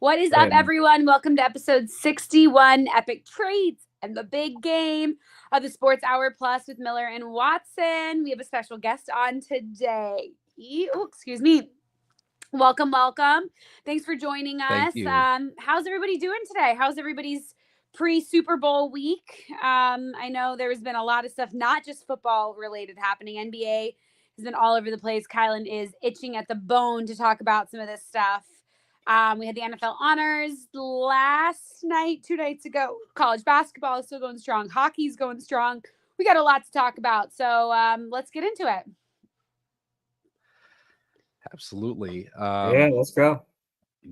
What is up, everyone? Welcome to episode 61, Epic Trades and the Big Game of the Sports Hour Plus with Miller and Watson. We have a special guest on today. Excuse me. Welcome. Thanks for joining us. Thank you. How's everybody doing today? How's everybody's pre-Super Bowl week? I know there's been a lot of stuff, not just football related happening. NBA has been all over the place. Kylan is itching at the bone to talk about some of this stuff. We had the NFL honors last night, 2 nights ago. College basketball is still going strong. Hockey's going strong. We got a lot to talk about. So let's get into it. Absolutely. Let's go.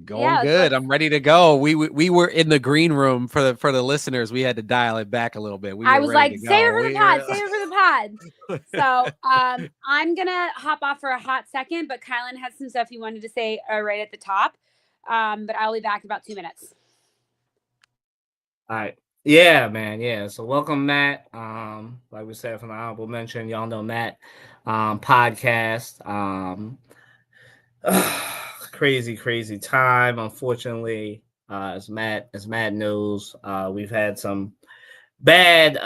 Going good. I'm ready to go. We were in the green room for the listeners. We had to dial it back a little bit. I was like, save it for the pod. Save it for the pod. So I'm gonna hop off for a hot second, but Kylan has some stuff he wanted to say right at the top. But I'll be back in about 2 minutes. All right. Yeah, man. Yeah. So welcome, Matt. Like we said from the honorable mention, y'all know Matt podcast. Crazy time. Unfortunately, as Matt knows, we've had some bad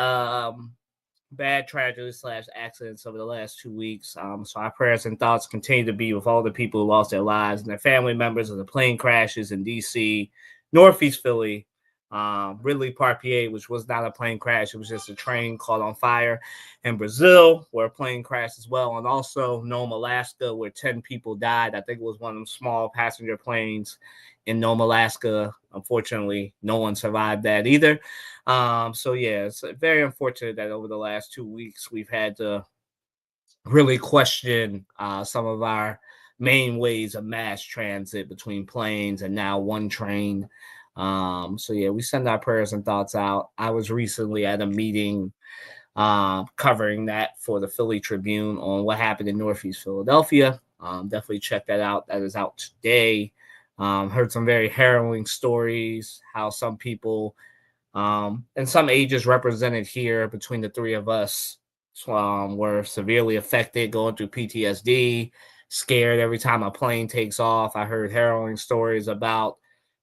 tragedies / accidents over the last 2 weeks. So our prayers and thoughts continue to be with all the people who lost their lives and their family members of the plane crashes in DC, Northeast Philly, Ridley Park, PA, which was not a plane crash. It was just a train caught on fire in Brazil, where a plane crashed as well. And also Nome, Alaska, where 10 people died. I think it was one of them small passenger planes in Nome, Alaska. Unfortunately, no one survived that either. So yeah, it's very unfortunate that over the last 2 weeks, we've had to really question some of our main ways of mass transit between planes and now one train. So yeah, we send our prayers and thoughts out. I was recently at a meeting covering that for the Philly Tribune on what happened in Northeast Philadelphia. Definitely check that out. That is out today. Heard some very harrowing stories, how some people and some ages represented here between the three of us were severely affected, going through PTSD, scared every time a plane takes off. I heard harrowing stories about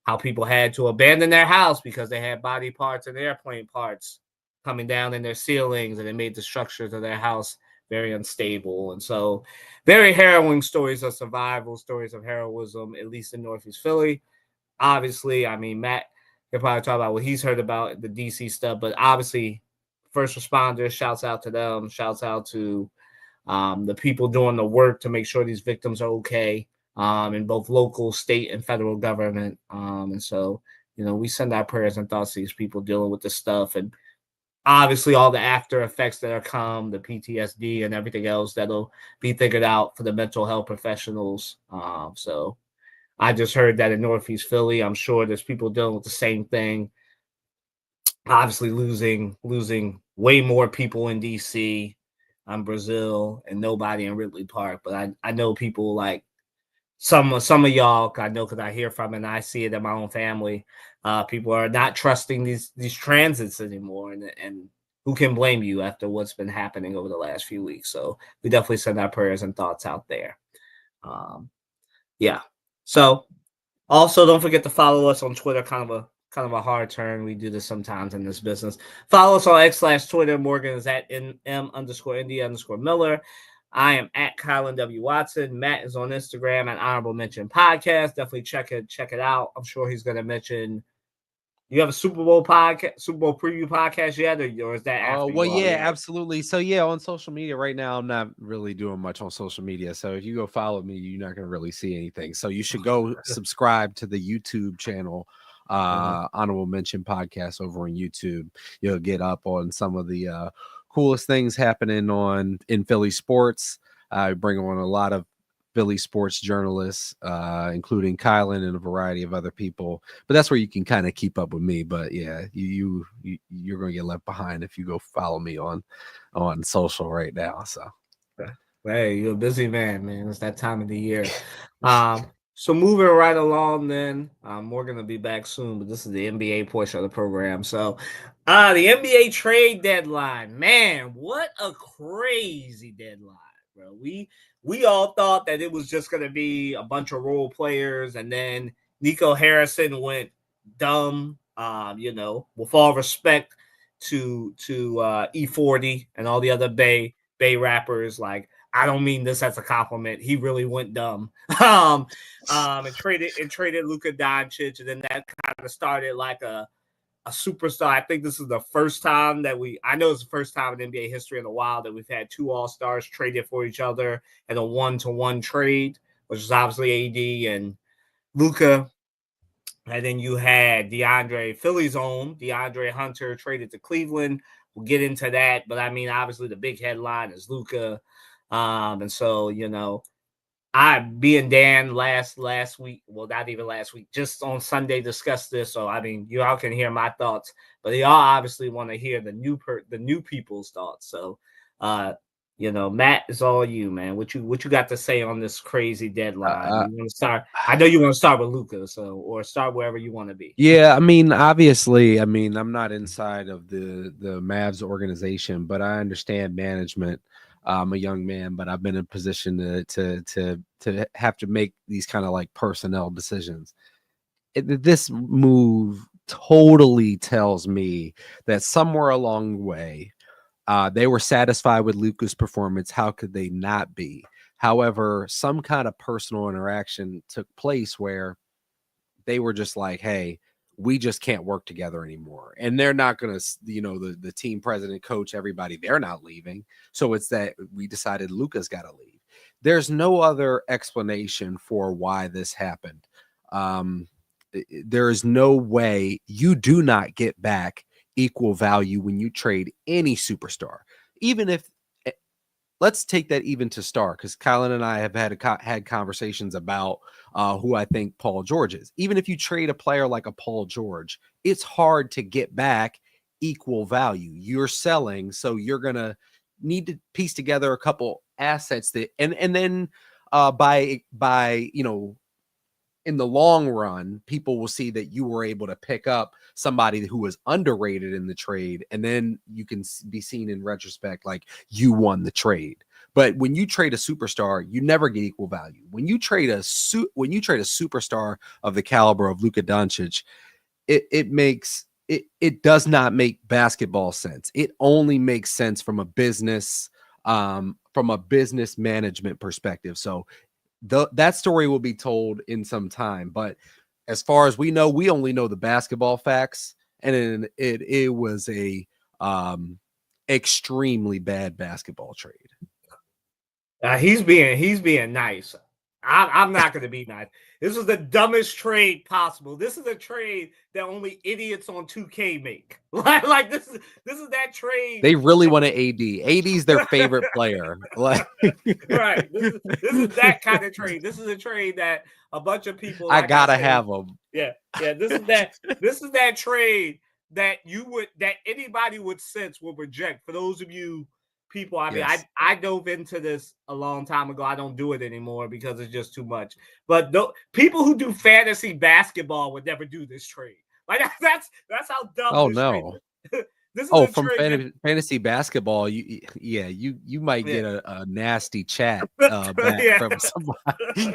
how people had to abandon their house because they had body parts and airplane parts coming down in their ceilings, and it made the structures of their house very unstable. And so very harrowing stories of survival, stories of heroism, at least in Northeast Philly. Obviously, I mean, Matt can probably talk about what he's heard about the DC stuff, but obviously first responders, shouts out to them, shouts out to the people doing the work to make sure these victims are okay. In both local, state, and federal government. And so, we send our prayers and thoughts to these people dealing with this stuff. And obviously all the after effects that are come, the PTSD and everything else that'll be figured out for the mental health professionals. So I just heard that in Northeast Philly. I'm sure there's people dealing with the same thing. Obviously losing way more people in DC, Brazil, and nobody in Ridley Park. But I know people like some of y'all, I know because I hear from it and I see it in my own family. People are not trusting these transits anymore, and who can blame you after what's been happening over the last few weeks? So we definitely send our prayers and thoughts out there. Yeah. So also don't forget to follow us on Twitter. Kind of a hard turn. We do this sometimes in this business. Follow us on X/Twitter. Morgan is at @M_India_Miller. I am at Kylan W. Watson. Matt is on Instagram at Honorable Mention Podcast. Definitely check it out. I'm sure he's going to mention. You have a Super Bowl preview podcast yet, or is that after? Well, yeah, absolutely. So yeah, on social media right now, I'm not really doing much on social media. So if you go follow me, you're not going to really see anything. So you should go subscribe to the YouTube channel, Honorable Mention Podcast over on YouTube. You'll get up on some of the coolest things happening in Philly sports. I bring on a lot of Philly sports journalists, including Kylan and a variety of other people. But that's where you can kind of keep up with me. But yeah, you're going to get left behind if you go follow me on social right now. So, hey, you're a busy man. It's that time of the year. So moving right along, then we're going to be back soon, but this is the NBA portion of the program. So the NBA trade deadline, man, what a crazy deadline, bro. We all thought that it was just going to be a bunch of role players, and then Nico Harrison went dumb. With all respect to E40 and all the other Bay rappers, like I don't mean this as a compliment. He really went dumb. And traded Luka Doncic, and then that kind of started like a superstar. I think this is the first time that I know it's the first time in NBA history in a while that we've had two All-Stars traded for each other in a 1-to-1 trade, which is obviously AD and Luka. And then you had Philly's own DeAndre Hunter traded to Cleveland. We'll get into that, but I mean, obviously the big headline is Luka. And so, me and Dan last week, well, not even last week, just on Sunday discussed this. So I mean, you all can hear my thoughts, but they all obviously want to hear the new people's thoughts. So, Matt, it's all you, man. What you got to say on this crazy deadline? You want to start? I know you want to start with Luka, or start wherever you want to be. Yeah, I mean, obviously, I'm not inside of the Mavs organization, but I understand management. I'm a young man, but I've been in a position to have to make these kind of like personnel decisions. This move totally tells me that somewhere along the way, they were satisfied with Luka's performance. How could they not be? However, some kind of personal interaction took place where they were just like, hey, we just can't work together anymore. And they're not going to, the team president, coach, everybody, they're not leaving. So it's that we decided Luka's got to leave. There's no other explanation for why this happened. There is no way. You do not get back equal value when you trade any superstar. Even if, let's take that even to star, because Kylan and I have had conversations about who I think Paul George is. Even if you trade a player like a Paul George, it's hard to get back equal value. You're selling, so you're gonna need to piece together a couple assets that, and then by in the long run, people will see that you were able to pick up somebody who was underrated in the trade, and then you can be seen in retrospect like you won the trade. But when you trade a superstar, you never get equal value. When you trade a superstar of the caliber of Luka Doncic, it does not make basketball sense. It only makes sense from a business management perspective. So that story will be told in some time. But as far as we know, we only know the basketball facts, and it was a extremely bad basketball trade. He's being nice. I'm not going to be nice. This is the dumbest trade possible. This is a trade that only idiots on 2K make. Like this is that trade. They really want an AD. AD's their favorite player. Like, right. This is that kind of trade. This is a trade that a bunch of people. Like I gotta have them. Yeah. This is that trade that anybody with sense will reject. For those of you people, I mean, yes. I dove into this a long time ago. I don't do it anymore because it's just too much. But people who do fantasy basketball would never do this trade. Like that's how dumb. Oh this no. This is from fantasy basketball, you might get a nasty chat back from somebody.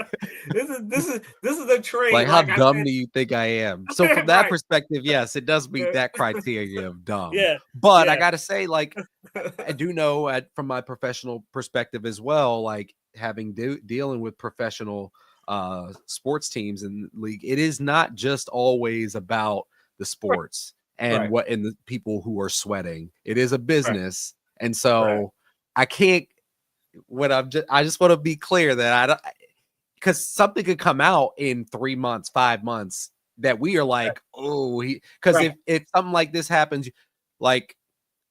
This is a trade. Like how dumb do you think I am? So from that perspective, yes, it does meet that criteria of dumb. Yeah. But I gotta say, like, I do know from my professional perspective as well, like having dealing with professional sports teams in the league, it is not just always about the sports. And the people who are sweating, it is a business. And so I can't, I just want to be clear that because something could come out in 3 months, 5 months that we are like, because if something like this happens, like,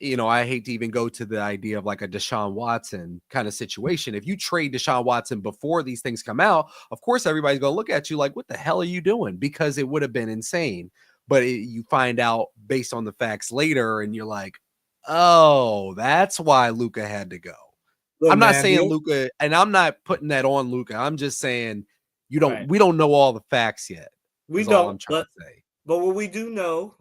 I hate to even go to the idea of like a Deshaun Watson kind of situation. If you trade Deshaun Watson before these things come out, of course, everybody's going to look at you like, what the hell are you doing? Because it would have been insane. But you find out based on the facts later, and you're like, oh, that's why Luka had to go. Look, I'm not saying Luka, and I'm not putting that on Luka. I'm just saying we don't know all the facts yet. We don't. I'm trying to say. But what we do know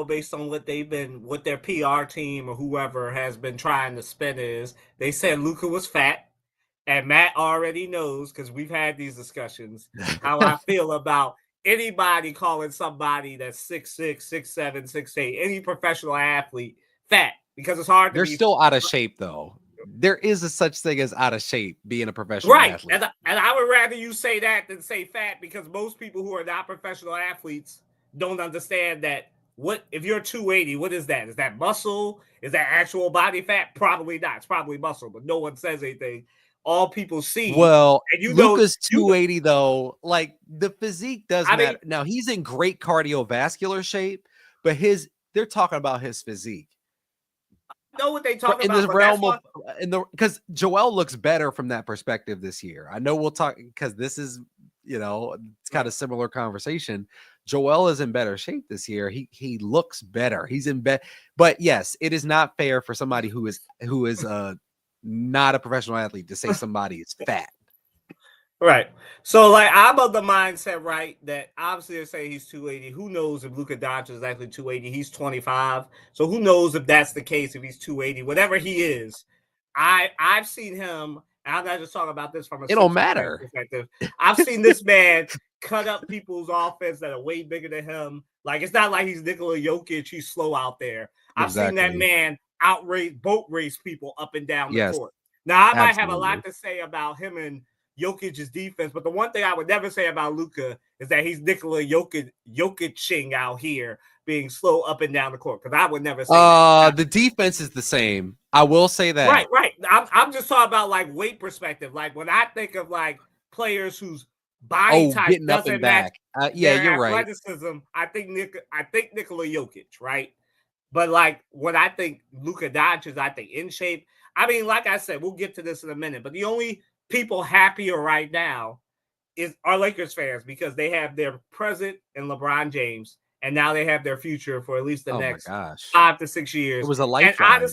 based on what their PR team or whoever has been trying to spin is they said Luka was fat. And Matt already knows, because we've had these discussions, how I feel about anybody calling somebody that's 6'6", 6'7", 6'8", any professional athlete fat, because it's hard to They're be still out of shape, though. There is a such thing as out of shape being a professional right. athlete. And I would rather you say that than say fat, because most people who are not professional athletes don't understand that. What if you're 280? What is that? Is that muscle? Is that actual body fat? Probably not. It's probably muscle, but no one says anything. All people see. Well, and Luka's 280 though. Like the physique does I mean- matter. Now he's in great cardiovascular shape, but they're talking about his physique. know what they talk in about the realm of because Joel looks better from that perspective this year. I know we'll talk because this is it's kind of similar conversation. Joel is in better shape this year. He looks better. He's in bed. But yes, it is not fair for somebody who is not a professional athlete to say somebody is fat. Right. So, like, I'm of the mindset, right, that obviously they say he's 280. Who knows if Luka Doncic is actually 280? He's 25. So who knows if that's the case, if he's 280, whatever he is. I've seen him, and I'm not just talking about this from a It don't matter perspective. I've seen this man cut up people's offense that are way bigger than him. Like, it's not like he's Nikola Jokic, he's slow out there. I've seen that man boat race people up and down the court. Now, I might have a lot to say about him and Jokic's defense, but the one thing I would never say about Luka is that he's Nikola Jokic out here being slow up and down the court, because I would never say that. The defense is the same. I will say that. Right. I'm just talking about like weight perspective. Like when I think of like players whose body type doesn't match you're athleticism, right. I think Nikola Jokic, right? But like when I think Luka Doncic, I think in shape. I mean, like I said, we'll get to this in a minute, but the only people happier right now are Lakers fans, because they have their present in LeBron James, and now they have their future for at least the next 5 to 6 years. It was a lifeline.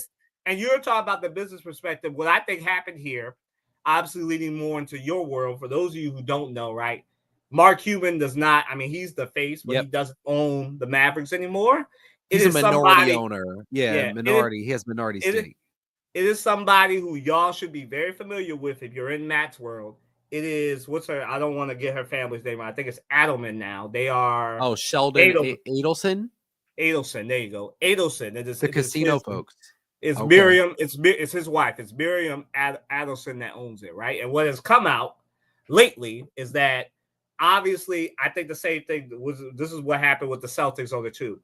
And you're talking about the business perspective. What I think happened here, obviously leading more into your world, for those of you who don't know, right? Mark Cuban does not, I mean, he's the face, but he doesn't own the Mavericks anymore. He's a minority owner. Minority. He has minority stake. It is somebody who y'all should be very familiar with if you're in Matt's world. It is, what's her? I don't want to get her family's name. I think it's Adelman now. They are. Sheldon Adelson. Adelson. There you go. Adelson. It is the casino folks. It's Miriam. It's his wife. It's Miriam Adelson that owns it, right? And what has come out lately is that obviously, I think the same thing this is what happened with the Celtics owner too.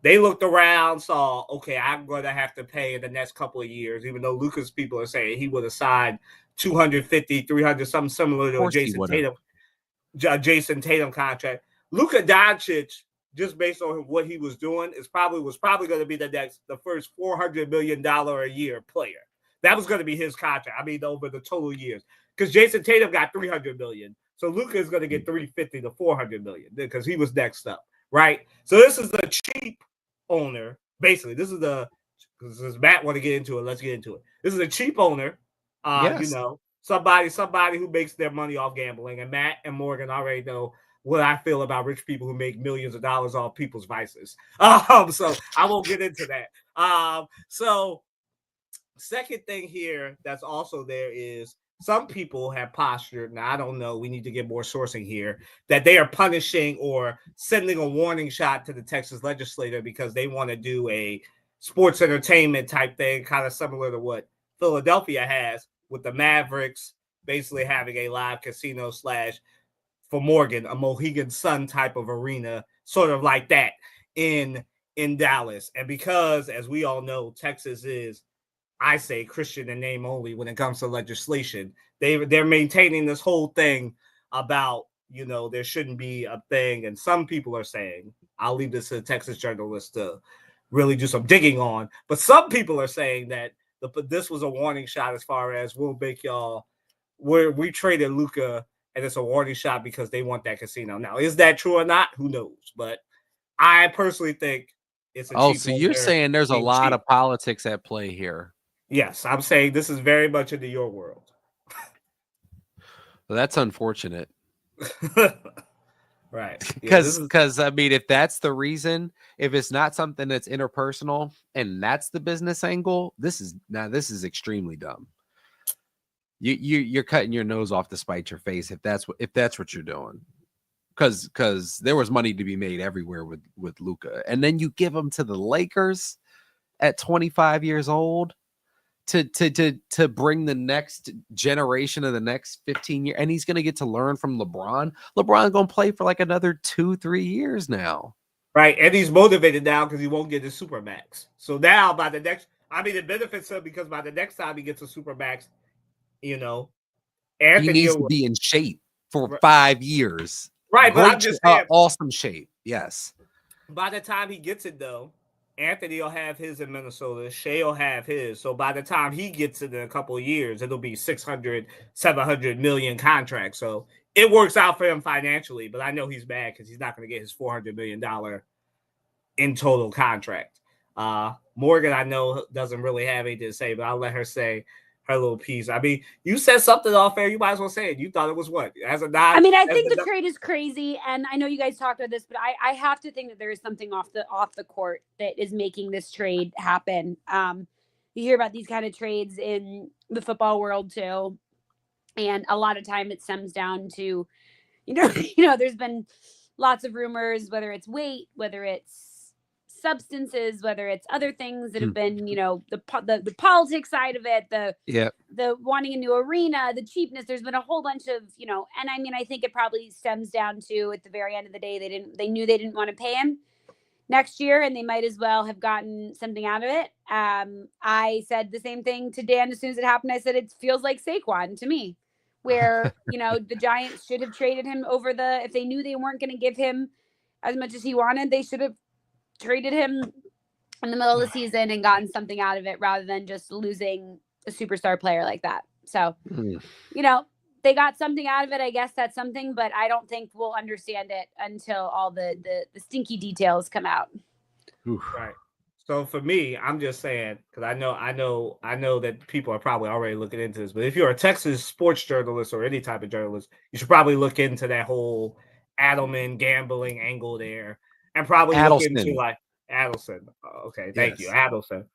They looked around, saw, okay, I'm going to have to pay in the next couple of years, even though Luka's people are saying he would have signed 250, 300, something similar to a Jason Tatum contract. Luka Doncic, just based on what he was doing, was probably going to be the first $400 million a year player. That was going to be his contract. I mean, over the total years, because Jason Tatum got $300 million, so Luka is going to get $350 to $400 million because he was next up, right? So this is the cheap owner. Basically, this is because Matt want to get into it. Let's get into it. This is a cheap owner. Somebody who makes their money off gambling. And Matt and Morgan already know what I feel about rich people who make millions of dollars off people's vices. So I won't get into that. So second thing here that's also there is some people have postured, now I don't know, we need to get more sourcing here, that they are punishing or sending a warning shot to the Texas legislature because they want to do a sports entertainment type thing, kind of similar to what Philadelphia has with the Mavericks, basically having a live casino / for Morgan, a Mohegan Sun type of arena, sort of like that in Dallas. And because, as we all know, Texas is, I say, Christian in name only when it comes to legislation. They're maintaining this whole thing about, there shouldn't be a thing. And some people are saying, I'll leave this to the Texas journalists to really do some digging on. But some people are saying that this was a warning shot as far as we'll make y'all, we traded Luka and it's a warning shot because they want that casino. Now, is that true or not? Who knows? But I personally think it's a cheap so you're saying there's a lot of politics at play here. Yes, I'm saying this is very much into your world. Well, that's unfortunate. Right. Because I mean, if that's the reason, if it's not something that's interpersonal and that's the business angle, this is extremely dumb. You're cutting your nose off to spite your face if that's what you're doing. because there was money to be made everywhere with Luka, and then you give him to the Lakers at 25 years old to bring the next generation of the next 15 years, and he's going to get to learn from LeBron. LeBron going to play for like another 2-3 years now. Right, and he's motivated now because he won't get his supermax. So now by the next, it benefits him because by the next time he gets a supermax, Anthony he needs to be in shape for 5 years. Right, but I'm just saying, awesome shape. Yes. By the time he gets it, though, Anthony will have his in Minnesota. Shea will have his. So by the time he gets it in a couple of years, it'll be 600, 700 million contract. So it works out for him financially. But I know he's mad because he's not going to get his $400 million in total contract. Morgan, I know, doesn't really have anything to say, but I'll let her say her little piece. I mean, you said something off air. You might as well say it. You thought it was what? I think the trade is crazy, and I know you guys talked about this, but I have to think that there is something off the court that is making this trade happen. You hear about these kind of trades in the football world too, and a lot of time it stems down to, there's been lots of rumors, whether it's weight, whether it's substances, whether it's other things that have been, the politics side of it, the wanting a new arena, the cheapness. There's been a whole bunch of, and I think it probably stems down to, at the very end of the day, they knew they didn't want to pay him next year, and they might as well have gotten something out of it. I said the same thing to Dan as soon as it happened. I said, it feels like Saquon to me, where, the Giants should have traded him if they knew they weren't going to give him as much as he wanted, they should have traded him in the middle of the season and gotten something out of it rather than just losing a superstar player like that. So, they got something out of it. I guess that's something, but I don't think we'll understand it until all the stinky details come out. Right. So for me, I'm just saying, because I know that people are probably already looking into this, but if you're a Texas sports journalist or any type of journalist, you should probably look into that whole Adelman gambling angle there. And probably look into like Adelson. Okay, thank you, Adelson.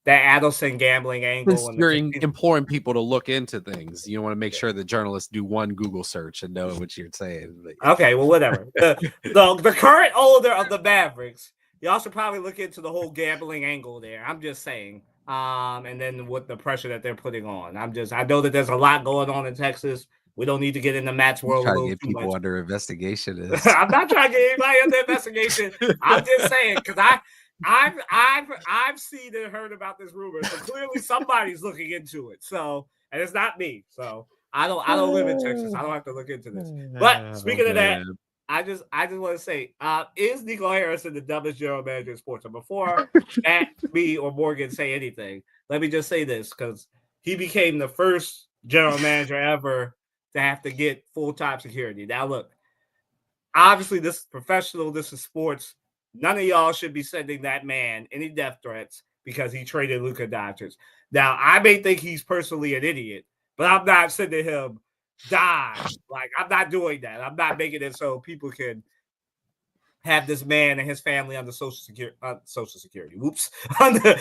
That Adelson gambling angle. You're imploring people to look into things. You want to make sure the journalists do one Google search and know what you're saying. Okay, well, whatever. the current owner of the Mavericks, y'all should probably look into the whole gambling angle there. I'm just saying. And then with the pressure that they're putting on, I know that there's a lot going on in Texas. We don't need to get into Matt's world. Trying to get people under investigation. I'm not trying to get anybody under investigation. I'm just saying because I've seen and heard about this rumor. So clearly somebody's looking into it. So, and it's not me. So I don't live in Texas. I don't have to look into this. But speaking of that, I just want to say, is Nico Harrison the dumbest general manager in sports? And before Matt, me, or Morgan say anything, let me just say this because he became the first general manager ever to have to get full-time security. Now, look, obviously this is professional. This is sports. None of y'all should be sending that man any death threats because he traded Luka Doncic. Now, I may think he's personally an idiot, but I'm not sending him die. Like, I'm not doing that. I'm not making it so people can have this man and his family under social security. Whoops. under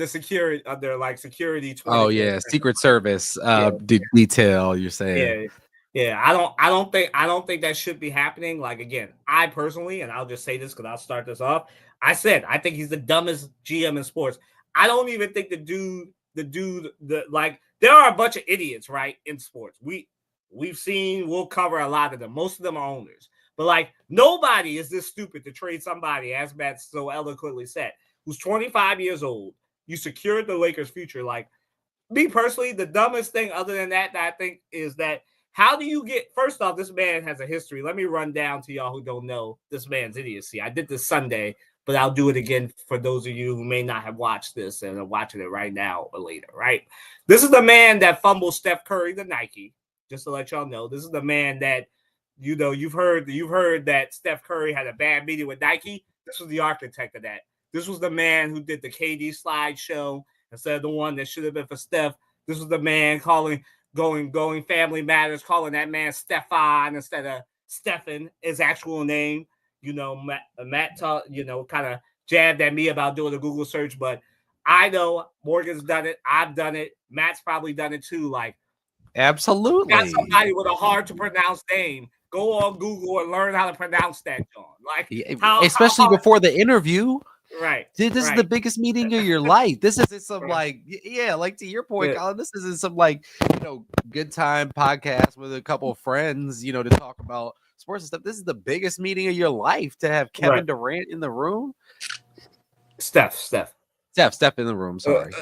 security, under like security. Oh yeah, Secret Service detail. You're saying? Yeah. I don't think that should be happening. Like again, I personally, and I'll just say this because I'll start this off. I think he's the dumbest GM in sports. I don't even think the dude, there are a bunch of idiots, right, in sports. We'll cover a lot of them. Most of them are owners. But, like, nobody is this stupid to trade somebody, as Matt so eloquently said, who's 25 years old. You secured the Lakers' future. Like, me personally, the dumbest thing other than that I think is that how do you get – first off, this man has a history. Let me run down to y'all who don't know this man's idiocy. I did this Sunday, but I'll do it again for those of you who may not have watched this and are watching it right now or later, right? This is the man that fumbled Steph Curry to Nike, just to let y'all know. This is the man that – you've heard that Steph Curry had a bad meeting with Nike. This was the architect of that. This was the man who did the KD slideshow instead of the one that should have been for Steph. This was the man going Family Matters, calling that man Stefan instead of Stephen, his actual name. Matt taught, kind of jabbed at me about doing a Google search, but I know Morgan's done it. I've done it. Matt's probably done it too. Like, absolutely. Got somebody with a hard to pronounce name go on Google and learn how to pronounce that, John. Like, especially before the interview. Right. Dude, this is the biggest meeting of your life. This isn't some like to your point, Colin. This isn't some good time podcast with a couple of friends, to talk about sports and stuff. This is the biggest meeting of your life to have Kevin Durant in the room. Steph in the room. Sorry.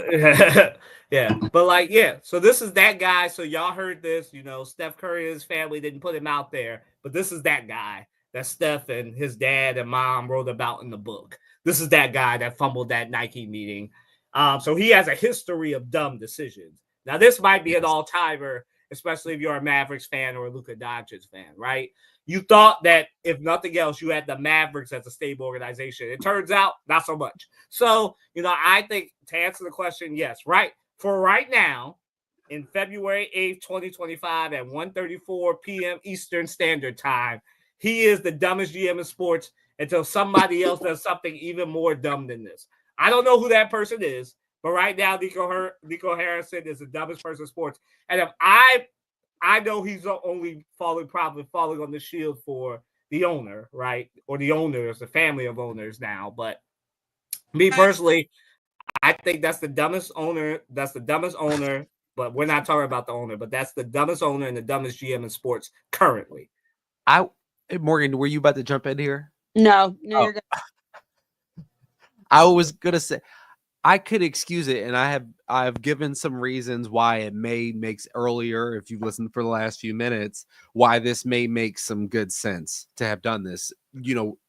Yeah, but so this is that guy. So y'all heard this, Steph Curry and his family didn't put him out there, but this is that guy that Steph and his dad and mom wrote about in the book. This is that guy that fumbled that Nike meeting. So he has a history of dumb decisions. Now, this might be an all-timer, especially if you're a Mavericks fan or a Luka Doncic fan, right? You thought that, if nothing else, you had the Mavericks as a stable organization. It turns out, not so much. So, I think, to answer the question, yes, right? For right now, in February 8th, 2025 at 1:34 p.m. Eastern Standard Time, he is the dumbest GM in sports until somebody else does something even more dumb than this. I don't know who that person is, but right now, Nico Harrison is the dumbest person in sports. And if I know he's only probably falling on the shield for the owner, right? Or the owners, the family of owners now. But me personally, I think that's the dumbest owner. That's the dumbest owner. But we're not talking about the owner, but that's the dumbest owner and the dumbest GM in sports currently. Morgan, were you about to jump in here? No, you're good. I was gonna say I could excuse it, and I've given some reasons why it may makes earlier, if you've listened for the last few minutes, why this may make some good sense to have done this,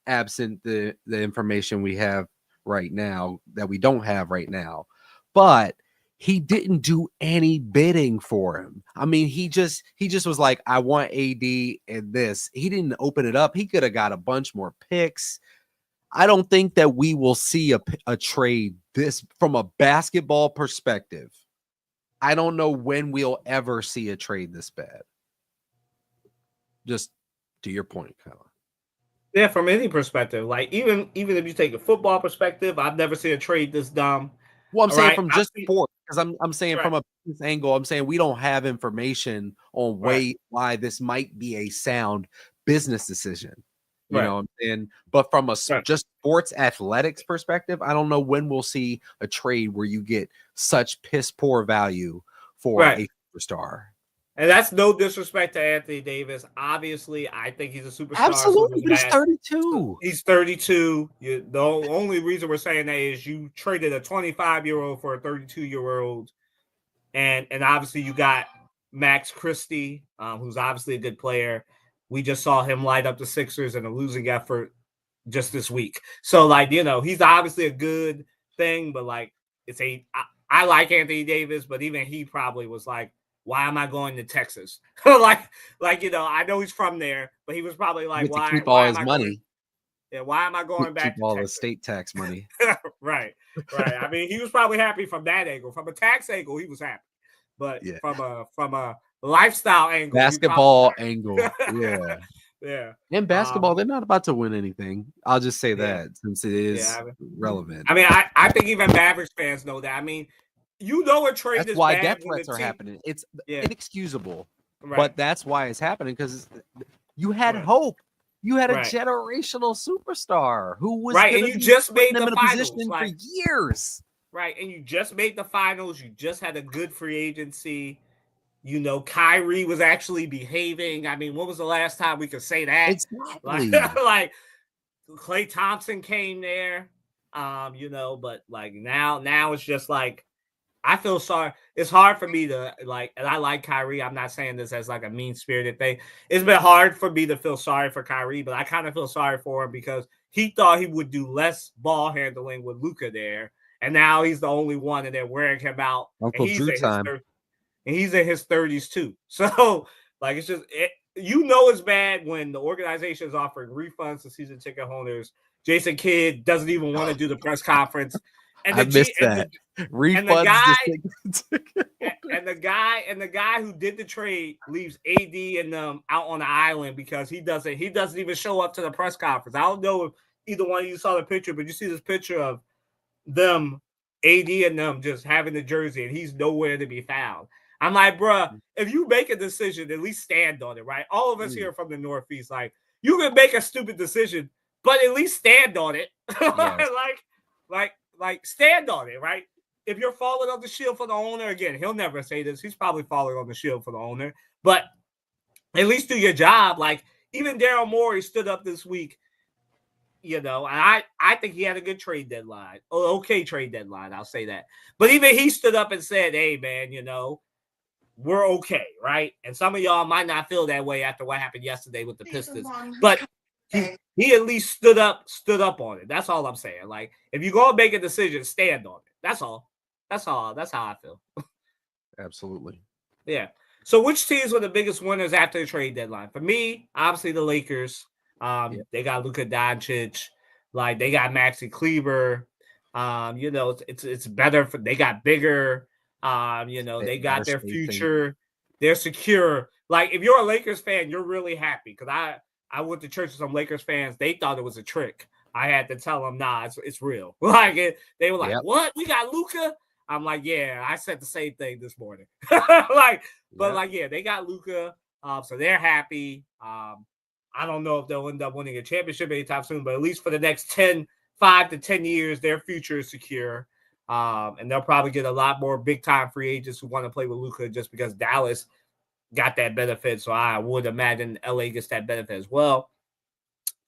absent the information we have right now that we don't have right now. But he didn't do any bidding for him. I mean, he just was like, I want AD and this. He didn't open it up. He could have got a bunch more picks. I don't think that we will see a trade this from a basketball perspective. I don't know when we'll ever see a trade this bad. Just to your point, Colin. Yeah, from any perspective, like even if you take a football perspective, I've never seen a trade this dumb. Well, I'm saying from just sports, because I'm saying from a business angle, I'm saying we don't have information on why this might be a sound business decision. You know what I'm saying? But from a just sports athletics perspective, I don't know when we'll see a trade where you get such piss poor value for a superstar. And that's no disrespect to Anthony Davis. Obviously, I think he's a superstar. Absolutely, but he's 32. He's 32. The only reason we're saying that is you traded a 25-year-old for a 32-year-old. And obviously you got Max Christie, who's obviously a good player. We just saw him light up the Sixers in a losing effort just this week. So, he's obviously a good thing, but, I like Anthony Davis, but even he probably was like, why am I going to Texas? I know he's from there, but he was probably like, why? Keep all his money. Why am I going back to all the state tax money? Right. I mean, he was probably happy from that angle. From a tax angle, he was happy. But from a lifestyle angle, basketball angle, yeah. In basketball, they're not about to win anything. I'll just say that since it is relevant. I mean, I think even Mavericks fans know that. I mean, a trade. That's why death threats are happening. It's inexcusable, but that's why it's happening because you had hope. You had a generational superstar who was and you just made them the in a finals position for years. Right, and you just made the finals. You just had a good free agency. Kyrie was actually behaving. I mean, when was the last time we could say that? Exactly. Like Klay Thompson came there, but now it's just like I feel sorry. It's hard for me to and I like Kyrie. I'm not saying this as a mean-spirited thing. It's been hard for me to feel sorry for Kyrie, but I kind of feel sorry for him because he thought he would do less ball handling with Luka there. And now he's the only one, and they're wearing him out. Uncle Drew time. And he's in his 30s too. So, it's just it's bad when the organization is offering refunds to season ticket holders. Jason Kidd doesn't even want to do the press conference. And I missed that. Refunds. And the guy who did the trade leaves AD and them out on the island because he doesn't even show up to the press conference. I don't know if either one of you saw the picture, but you see this picture of them, AD and them just having the jersey, and he's nowhere to be found. I'm like, bruh, if you make a decision, at least stand on it, right? All of us here from the Northeast, like, you can make a stupid decision, but at least stand on it. Yes. like stand on it, right? If you're falling on the shield for the owner, again, he'll never say this. He's probably falling on the shield for the owner, but at least do your job. Like, even Daryl Morey stood up this week, and I think he had a good trade deadline. Okay trade deadline, I'll say that. But even he stood up and said, hey, man, we're okay, right? And some of y'all might not feel that way after what happened yesterday with the Pistons. But he at least stood up on it. That's all I'm saying. Like, if you're going to make a decision, stand on it. That's all. That's how I feel. Absolutely. Yeah. So which teams were the biggest winners after the trade deadline? For me, obviously the Lakers. They got Luka Doncic. Like, they got Maxi Kleber. It's better they got bigger. They got their future. They're secure. Like, if you're a Lakers fan, you're really happy, because I went to church with some Lakers fans. They thought it was a trick. I had to tell them, nah, it's real. Like, they were like, what? We got Luka? I'm like, yeah, I said the same thing this morning. They got Luka. So they're happy. I don't know if they'll end up winning a championship anytime soon, but at least for the next 5 to 10 years, their future is secure. And they'll probably get a lot more big-time free agents who want to play with Luka, just because Dallas got that benefit. So I would imagine LA gets that benefit as well.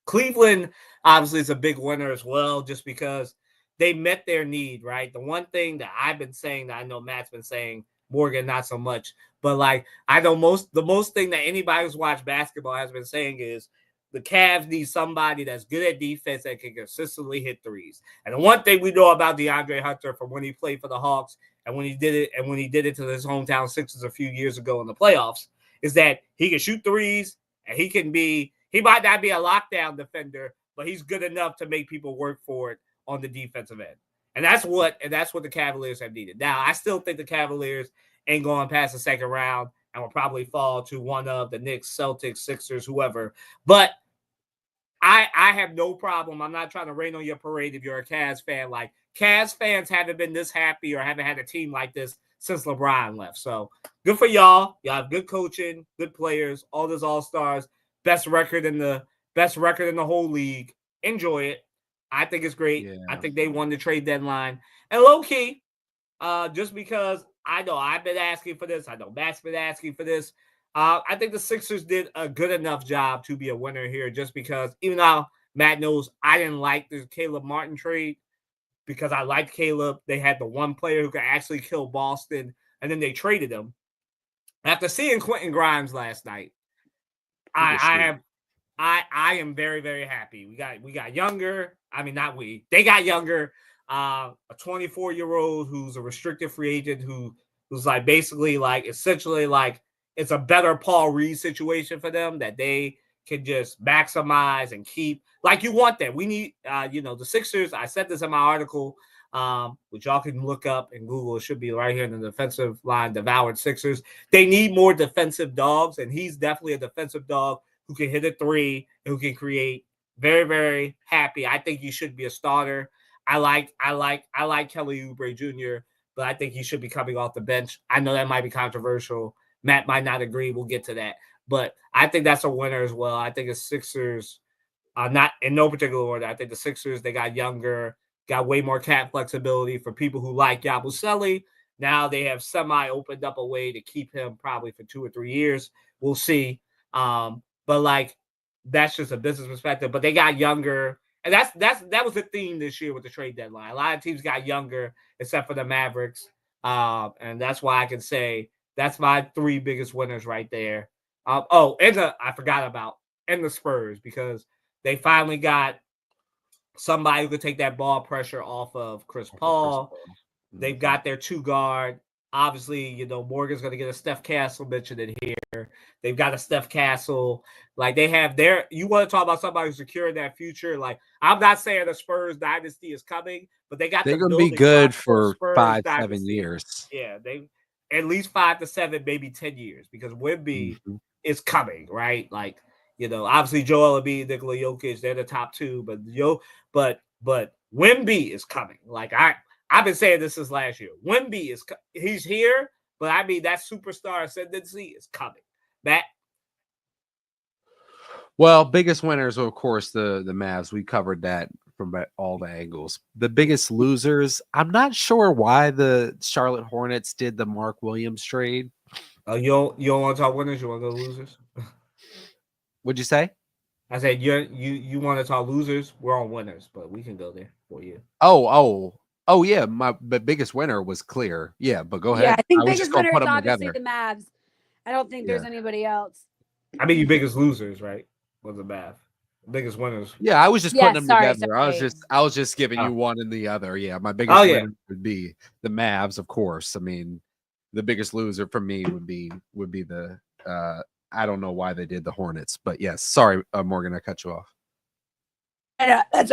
Cleveland, obviously, is a big winner as well, just because they met their need, right? The one thing that I've been saying, that I know Matt's been saying, Morgan not so much, but like, I know the most thing that anybody who's watched basketball has been saying is the Cavs need somebody that's good at defense that can consistently hit threes. And the one thing we know about DeAndre Hunter from when he played for the Hawks and when he did it to his hometown Sixers a few years ago in the playoffs, is that he can shoot threes, and he might not be a lockdown defender, but he's good enough to make people work for it on the defensive end. And that's what the Cavaliers have needed. Now, I still think the Cavaliers ain't going past the second round and will probably fall to one of the Knicks, Celtics, Sixers, whoever. But I have no problem. I'm not trying to rain on your parade if you're a Cavs fan. Like, Cavs fans haven't been this happy or haven't had a team like this since LeBron left. So good for y'all. Y'all have good coaching, good players, all those all-stars, best record in the whole league. Enjoy it. I think it's great. Yeah. I think they won the trade deadline. And low-key, just because I know I've been asking for this, I know Matt's been asking for this, I think the Sixers did a good enough job to be a winner here, just because, even though Matt knows I didn't like the Caleb Martin trade, because I liked Caleb. They had the one player who could actually kill Boston, and then they traded him. After seeing Quentin Grimes last night, I am very, very happy. We got younger. I mean, not we. They got younger. A 24-year-old who's a restricted free agent who's like basically like essentially like it's a better Paul Reed situation for them that they can just maximize and keep. Like, you want that. We need, the Sixers. I said this in my article, which y'all can look up and Google. It should be right here in the defensive line, Devoured Sixers. They need more defensive dogs, and he's definitely a defensive dog who can hit a three and who can create. Very, very happy. I think he should be a starter. I like Kelly Oubre Jr., but I think he should be coming off the bench. I know that might be controversial. Matt might not agree. We'll get to that. But I think that's a winner as well. I think the Sixers, not in no particular order, I think the Sixers, they got younger, got way more cap flexibility for people who like Yabusele. Now they have semi-opened up a way to keep him probably for 2 or 3 years. We'll see. But like, that's just a business perspective. But they got younger. And that was the theme this year with the trade deadline. A lot of teams got younger, except for the Mavericks. And that's why I can say that's my 3 biggest winners right there. I forgot about the Spurs, because they finally got somebody who could take that ball pressure off of Chris Paul. They've got their 2 guard. Obviously, Morgan's going to get a Steph Castle mentioned in here. They've got a Steph Castle. Like, they have you want to talk about somebody who's securing that future. Like, I'm not saying the Spurs dynasty is coming, but they're going to be good for 5-7 years. Yeah, they at least 5 to 7, maybe 10 years, because Wemby is coming, right? Like, obviously Joel Embiid, Nikola Jokic, they're the top 2, but Wemby is coming. Like, I've been saying this since last year. Wemby he's here, But I mean, that superstar ascendancy is coming. Matt? Well, biggest winners, of course, the Mavs. We covered that from all the angles. The biggest losers, I'm not sure why the Charlotte Hornets did the Mark Williams trade. You don't want to talk winners, you want to go losers? What'd you say? I said you want to talk losers, we're on winners, but we can go there for you. Oh yeah, my biggest winner was clear. Yeah, but go ahead. Yeah, I think was biggest just gonna winner put is them obviously together. the Mavs. I don't think there's anybody else. I mean, you biggest losers, right? Was the Mavs. Biggest winners. Yeah, I was just Yeah, putting them sorry, together. sorry. I was just giving you Oh. one and the other. Yeah, my biggest yeah. winner would be the Mavs, of course. I mean, the biggest loser for me would be the I don't know why they did the Hornets, but yes, sorry, Morgan, I cut you off. That's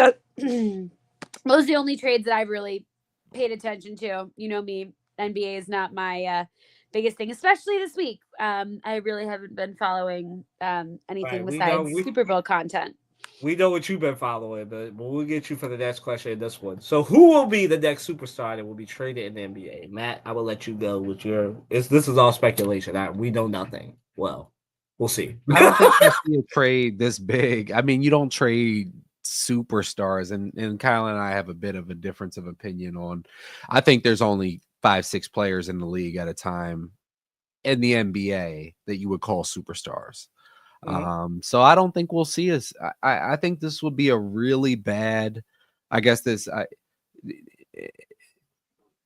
those are the only trades that I've really paid attention to. You know me, NBA is not my biggest thing, especially this week. I really haven't been following anything besides Super Bowl content. We know what you've been following, but we'll get you for the next question in this one. So, who will be the next superstar that will be traded in the NBA? Matt, I will let you go with your. This is all speculation. We know nothing. Well, we'll see. I don't think I see a trade this big. I mean, you don't trade superstars, and Kyle and I have a bit of a difference of opinion on. I think there's only 5-6 players in the league at a time in the NBA that you would call superstars. So I don't think we'll see us. I think this would be a really bad. I guess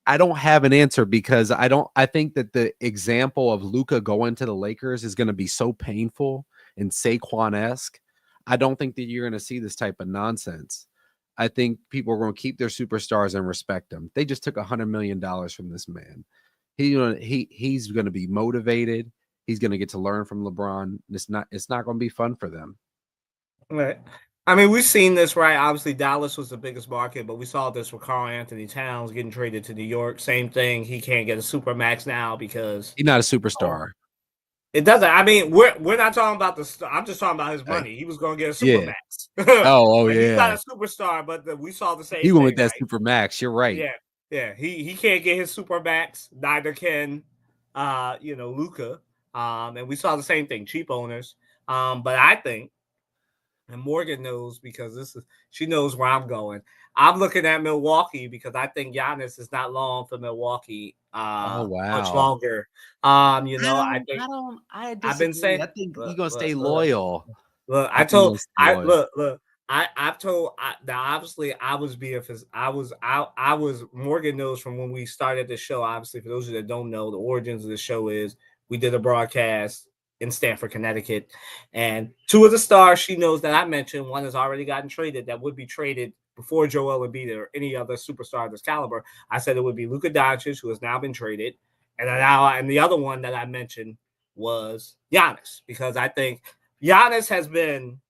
I don't have an answer because I think that the example of Luka going to the Lakers is going to be so painful and Saquon-esque. I don't think that you're going to see this type of nonsense. I think people are going to keep their superstars and respect them. They just took $100 million from this man. He's going to be motivated. He's going to get to learn from LeBron. It's not going to be fun for them. Right. I mean, we've seen this, right? Obviously, Dallas was the biggest market, but we saw this with Karl-Anthony Towns getting traded to New York. Same thing. He can't get a super max now because he's not a superstar. It doesn't. I mean, we're not talking about the. I'm just talking about his money. He was going to get a super max. Oh, He's not a superstar, but we saw the same. He went with that right? super max. You're right. Yeah. He can't get his super max. Neither can, Luka. And we saw the same thing. Cheap owners. But I think, and Morgan knows because she knows where I'm going. I'm looking at Milwaukee because I think Giannis is not long for Milwaukee. Much longer. I've been saying I think he's gonna stay loyal. Look, I've told. Now obviously I was Morgan knows from when we started the show. Obviously, for those of you that don't know, the origins of the show is we did a broadcast in Stamford, Connecticut, and two of the stars she knows that I mentioned, one has already gotten traded that would be traded before Joel Embiid or any other superstar of this caliber. I said it would be Luka Doncic, who has now been traded, and the other one that I mentioned was Giannis, because I think Giannis has been,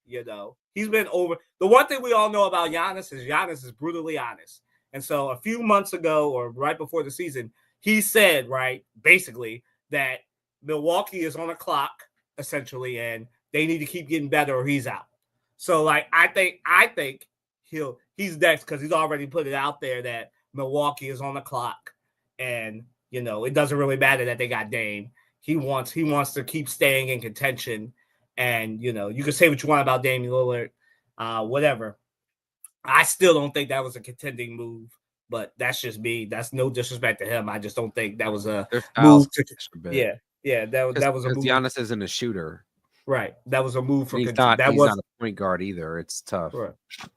he's been over. The one thing we all know about Giannis is brutally honest. And so a few months ago or right before the season, he said, right, basically that Milwaukee is on a clock, essentially, and they need to keep getting better or he's out. So, like, I think he's next because he's already put it out there that Milwaukee is on the clock, and it doesn't really matter that they got Dame. He wants to keep staying in contention, and you can say what you want about Damian Lillard, whatever. I still don't think that was a contending move, but that's just me. That's no disrespect to him. I just don't think that was a move. That was a move. Giannis isn't a shooter, right? That was a move for. He's not a point guard either. It's tough,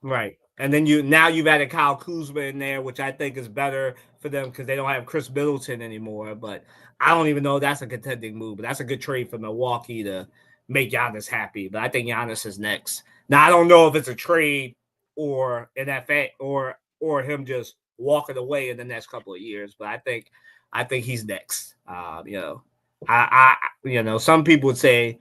right? And then you've added Kyle Kuzma in there, which I think is better for them because they don't have Chris Middleton anymore. But I don't even know if that's a contending move. But that's a good trade for Milwaukee to make Giannis happy. But I think Giannis is next. Now I don't know if it's a trade or or him just walking away in the next couple of years. But I think he's next. Some people see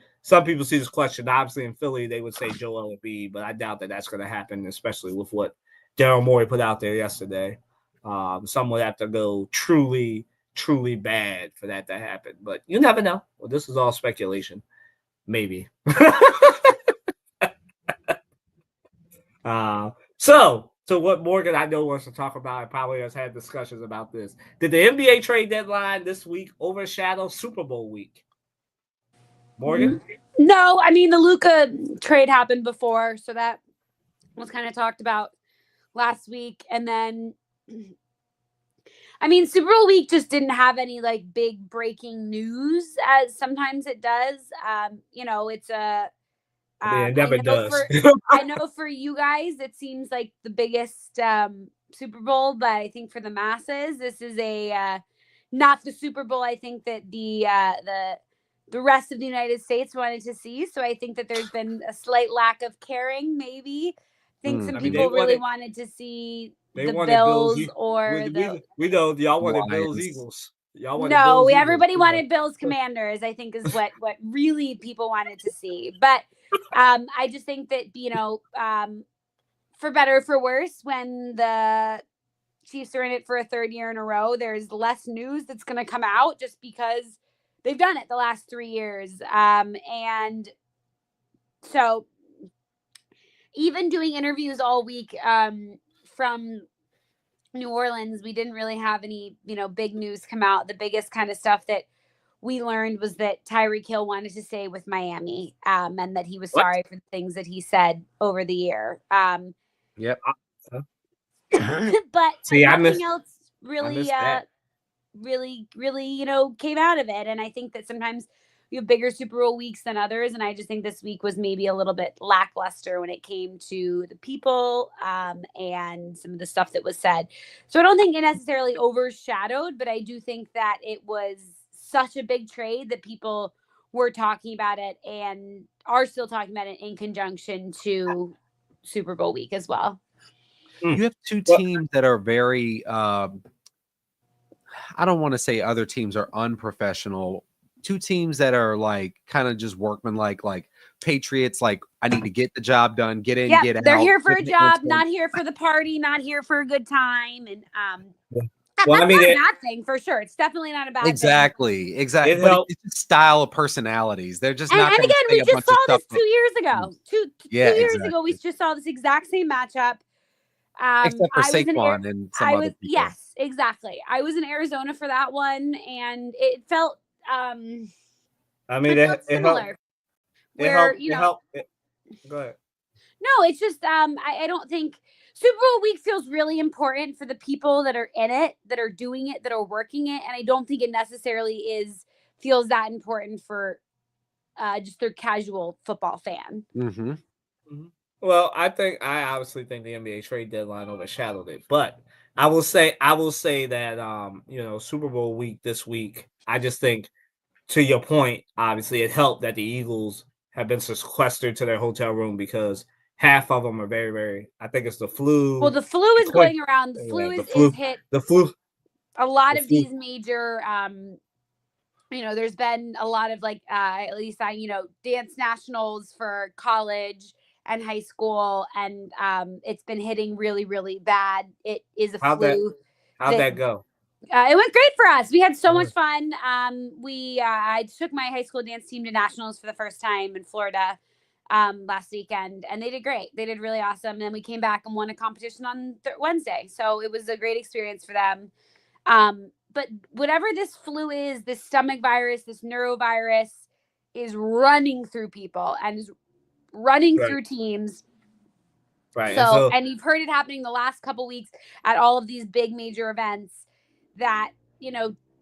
this question. Obviously, in Philly, they would say Joel Embiid, but I doubt that that's going to happen, especially with what Daryl Morey put out there yesterday. Some would have to go truly, truly bad for that to happen, but you never know. Well, this is all speculation. Maybe. So So what Morgan I know wants to talk about, and probably has had discussions about this. Did the NBA trade deadline this week overshadow Super Bowl week? Morgan? No, I mean the Luka trade happened before, so that was kind of talked about last week. And then I mean Super Bowl week just didn't have any like big breaking news as sometimes it does. It's a It never does. I know for you guys it seems like the biggest Super Bowl, but I think for the masses this is a not the Super Bowl I think that the rest of the United States wanted to see. So I think that there's been a slight lack of caring, maybe. I think some people really wanted to see the Bills or we know y'all wanted Lions. Bills Eagles. Y'all wanted Bills everybody Eagles. wanted Bills Commanders, I think is what really people wanted to see. But I just think that, for better or for worse, when the Chiefs are in it for a third year in a row, there's less news that's going to come out just because they've done it the last 3 years. And so even doing interviews all week from New Orleans, we didn't really have any, big news come out. The biggest kind of stuff that we learned was that Tyreek Hill wanted to stay with Miami and that he was sorry for the things that he said over the year. Yep. But See, nothing else really came out of it. And I think that sometimes you have bigger Super Bowl weeks than others. And I just think this week was maybe a little bit lackluster when it came to the people and some of the stuff that was said. So I don't think it necessarily overshadowed, but I do think that it was such a big trade that people were talking about it and are still talking about it in conjunction to Super Bowl week as well. You have two teams that are very, I don't want to say other teams are unprofessional. Two teams that are like kind of just workmanlike, like Patriots, like I need to get the job done, get in, get out. They're here for a job, not here for the party, not here for a good time. And that's not a bad thing for sure. It's definitely not a bad thing. Exactly. But it's just style of personalities. They're just not. And again, we just saw this 2 years ago. Two years ago, we just saw this exact same matchup. Except for Saquon and some other people. Yes, exactly. I was in Arizona for that one, and it felt. It similar. It helped. Go ahead. No, it's just I don't think Super Bowl week feels really important for the people that are in it, that are doing it, that are working it, and I don't think it necessarily feels that important for just their casual football fan. Mm-hmm. Mm-hmm. Well, I obviously think the NBA trade deadline overshadowed it, but I will say that Super Bowl week this week, I just think, to your point, obviously it helped that the Eagles have been sequestered to their hotel room because half of them are very, very. I think it's the flu. Well, the flu is going around. The flu is hit. The flu. A lot of these major. There's been a lot of at least dance nationals for college and high school, and it's been hitting really, really bad. It is a flu. How'd that go? It went great for us. We had so much fun. I took my high school dance team to nationals for the first time in Florida last weekend, and they did great. They did really awesome. And then we came back and won a competition on Wednesday. So it was a great experience for them. But whatever this flu is, this stomach virus, this neurovirus is running through people and is running through teams. Right. And you've heard it happening the last couple weeks at all of these big major events that,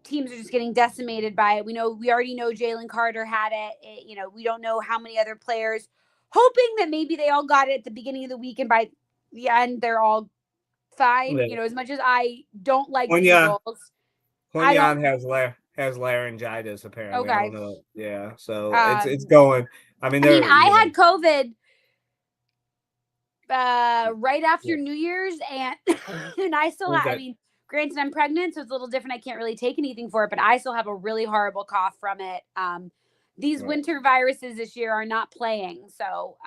teams are just getting decimated by it. We already know Jalen Carter had it. We don't know how many other players, hoping that maybe they all got it at the beginning of the week and by the end they're all fine. Yeah. As much as I don't like the Eagles. Quinyon has laryngitis apparently. Okay. I don't know. Yeah. So it's going. I had COVID right after New Year's and I still have, granted I'm pregnant, so it's a little different. I can't really take anything for it, but I still have a really horrible cough from it. These winter viruses this year are not playing. So,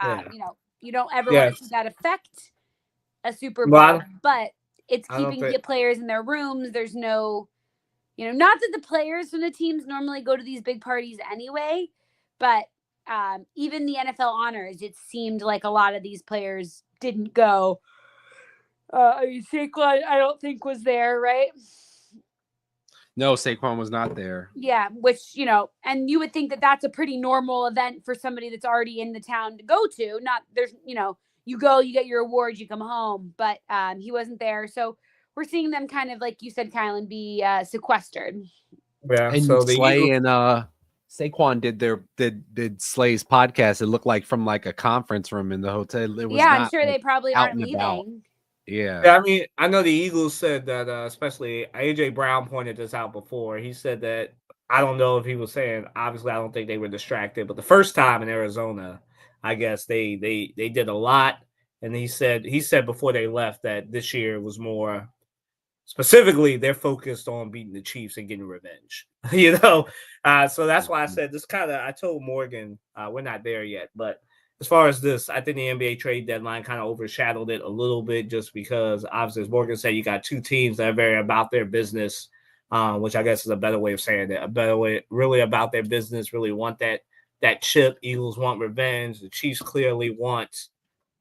you don't ever want to see that affect a Super Bowl, but it's keeping the players in their rooms. There's no, not that the players from the teams normally go to these big parties anyway, but even the NFL honors, it seemed like a lot of these players didn't go. I mean, Saquon, I don't think was there, right? No, Saquon was not there. Yeah, which, and you would think that that's a pretty normal event for somebody that's already in the town to go to. Not there's, you go, you get your awards, you come home, but he wasn't there. So we're seeing them kind of, like you said, Kylan, be sequestered. Yeah. And So the Slay Eagles, and Saquon did Slay's podcast. It looked like from like a conference room in the hotel. It was I'm not sure they probably out aren't and about. leaving. Yeah. Yeah, I mean, I know the Eagles said that, especially AJ Brown pointed this out before. He said that I don't know if he was saying, obviously, I don't think they were distracted, but the first time in Arizona, I guess they did a lot. And he said before they left that this year was more specifically they're focused on beating the Chiefs and getting revenge. So that's why I said this I told Morgan we're not there yet, but as far as this, I think the NBA trade deadline kind of overshadowed it a little bit just because, obviously, as Morgan said, you got two teams that are very about their business, which I guess is a better way of saying it. A better way, really about their business, really want that chip. Eagles want revenge. The Chiefs clearly want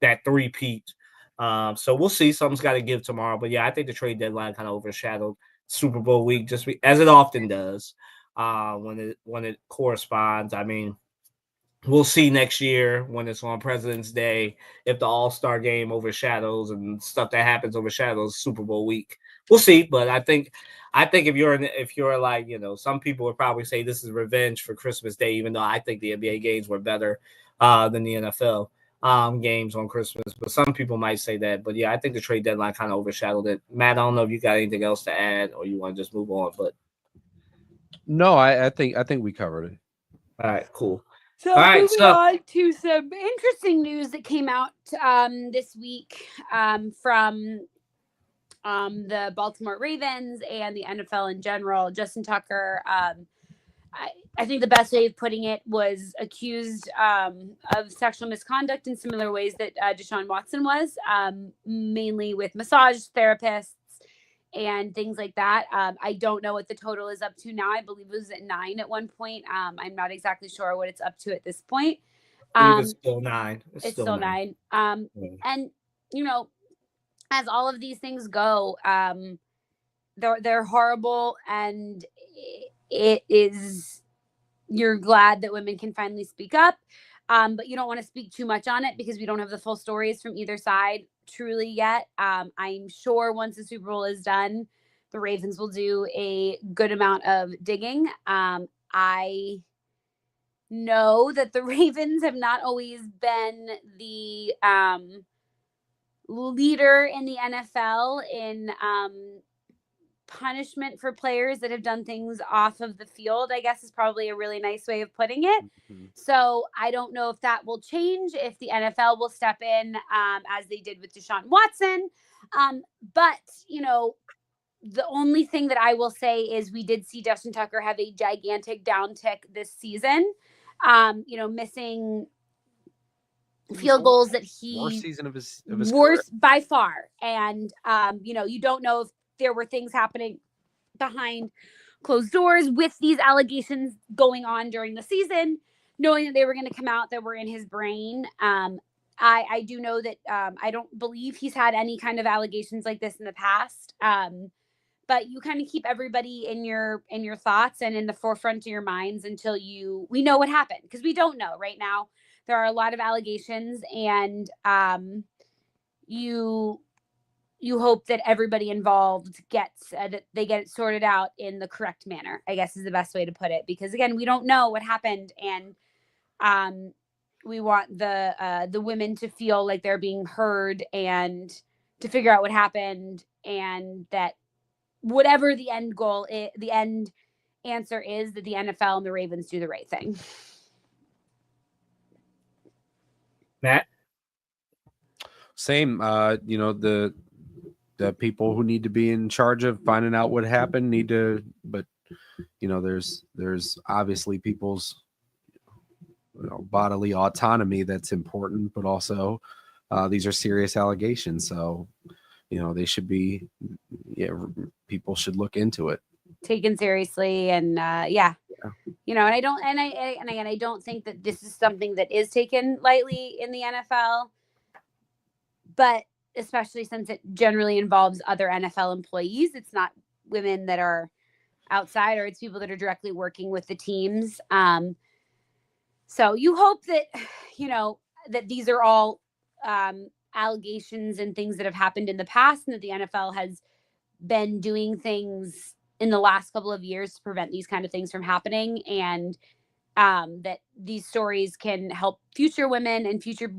that three-peat. So we'll see. Something's got to give tomorrow. But, yeah, I think the trade deadline kind of overshadowed Super Bowl week, just as it often does when it corresponds. I mean, we'll see next year when it's on President's Day if the All-Star game overshadows and stuff that happens overshadows Super Bowl week. We'll see, but I think if you're like, some people would probably say this is revenge for Christmas Day, even though I think the NBA games were better than the NFL games on Christmas. But some people might say that. But yeah, I think the trade deadline kind of overshadowed it. Matt, I don't know if you got anything else to add or you want to just move on. But no, I think we covered it. All right, cool. So moving on to some interesting news that came out this week from the Baltimore Ravens and the NFL in general. Justin Tucker, I think the best way of putting it was accused of sexual misconduct in similar ways that Deshaun Watson was, mainly with massage therapists and things like that. I don't know what the total is up to now. I believe it was at 9 at one point. I'm not exactly sure what it's up to at this point. I believe it's still 9. It's still 9. And, as all of these things go, they're horrible, and it is, you're glad that women can finally speak up. But you don't want to speak too much on it because we don't have the full stories from either side truly yet. I'm sure once the Super Bowl is done, the Ravens will do a good amount of digging. I know that the Ravens have not always been the leader in the NFL in punishment for players that have done things off of the field, I guess is probably a really nice way of putting it. Mm-hmm. So I don't know if that will change, if the NFL will step in as they did with Deshaun Watson. But, the only thing that I will say is we did see Justin Tucker have a gigantic downtick this season, missing field goals that worst season of his worst career by far. And, you don't know if there were things happening behind closed doors with these allegations going on during the season, knowing that they were going to come out, that were in his brain. I do know that I don't believe he's had any kind of allegations like this in the past. But you kind of keep everybody in your thoughts and in the forefront of your minds until we know what happened, because we don't know right now. There are a lot of allegations, and you hope that everybody involved gets they get it sorted out in the correct manner, I guess is the best way to put it. Because again, we don't know what happened, and we want the women to feel like they're being heard and to figure out what happened, and that whatever the end goal is, the end answer is, that the NFL and the Ravens do the right thing. Matt? Same. The people who need to be in charge of finding out what happened need to, but there's obviously people's bodily autonomy that's important, but also these are serious allegations, so they should be, people should look into it, taken seriously. And and I don't think that this is something that is taken lightly in the NFL, but especially since it generally involves other NFL employees. It's not women that are outside, or it's people that are directly working with the teams. So you hope that, that these are all allegations and things that have happened in the past, and that the NFL has been doing things in the last couple of years to prevent these kind of things from happening, and that these stories can help future women and future,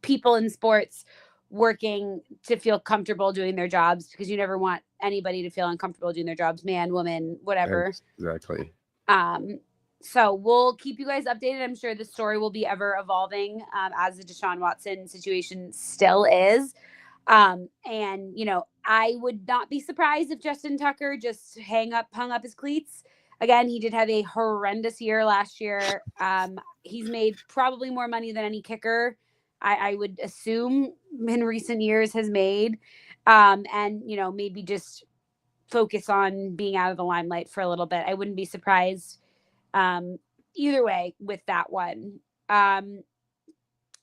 people in sports working to feel comfortable doing their jobs, because you never want anybody to feel uncomfortable doing their jobs, man, woman, whatever. Exactly. So we'll keep you guys updated. I'm sure the story will be ever evolving, as the Deshaun Watson situation still is. And, I would not be surprised if Justin Tucker just hung up his cleats. Again, he did have a horrendous year last year. He's made probably more money than any kicker I would assume in recent years has made. And, maybe just focus on being out of the limelight for a little bit. I wouldn't be surprised either way with that one.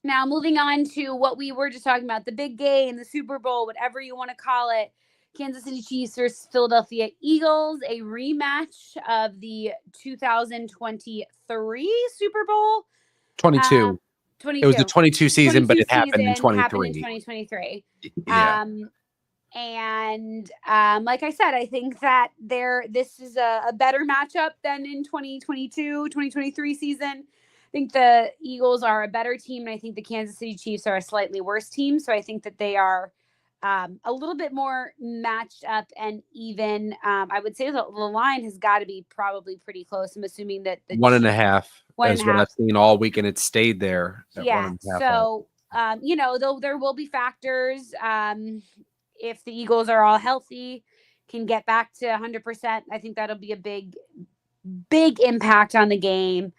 Now moving on to what we were just talking about, the big game, the Super Bowl, whatever you want to call it. Kansas City Chiefs versus Philadelphia Eagles, a rematch of the 2023 Super Bowl. 22. 22. It was the 22 season, but it happened in 23. Happened in 2023. Yeah. And like I said, I think that this is a better matchup than in 2022, 2023 season. I think the Eagles are a better team, and I think the Kansas City Chiefs are a slightly worse team. So I think that they are a little bit more matched up and even. I would say the line has got to be probably pretty close. I'm assuming that the 1.5 is what I've seen all week, and it stayed there. Yeah. So, though there will be factors. If the Eagles are all healthy, can get back to 100%, I think that'll be a big impact on the game.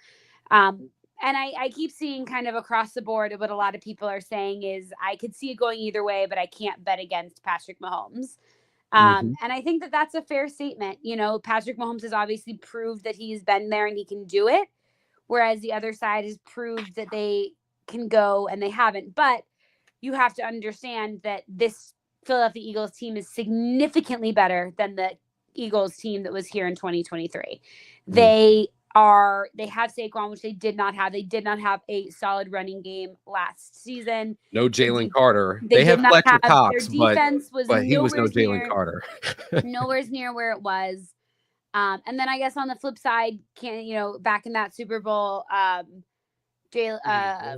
And I keep seeing kind of across the board what a lot of people are saying is I could see it going either way, but I can't bet against Patrick Mahomes. And I think that that's a fair statement. Patrick Mahomes has obviously proved that he's been there and he can do it, whereas the other side has proved that they can go and they haven't. But you have to understand that this Philadelphia Eagles team is significantly better than the Eagles team that was here in 2023. They have Saquon, which they did not have. They did not have a solid running game last season. No Jalen Carter. They have Fletcher Cox, but he was no Jalen Carter. Nowhere near where it was. And then I guess on the flip side, back in that Super Bowl, you had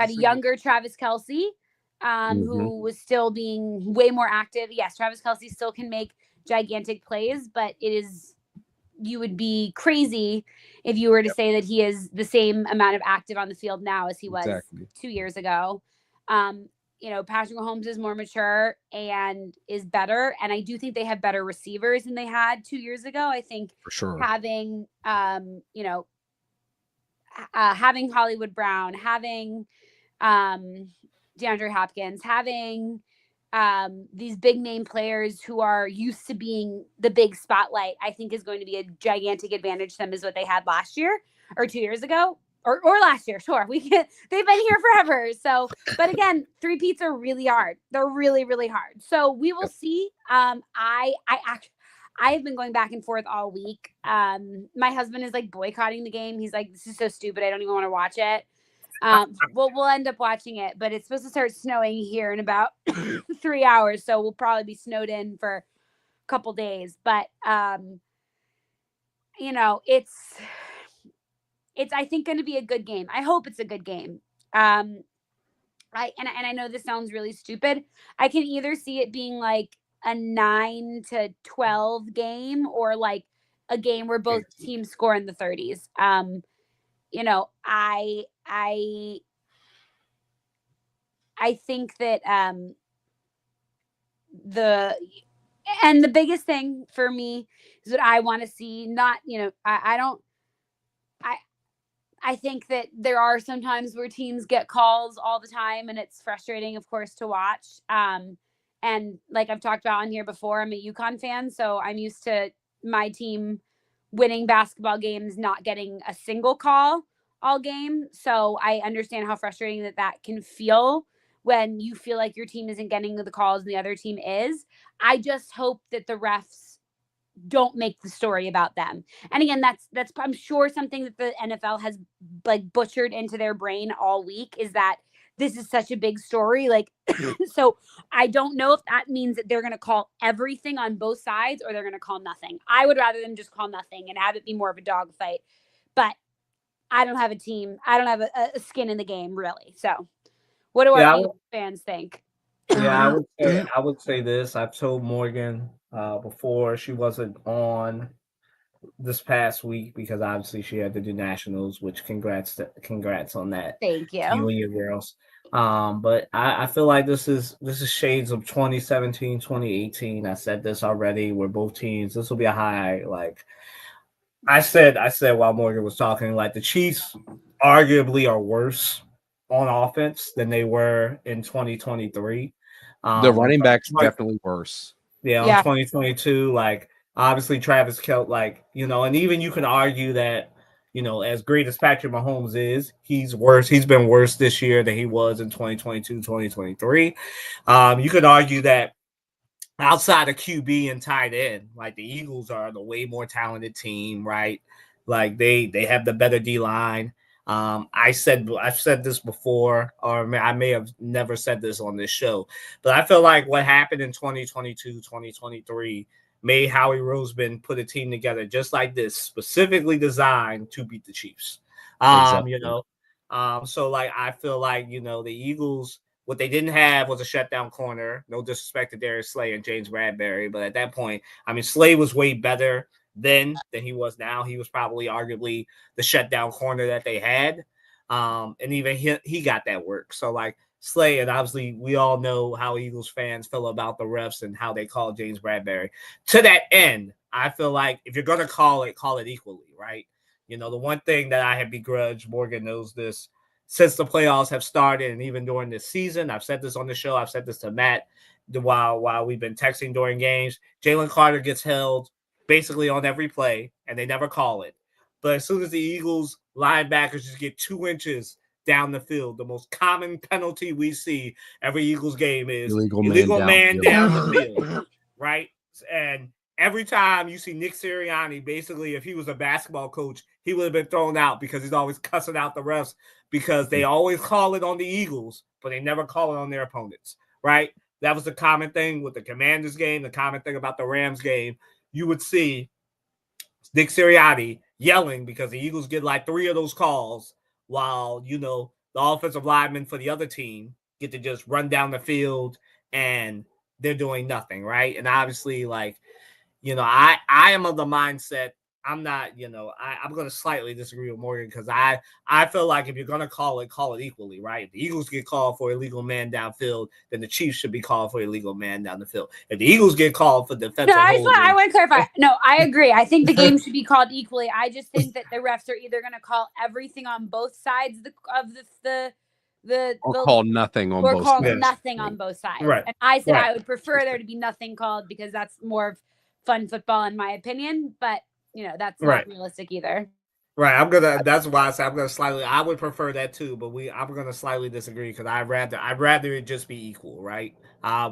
a younger Travis Kelce. Who was still being way more active. Yes, Travis Kelce still can make gigantic plays, but you would be crazy if you were to say that he is the same amount of active on the field now as he was 2 years ago. Patrick Mahomes is more mature and is better. And I do think they have better receivers than they had 2 years ago. I think for sure having, having Hollywood Brown, having, DeAndre Hopkins, having these big name players who are used to being the big spotlight, I think is going to be a gigantic advantage to them, is what they had last year or 2 years ago or last year. Sure. They've been here forever. So, but again, three-peats are really hard. They're really, really hard. So we will see. I have been going back and forth all week. My husband is like boycotting the game. He's like, this is so stupid. I don't even want to watch it. We'll end up watching it, but it's supposed to start snowing here in about 3 hours. So we'll probably be snowed in for a couple days, but, it's, I think, going to be a good game. I hope it's a good game. I know this sounds really stupid. I can either see it being like a 9-12 game or like a game where both teams score in the 30s. I think that the biggest thing for me is what I want to see. Not, I think that there are some times where teams get calls all the time, and it's frustrating, of course, to watch. And like I've talked about on here before, I'm a UConn fan, so I'm used to my team winning basketball games, not getting a single call all game. So I understand how frustrating that can feel when you feel like your team isn't getting the calls and the other team is. I just hope that the refs don't make the story about them. And again, that's I'm sure something that the NFL has like butchered into their brain all week is that this is such a big story. Like, so I don't know if that means that they're going to call everything on both sides or they're going to call nothing. I would rather them just call nothing and have it be more of a dogfight. But I don't have a team. I don't have a skin in the game, really. So what do our Eagles fans think? Yeah, I would say this. I've told Morgan before she wasn't on this past week because obviously she had to do nationals, which congrats on that. Thank you. To you and your girls. But I feel like this is shades of 2017, 2018. I said this already. We're both teams. This will be a high. Like I said while Morgan was talking, like the Chiefs arguably are worse on offense than they were in 2023. The running backs definitely worse. Yeah, in 2022, like obviously Travis Kelce, like, you know, and even you can argue that, you know, as great as Patrick Mahomes is, he's worse. He's been worse this year than he was in 2022, 2023. You could argue that outside of QB and tight end, like the Eagles are the way more talented team, right? Like they have the better D line. I've said this before, or I may have never said this on this show, but I feel like what happened in 2022, 2023 made Howie Roseman put a team together just like this, specifically designed to beat the Chiefs. Exactly. You know, so like I feel like, you know, the Eagles, what they didn't have was a shutdown corner. No disrespect to Darius Slay and James Bradbury, but at that point, I mean, Slay was way better then than he was now. He was probably arguably the shutdown corner that they had. And even he got that work. So like Slay, and obviously we all know how Eagles fans feel about the refs and how they call James Bradbury. To that end, I feel like if you're going to call it equally, right? You know, the one thing that I have begrudged, Morgan knows this, since the playoffs have started and even during this season, I've said this on the show, I've said this to Matt while we've been texting during games, Jalen Carter gets held basically on every play, and they never call it. But as soon as the Eagles linebackers just get 2 inches down the field, the most common penalty we see every Eagles game is illegal man down the field, right? And every time you see Nick Sirianni, basically, if he was a basketball coach, he would have been thrown out because he's always cussing out the refs because they always call it on the Eagles, but they never call it on their opponents, right? That was the common thing with the Commanders game, the common thing about the Rams game. You would see Nick Sirianni yelling because the Eagles get like 3 of those calls while, you know, the offensive linemen for the other team get to just run down the field and they're doing nothing, right? And obviously, like, you know, I am of the mindset, I'm not, you know, I'm going to slightly disagree with Morgan because I feel like if you're going to call it equally, right? If the Eagles get called for illegal man downfield, then the Chiefs should be called for illegal man down the field. If the Eagles get called for defensive holding, I want to clarify. No, I agree. I think the game should be called equally. I just think that the refs are either going to call everything on both sides or call nothing on both sides. Nothing on both sides. Right. And I said I would prefer there to be nothing called because that's more of fun football in my opinion, but you know, that's not realistic either. Right. That's why I said I'm gonna slightly, I would prefer that too, but I'm gonna slightly disagree because I'd rather it just be equal, right?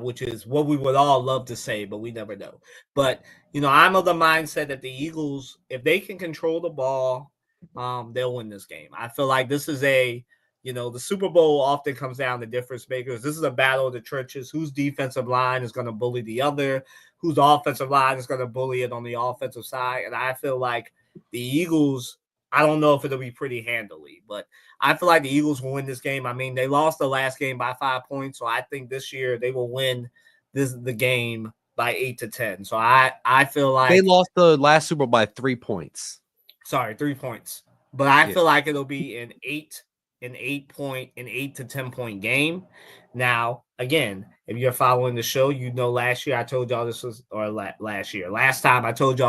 Which is what we would all love to say, but we never know. But you know, I'm of the mindset that the Eagles, if they can control the ball, they'll win this game. I feel like this is you know, the Super Bowl often comes down to difference makers. This is a battle of the trenches. Whose defensive line is going to bully the other? Whose offensive line is going to bully it on the offensive side? And I feel like the Eagles, I don't know if it'll be pretty handily, but I feel like the Eagles will win this game. I mean, they lost the last game by 5 points, so I think this year they will win the game by 8 to 10. So I feel like they lost the last Super Bowl by 3 points. Sorry, 3 points. But I feel like it'll be an 8 to 10 point game. Now, again, if you're following the show, you know last year I told y'all this was, or last time I told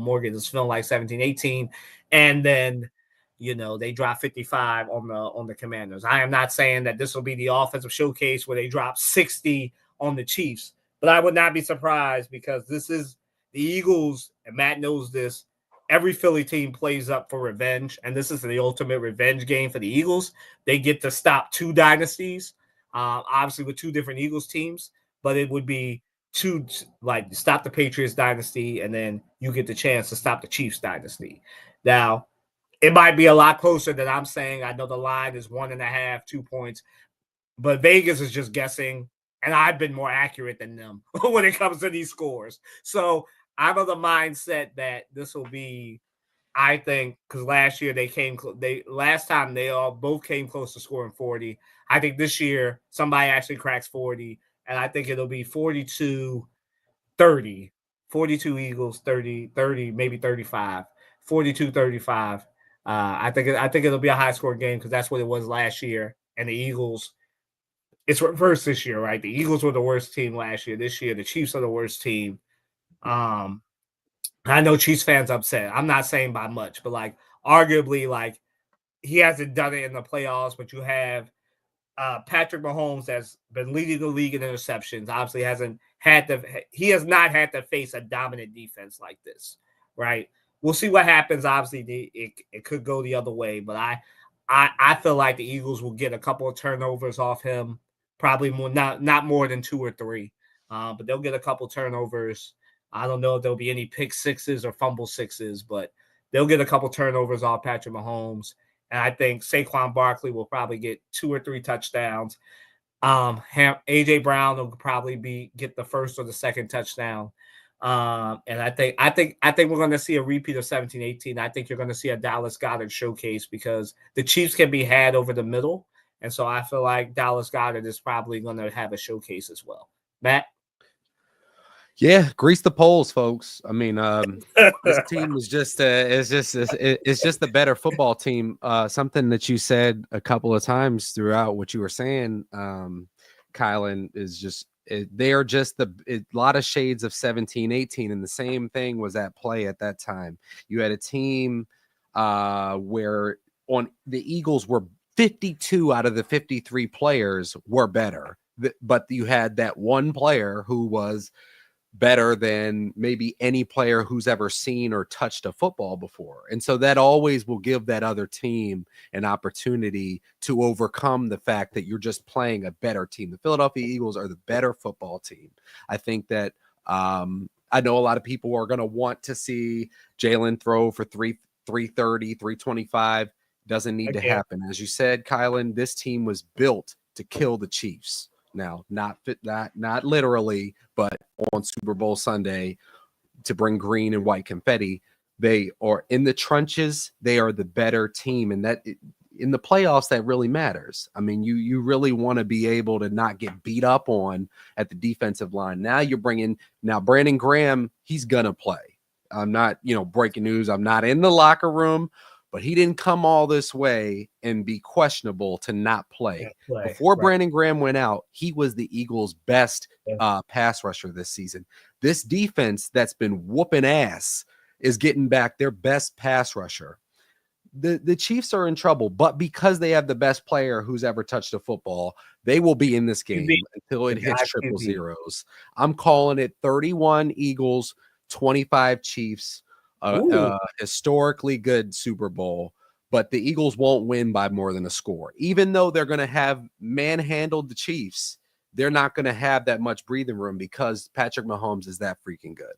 Morgan this feeling like 17-18, and then, you know, they dropped 55 on the Commanders. I am not saying that this will be the offensive showcase where they drop 60 on the Chiefs, but I would not be surprised because this is the Eagles, and Matt knows this. Every Philly team plays up for revenge, and this is the ultimate revenge game for the Eagles. They get to stop 2 dynasties, obviously with two different Eagles teams, but it would be two, like, stop the Patriots dynasty, and then you get the chance to stop the Chiefs dynasty. Now, it might be a lot closer than I'm saying. I know the line is 1.5, 2 points, but Vegas is just guessing, and I've been more accurate than them when it comes to these scores. So I'm of the mindset that this will be, I think, because last year last time they all both came close to scoring 40. I think this year somebody actually cracks 40, and I think it'll be 42-30. 42 Eagles, 30, maybe 35, 42-35. I think it'll be a high score game because that's what it was last year. And the Eagles, it's reversed this year, right? The Eagles were the worst team last year. This year, the Chiefs are the worst team. I know Chiefs fans upset. I'm not saying by much, but like arguably, like he hasn't done it in the playoffs. But you have Patrick Mahomes has been leading the league in interceptions. Obviously, he has not had to face a dominant defense like this, right? We'll see what happens. Obviously, it could go the other way, but I feel like the Eagles will get a couple of turnovers off him, probably not more than 2 or 3, but they'll get a couple turnovers. I don't know if there'll be any pick sixes or fumble sixes, but they'll get a couple turnovers off Patrick Mahomes. And I think Saquon Barkley will probably get 2 or 3 touchdowns. AJ Brown will probably get the first or the second touchdown. And I think we're going to see a repeat of 17-18. I think you're going to see a Dallas Goedert showcase because the Chiefs can be had over the middle. And so I feel like Dallas Goedert is probably going to have a showcase as well. Matt? Yeah, grease the polls, folks. I mean, this team is just it's just the better football team. Something that you said a couple of times throughout what you were saying, Kylan, is just they are just a lot of shades of 17-18, and the same thing was at play at that time. You had a team where on the Eagles were 52 out of the 53 players were better, but you had that one player who was better than maybe any player who's ever seen or touched a football before. And so that always will give that other team an opportunity to overcome the fact that you're just playing a better team. The Philadelphia Eagles are the better football team. I think that I know a lot of people are going to want to see Jalen throw for 330, 325. Doesn't need to happen. As you said, Kylan, this team was built to kill the Chiefs. Now, not literally, but on Super Bowl Sunday to bring green and white confetti. They are in the trenches. They are the better team. And that in the playoffs, that really matters. I mean, you really want to be able to not get beat up on at the defensive line. Now Brandon Graham, he's going to play. I'm not, breaking news. I'm not in the locker room, but he didn't come all this way and be questionable to not play. Before Brandon Graham went out, he was the Eagles' best pass rusher this season. This defense that's been whooping ass is getting back their best pass rusher. The Chiefs are in trouble, but because they have the best player who's ever touched a football, they will be in this game until it hits triple zeros. I'm calling it 31 Eagles, 25 Chiefs. Historically good Super Bowl, but the Eagles won't win by more than a score. Even though they're going to have manhandled the Chiefs, they're not going to have that much breathing room because Patrick Mahomes is that freaking good.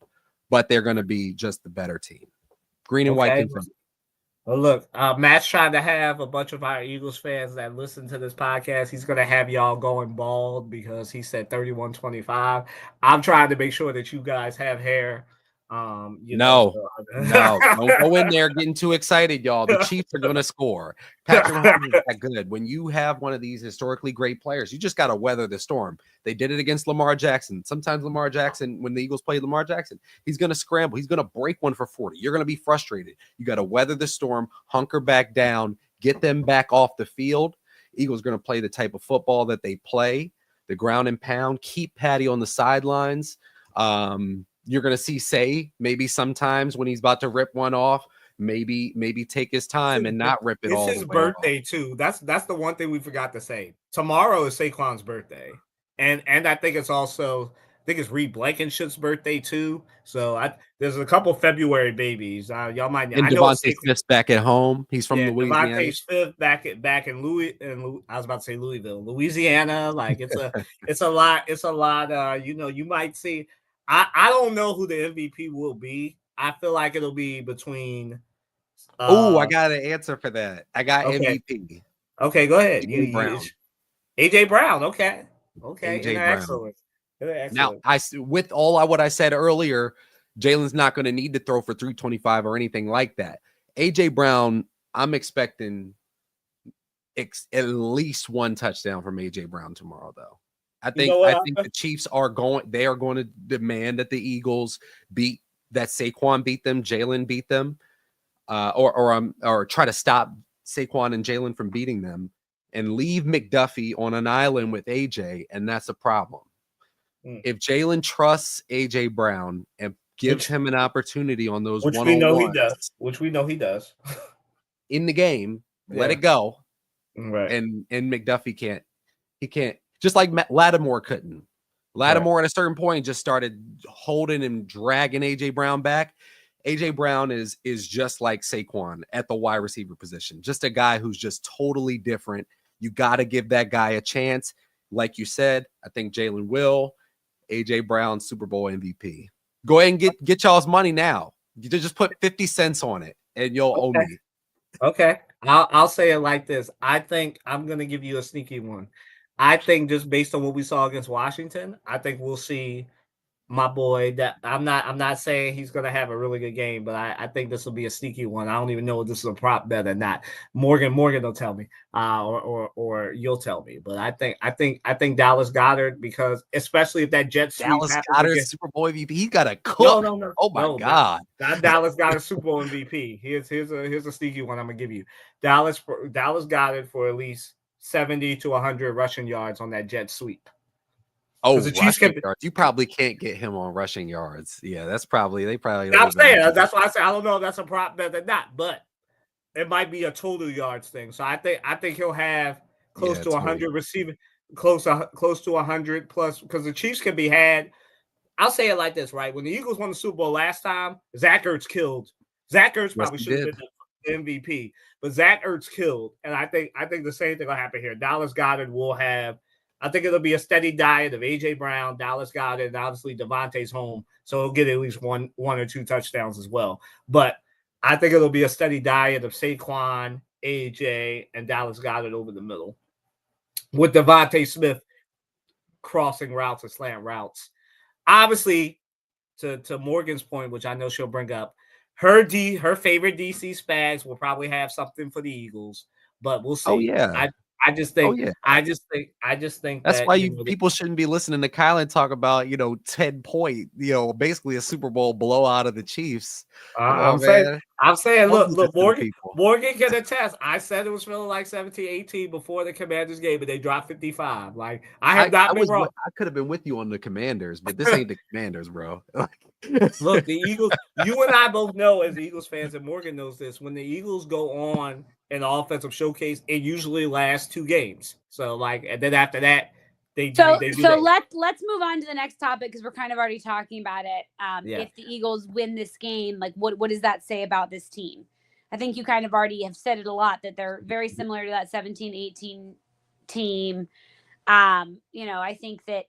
But they're going to be just the better team. Green and white. Well, look, Matt's trying to have a bunch of our Eagles fans that listen to this podcast. He's going to have y'all going bald because he said 31-25. I'm trying to make sure that you guys have hair. No, don't go in there getting too excited, y'all. The Chiefs are going to score. Patrick Mahomes is that good. When you have one of these historically great players, you just got to weather the storm. They did it against Lamar Jackson. Sometimes Lamar Jackson, when the Eagles play Lamar Jackson, he's going to scramble. He's going to break one for 40. You're going to be frustrated. You got to weather the storm, hunker back down, get them back off the field. Eagles are going to play the type of football that they play, the ground and pound, keep Patty on the sidelines. You're going to see maybe sometimes when he's about to rip one off, maybe take his time and not rip it all. It's his birthday too. That's the one thing we forgot to say. Tomorrow is Saquon's birthday. And I think it's also think it's Reed Blankenship's birthday too. So there's a couple February babies. Y'all might. And I know Devontae Smith's back at home. He's from Louisiana. Devontae Smith back in I was about to say Louisville, Louisiana. Like it's a lot. It's a lot. You might see. I don't know who the MVP will be. I feel like it'll be between. I got an answer for that. I got MVP. Okay, go ahead. AJ Brown. AJ Brown. Okay. AJ Brown. Excellent. Now, with all what I said earlier, Jalen's not going to need to throw for 325 or anything like that. AJ Brown, I'm expecting at least one touchdown from AJ Brown tomorrow, though. I think the Chiefs are going to demand that the Eagles that Saquon beat them, Jalen beat them, or try to stop Saquon and Jalen from beating them, and leave McDuffie on an island with AJ, and that's a problem. If Jalen trusts AJ Brown and gives him an opportunity on those which we know he does in the game, let it go, right? And McDuffie can't. Just like Lattimore couldn't. Lattimore at a certain point just started holding and dragging AJ Brown back. AJ Brown is just like Saquon at the wide receiver position. Just a guy who's just totally different. You got to give that guy a chance. Like you said, I think Jalen will. AJ Brown, Super Bowl MVP. Go ahead and get y'all's money now. You just put 50 cents on it and you'll owe me. Okay. I'll say it like this. I think I'm going to give you a sneaky one. I think just based on what we saw against Washington, I think we'll see my boy. That I'm not saying he's going to have a really good game, but I think this will be a sneaky one. I don't even know if this is a prop bet or not. Morgan will tell me, or you'll tell me. But I think Dallas Goedert, because especially if that Jets Dallas Goedert Super Bowl MVP, he got a cook. No. Oh my God, not Dallas Goedert Super Bowl MVP. Here's a sneaky one I'm gonna give you. Dallas Goedert for at least 70 to 100 rushing yards on that jet sweep. Oh, the Chiefs yards. You probably can't get him on rushing yards. Yeah, they probably. I'm saying that's why I say I don't know if that's a prop bet or not, but it might be a total yards thing. So I think he'll have close to 100 receiving, close to 100 plus, because the Chiefs can be had. I'll say it like this, right? When the Eagles won the Super Bowl last time, Zach Ertz killed. Zach Ertz probably should have been the MVP, but Zach Ertz killed, and I think the same thing will happen here. Dallas Goedert will have. I think it'll be a steady diet of AJ Brown, Dallas Goedert, and obviously Devontae's home, so he'll get at least one or two touchdowns as well. But I think it'll be a steady diet of Saquon, AJ, and Dallas Goedert over the middle, with Devontae Smith crossing routes and slant routes. Obviously, to Morgan's point, which I know she'll bring up, her favorite DC Spags will probably have something for the Eagles, but we'll see. Oh yeah. I just think that's why people shouldn't be listening to Kylan talk about 10-point, basically a Super Bowl blowout of the Chiefs. I'm saying, look, Morgan can attest. I said it was feeling like 17-18 before the Commanders game, but they dropped 55. Like I have not been wrong. I could have been with you on the Commanders, but this ain't the Commanders, bro. Look, the Eagles. You and I both know, as Eagles fans, and Morgan knows this. When the Eagles go on an offensive showcase, it usually lasts 2 games. So, and then after that, they do. Let's move on to the next topic, because we're kind of already talking about it. If the Eagles win this game, what does that say about this team? I think you kind of already have said it a lot, that they're very similar to that 17-18 team. I think that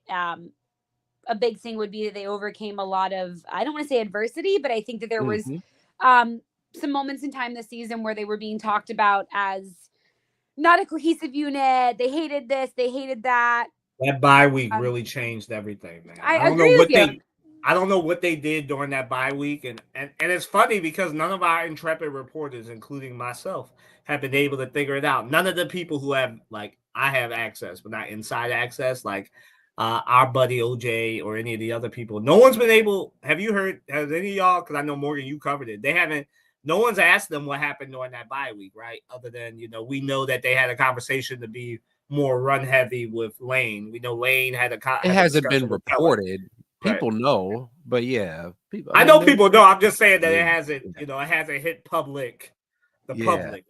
a big thing would be that they overcame a lot of, I don't want to say adversity, but I think that there was some moments in time this season where they were being talked about as not a cohesive unit. They hated this, they hated that. That bye week really changed everything, man. I agree with you. I don't know what they did during that bye week, and it's funny because none of our intrepid reporters, including myself, have been able to figure it out. None of the people who have, I have access, but not inside access, our buddy OJ or any of the other people. No one's been able. Have you heard? Has any of y'all? Because I know Morgan, you covered it. They haven't. No one's asked them what happened during that bye week, right? Other than we know that they had a conversation to be more run heavy with Lane. We know Lane had a. It hasn't been reported. People know, but yeah, people. I know people know. I'm just saying that it hasn't. It hasn't hit public. Public.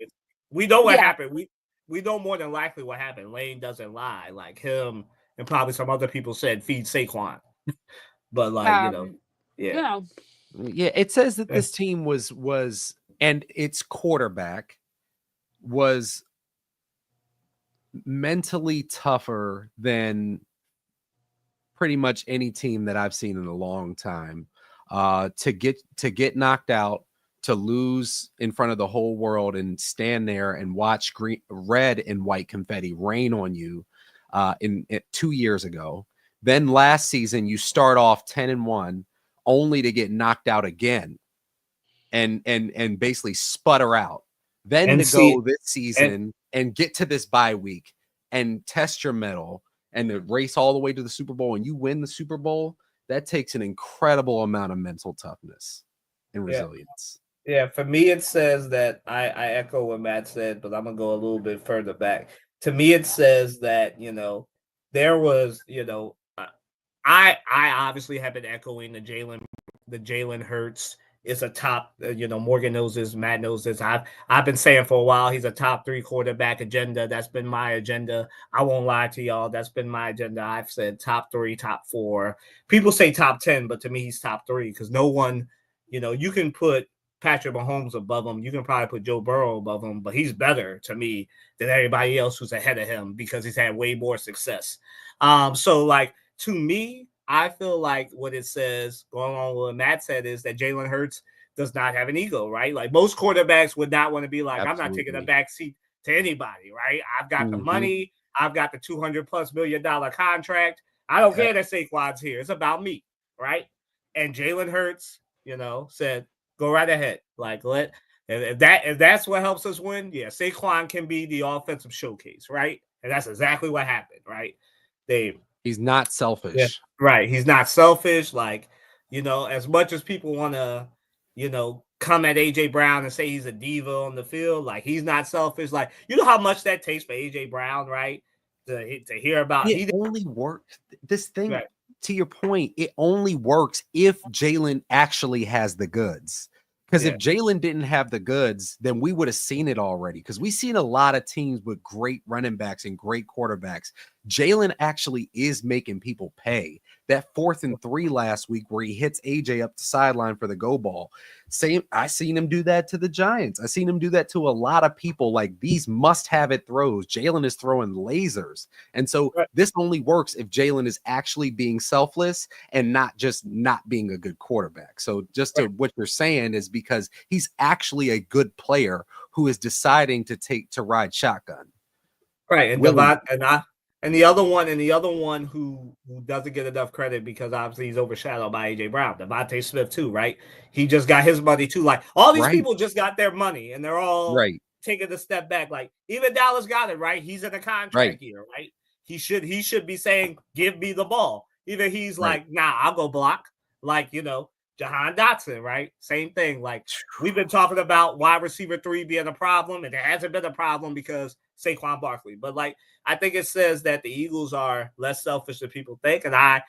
We know what happened. We know more than likely what happened. Lane doesn't lie. Like him and probably some other people said, feed Saquon. But like, yeah. You know, Yeah, it says that this team was and its quarterback was mentally tougher than pretty much any team that I've seen in a long time. To get knocked out, to lose in front of the whole world and stand there and watch red and white confetti rain on you in 2 years ago. Then last season you start off 10-1 only to get knocked out again and basically sputter out. Then And to see- go this season and get to this bye week and test your mettle and to race all the way to the Super Bowl and you win the Super Bowl, that takes an incredible amount of mental toughness and resilience. Yeah, for me, it says that I echo what Matt said, but I'm gonna go a little bit further back. To me, it says that, there was, I obviously have been echoing the Jalen Hurts is a top, Morgan knows this, Matt knows this. I've been saying for a while he's a top 3 quarterback agenda. That's been my agenda. I won't lie to y'all. That's been my agenda. I've said top 3, top 4. People say top 10, but to me he's top 3 because no one, you can put Patrick Mahomes above him. You can probably put Joe Burrow above him, but he's better to me than everybody else who's ahead of him because he's had way more success. So like to me, I feel like what it says, going on with what Matt said, is that Jalen Hurts does not have an ego, right? Like most quarterbacks would not want to be like, Absolutely. I'm not taking a back seat to anybody, right? I've got the money. I've got the $200+ million contract. I don't care that Saquon's here. It's about me, right? And Jalen Hurts, said, go right ahead. Like if that's what helps us win, yeah, Saquon can be the offensive showcase, right? And that's exactly what happened, right? He's not selfish. Yeah, right. He's not selfish. Like, as much as people want to, come at AJ Brown and say he's a diva on the field, like he's not selfish. Like, you know how much that takes for AJ Brown, right? To hear about it only works. This thing, right. To your point, it only works if Jalen actually has the goods. Because if Jalen didn't have the goods, then we would have seen it already. Because we've seen a lot of teams with great running backs and great quarterbacks. Jalen actually is making people pay. That 4th and 3 last week where he hits AJ up the sideline for the go ball. I seen him do that to the Giants. I seen him do that to a lot of people. Like these must-have it throws. Jalen is throwing lasers. And so this only works if Jalen is actually being selfless and not just not being a good quarterback. So just to what you're saying is because he's actually a good player who is deciding to ride shotgun. Right. And the other one who doesn't get enough credit because obviously he's overshadowed by AJ Brown, Devontae Smith too, right? He just got his money too. Like all these people just got their money and they're all taking a step back. Like even Dallas got it, right? He's in a contract here, right? He should be saying, give me the ball. Either he's like, nah, I'll go block. Like, Jahan Dotson, right? Same thing. Like we've been talking about wide receiver 3 being a problem, and it hasn't been a problem because Saquon Barkley. But like I think it says that the Eagles are less selfish than people think, and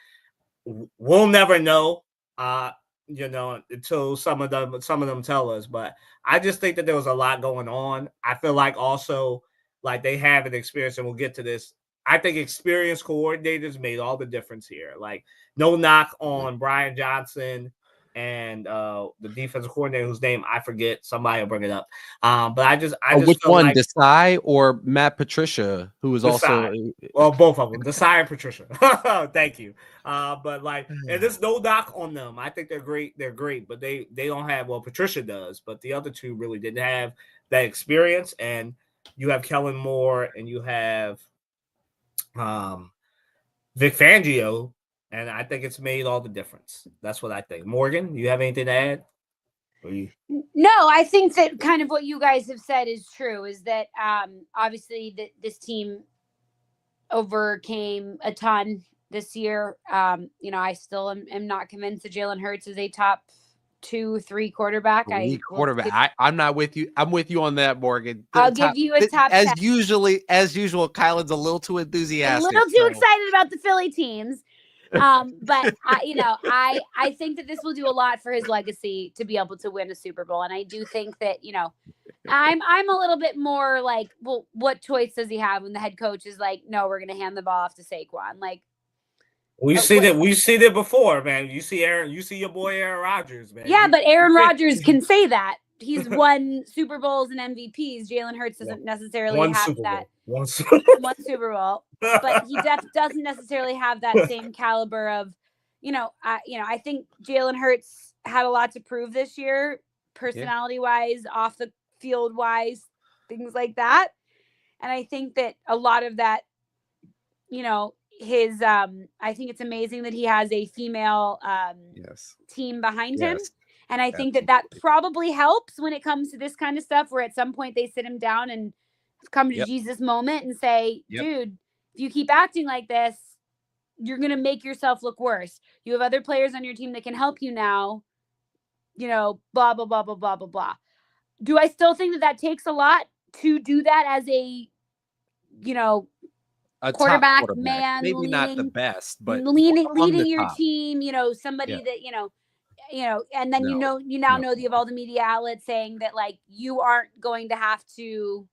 we'll never know, until some of them tell us. But I just think that there was a lot going on. I feel like also like they have an experience, and we'll get to this. I think experienced coordinators made all the difference here. Like no knock on Brian Johnson and the defensive coordinator whose name I forget. Somebody will bring it up. But I just which one, like, Desai or Matt Patricia, who was also both of them, Desai and Patricia. Thank you. But like, and there's no knock on them. I think they're great. They're great, but they don't have. Well, Patricia does, but the other two really didn't have that experience. And you have Kellen Moore and you have Vic Fangio. And I think it's made all the difference. That's what I think. Morgan, you have anything to add? No, I think that kind of what you guys have said is true, is that obviously this team overcame a ton this year. I still am not convinced that Jalen Hurts is a top 2-3 quarterback. I'm not with you. I'm with you on that, Morgan. I'll give you a top 10. As usual, Kylan's a little too enthusiastic. A little too excited about the Philly teams. But I think that this will do a lot for his legacy to be able to win a Super Bowl. And I do think that, I'm a little bit more like, well, what choice does he have when the head coach is like, no, we're going to hand the ball off to Saquon? Like, We've seen it. We've seen it before, man. You see Aaron. You see your boy Aaron Rodgers, man. Yeah, but Aaron Rodgers can say that. He's won Super Bowls and MVPs. Jalen Hurts doesn't necessarily have that. One Super Bowl, but he doesn't necessarily have that same caliber of, I think Jalen Hurts had a lot to prove this year, personality wise, off the field wise, things like that. And I think that a lot of that, his, I think it's amazing that he has a female team behind him. And I think that probably helps when it comes to this kind of stuff, where at some point they sit him down and come to Jesus moment and say, dude, if you keep acting like this, you're going to make yourself look worse. You have other players on your team that can help you now, blah, blah, blah, blah, blah, blah, blah. Do I still think that takes a lot to do that as a quarterback man? Maybe not the best, but leading your team, somebody that, and then you know you have all the media outlets saying that like you aren't going to have to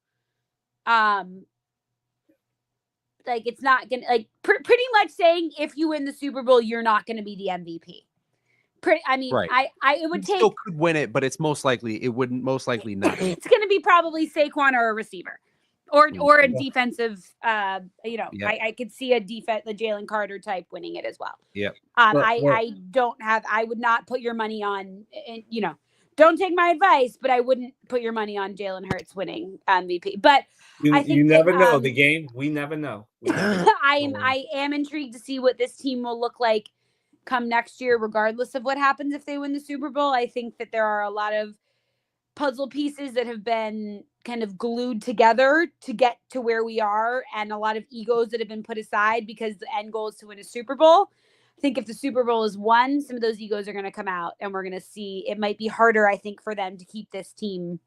like it's not gonna like pretty much saying if you win the Super Bowl you're not going to be the MVP. I it would take, still could win it, but it wouldn't most likely not. It's going to be probably Saquon or a receiver. Or a defensive, I could see the Jalen Carter type winning it as well. Yeah. I would not put your money on, don't take my advice, but I wouldn't put your money on Jalen Hurts winning MVP. But I think you never know the game. We never know. I am intrigued to see what this team will look like come next year, regardless of what happens if they win the Super Bowl. I think that there are a lot of puzzle pieces that have been kind of glued together to get to where we are, and a lot of egos that have been put aside because the end goal is to win a Super Bowl. I think if the Super Bowl is won, some of those egos are going to come out, and we're going to see it might be harder, I think, for them to keep this team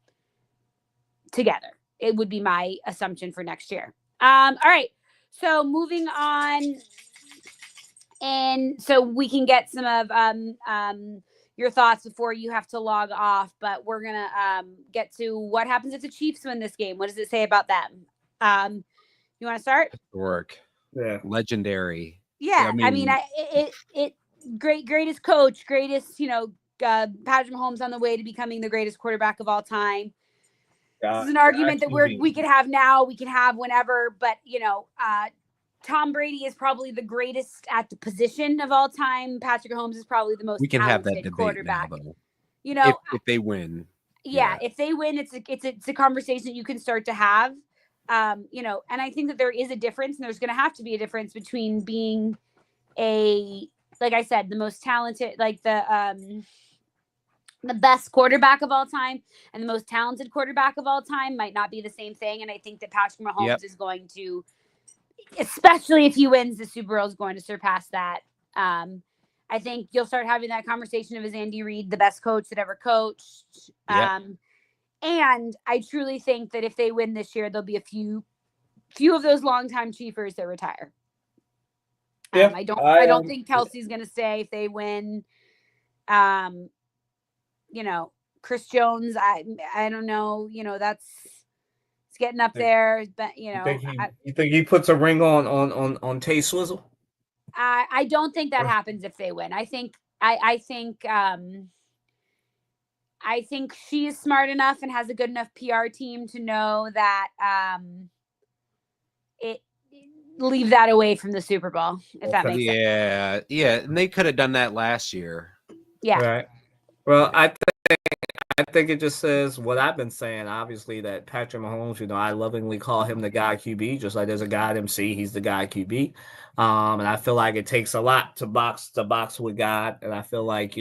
together. It would be my assumption for next year. All right. So moving on, and so we can get some of your thoughts before you have to log off, but we're going to get to what happens if the Chiefs win this game. What does it say about them? You want to start? Work. Yeah. Legendary. Yeah. Greatest coach, greatest, Patrick Mahomes on the way to becoming the greatest quarterback of all time. This is an argument that we could have now, we can have whenever, but, Tom Brady is probably the greatest at the position of all time. Patrick Mahomes is probably the most talented quarterback. Now, if they win. Yeah, if they win, it's a conversation that you can start to have. And I think that there is a difference, and there's going to have to be a difference between being like I said, the most talented, like the best quarterback of all time and the most talented quarterback of all time might not be the same thing. And I think that Patrick Mahomes is going to, especially if he wins the Super Bowl, is going to surpass that. I think you'll start having that conversation of, is Andy Reid the best coach that ever coached? And I truly think that if they win this year, there'll be a few of those longtime Chiefers that retire. I don't think Kelsey's going to stay if they win. Chris Jones, I don't know, that's getting up there, but you think he puts a ring on Tay Swizzle? I don't think that happens if they win. I think she is smart enough and has a good enough PR team to know that leave that away from the Super Bowl, if that makes sense. Yeah, and they could have done that last year. Yeah. Right. Well, I think it just says what I've been saying, obviously, that Patrick Mahomes, I lovingly call him the guy QB, just like there's a guy at MC, he's the guy QB. And I feel like it takes a lot to box with God. And I feel like,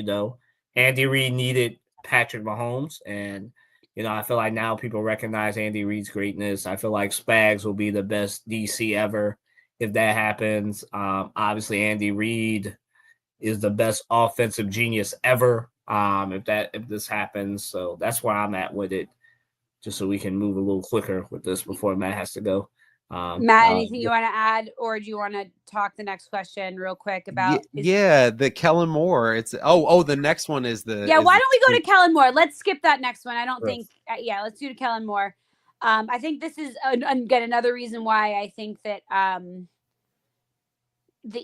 Andy Reid needed Patrick Mahomes. And, I feel like now people recognize Andy Reid's greatness. I feel like Spags will be the best DC ever if that happens. Obviously, Andy Reid is the best offensive genius ever. If this happens, so that's where I'm at with it, just so we can move a little quicker with this before Matt has to go. Matt, anything you want to add, or do you want to talk the next question real quick about? The Kellen Moore. It's the next one is the. Yeah, why don't we go to Kellen Moore? Let's skip that next one. I don't think. Let's do to Kellen Moore. I think this is again another reason why I think that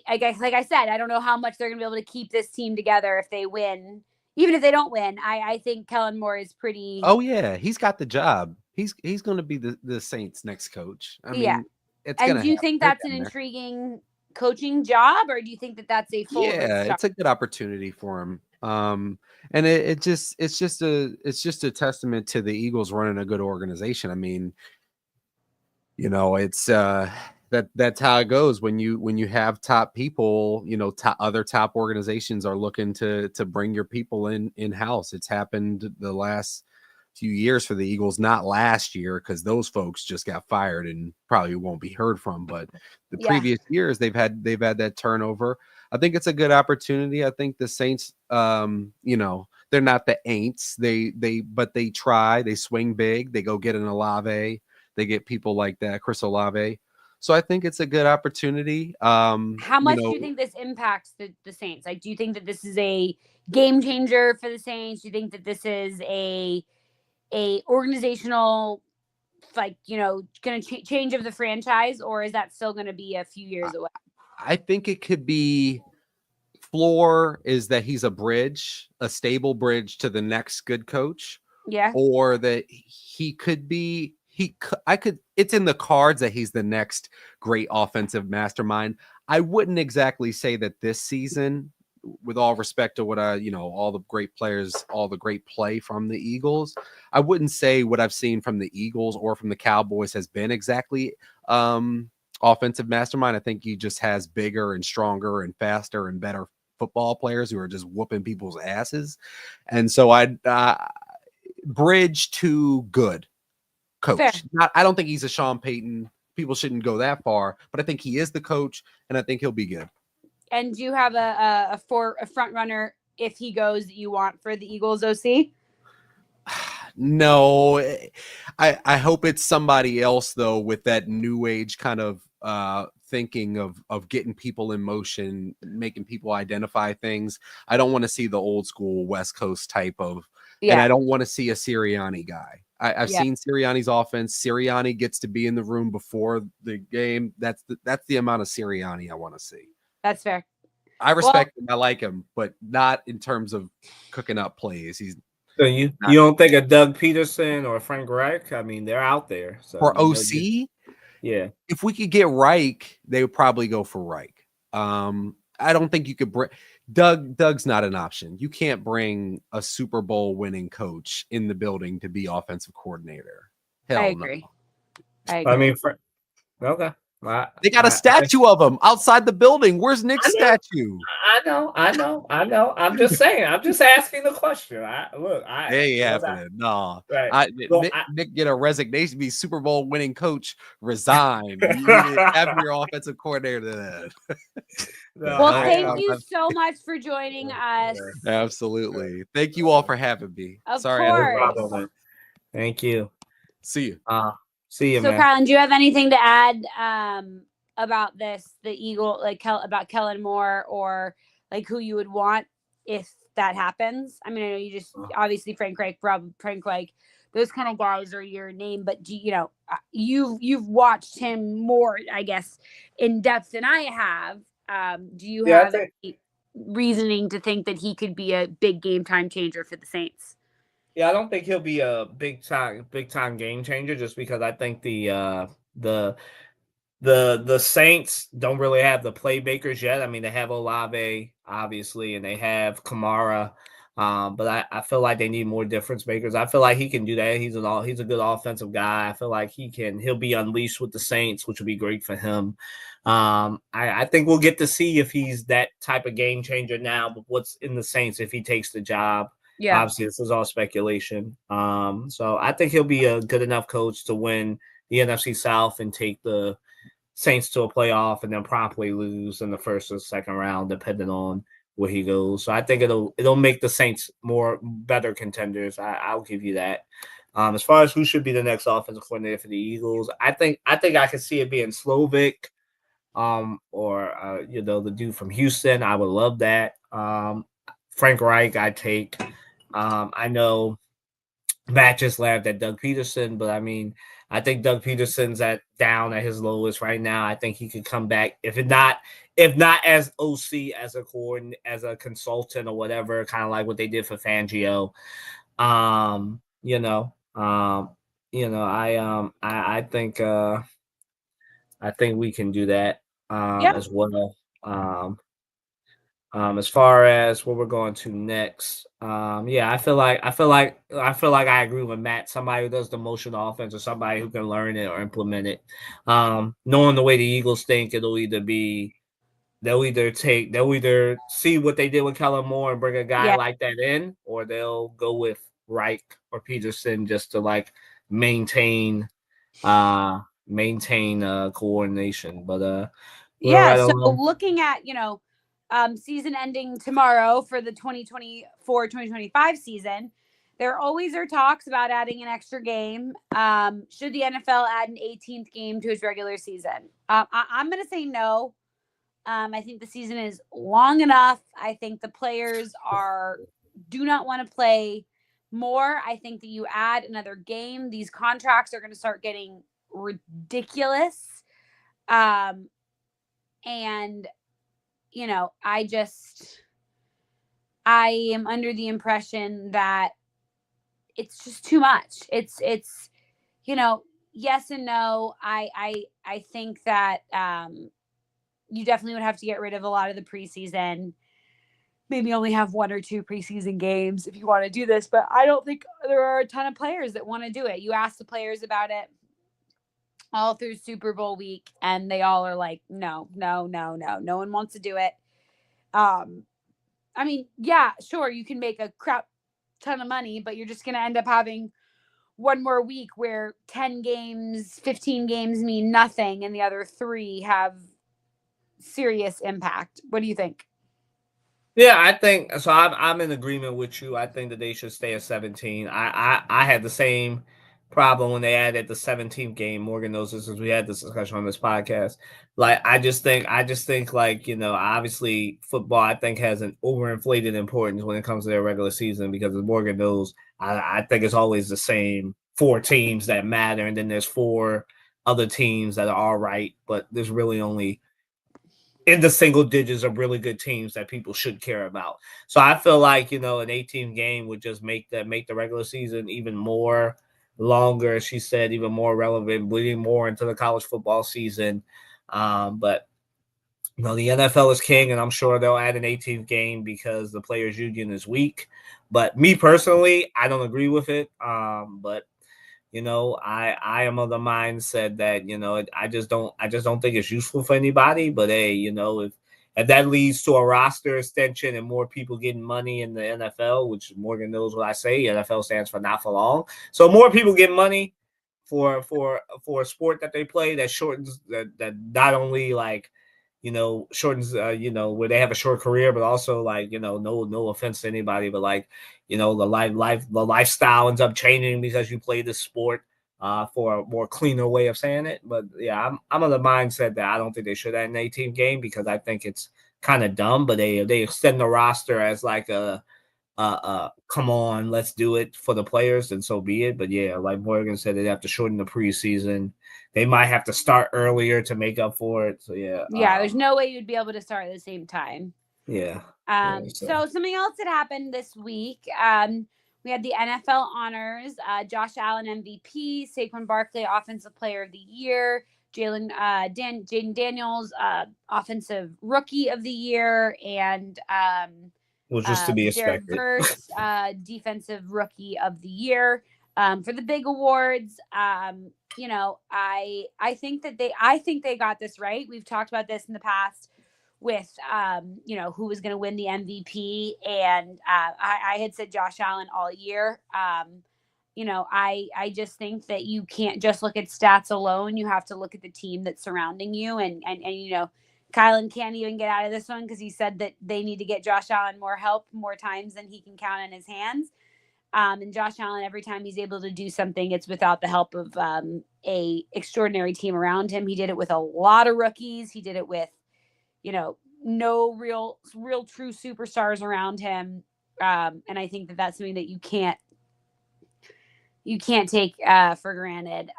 I guess, like I said, I don't know how much they're going to be able to keep this team together if they win. Even if they don't win, I think Kellen Moore is pretty. Oh yeah, he's got the job. He's going to be the Saints' next coach. I mean, it's And going do you think that's an intriguing coaching job, or do you think that that's a full? Yeah, it's a good opportunity for him. And it's just a testament to the Eagles running a good organization. I mean, it's that's how it goes when you have top people. Other top organizations are looking to bring your people in house. It's happened the last few years for the Eagles, not last year because those folks just got fired and probably won't be heard from. But the previous years they've had that turnover. I think it's a good opportunity. I think the Saints, they're not the Aints. But they try. They swing big. They go get an Olave. They get people like that, Chris Olave. So I think it's a good opportunity. How much do you think this impacts the Saints? Like, do you think that this is a game changer for the Saints? Do you think that this is a organizational, going to change of the franchise, or is that still going to be a few years away? I think it could be. Floor is that he's a stable bridge to the next good coach. Yeah. Or that he could be. It's in the cards that he's the next great offensive mastermind. I wouldn't exactly say that this season, with all respect to what all the great players, all the great play from the Eagles, I wouldn't say what I've seen from the Eagles or from the Cowboys has been exactly offensive mastermind. I think he just has bigger and stronger and faster and better football players who are just whooping people's asses. And so I'd bridge to good coach. I don't think he's a Sean Payton. People shouldn't go that far, but I think he is the coach, and I think he'll be good. And do you have a front runner if he goes that you want for the Eagles OC? No, I hope it's somebody else though, with that new age kind of thinking of getting people in motion, making people identify things. I don't want to see the old school West Coast type of, and I don't want to see a Sirianni guy. I've seen Sirianni's offense. Sirianni gets to be in the room before the game. That's the amount of Sirianni I want to see. That's fair. I respect him. I like him, but not in terms of cooking up plays. So you don't think of Doug Peterson or Frank Reich? I mean, they're out there. So for OC, yeah. If we could get Reich, they would probably go for Reich. I don't think you could bring Doug's not an option. You can't bring a Super Bowl winning coach in the building to be offensive coordinator. Hell I agree. No. I mean, okay. They got a statue of him outside the building. Where's Nick's statue? I know. I'm just saying. I'm just asking the question. No. Right. Nick get a resignation, be Super Bowl winning coach, resign. You have your offensive coordinator. Thank you so much for joining us. Absolutely. Thank you all for having me. Of course. Thank you. See you. See you, so, man. Kylan, do you have anything to add about this, the Eagle, about Kellen Moore, or who you would want if that happens? I mean, I know you just obviously Frank Reich, those kind of guys are your name, but you've watched him more, I guess, in depth than I have. Do you have any reasoning to think that he could be a big game time changer for the Saints? Yeah, I don't think he'll be a big time game changer, just because I think the Saints don't really have the playmakers yet. I mean, they have Olave, obviously, and they have Kamara, but I feel like they need more difference makers. I feel like he can do that. He's a good offensive guy. I feel like he'll be unleashed with the Saints, which would be great for him. I think we'll get to see if he's that type of game changer now, but what's in the Saints if he takes the job. Yeah, obviously this is all speculation. So I think he'll be a good enough coach to win the NFC South and take the Saints to a playoff and then promptly lose in the first or second round, depending on where he goes. So I think it'll make the Saints better contenders. I'll give you that. As far as who should be the next offensive coordinator for the Eagles, I think I can see it being Slovic, or the dude from Houston. I would love that. Frank Reich, I take. I know Matt just laughed at Doug Peterson, but I mean, I think Doug Peterson's down at his lowest right now. I think he could come back if not as OC, as as a consultant or whatever, kind of like what they did for Fangio. I think we can do that as well. As far as what we're going to next, I feel like I agree with Matt. Somebody who does the motion offense, or somebody who can learn it or implement it. Knowing the way the Eagles think, they'll either see what they did with Kellen Moore and bring a guy like that in, or they'll go with Reich or Peterson just to like maintain coordination. But so looking at season ending tomorrow for the 2024-2025 season, there always are talks about adding an extra game. Should the NFL add an 18th game to its regular season? I'm going to say no. I think the season is long enough. I think the players do not want to play more. I think that you add another game, these contracts are going to start getting ridiculous. And I am under the impression that it's just too much. It's yes and no. I think that you definitely would have to get rid of a lot of the preseason. Maybe only have 1 or 2 preseason games if you want to do this, but I don't think there are a ton of players that want to do it. You ask the players about it all through Super Bowl week, and they all are like, no one wants to do it. I mean, yeah, sure, you can make a crap ton of money, but you're just going to end up having one more week where 10 games, 15 games mean nothing, and the other 3 have serious impact. What do you think? Yeah, I think so. I'm in agreement with you. I think that they should stay at 17. I had the same problem when they added the 17th game. Morgan knows this, as we had this discussion on this podcast. Like, I just think like, obviously football, I think, has an overinflated importance when it comes to their regular season, because as Morgan knows, I think it's always the same 4 teams that matter, and then there's 4 other teams that are all right, but there's really only in the single digits of really good teams that people should care about. So I feel like, an 18 game would just make the regular season even more longer, she said, even more relevant, bleeding more into the college football season. But the NFL is king, and I'm sure they'll add an 18th game because the players' union is weak. But me personally, I don't agree with it. But I am of the mindset that, I just don't think it's useful for anybody. But hey, if that leads to a roster extension and more people getting money in the NFL, which Morgan knows what I say, NFL stands for not for long. So more people get money for a sport that they play, that shortens that not only shortens where they have a short career, but also no offense to anybody, but the lifestyle ends up changing because you play this sport, for a more cleaner way of saying it. But yeah, I'm of the mindset that I don't think they should add an 18 game, because I think it's kind of dumb. But they extend the roster as like a come on, let's do it for the players, and so be it. But yeah, like Morgan said, they have to shorten the preseason. They might have to start earlier to make up for it. So yeah. There's no way you'd be able to start at the same time. Yeah. So something else that happened this week, we had the NFL honors, Josh Allen MVP, Saquon Barkley Offensive Player of the Year, Jaden Daniels Offensive Rookie of the Year, and was just to be expected. Jared Verse, Defensive Rookie of the Year. For the big awards, I think they got this right. We've talked about this in the past with, who was going to win the MVP. And I had said Josh Allen all year. I just think that you can't just look at stats alone. You have to look at the team that's surrounding you. And Kylan can't even get out of this one because he said that they need to get Josh Allen more help more times than he can count on his hands. And Josh Allen, every time he's able to do something, it's without the help of a extraordinary team around him. He did it with a lot of rookies. He did it with, no real true superstars around him. And I think that that's something that you can't you can't take for granted.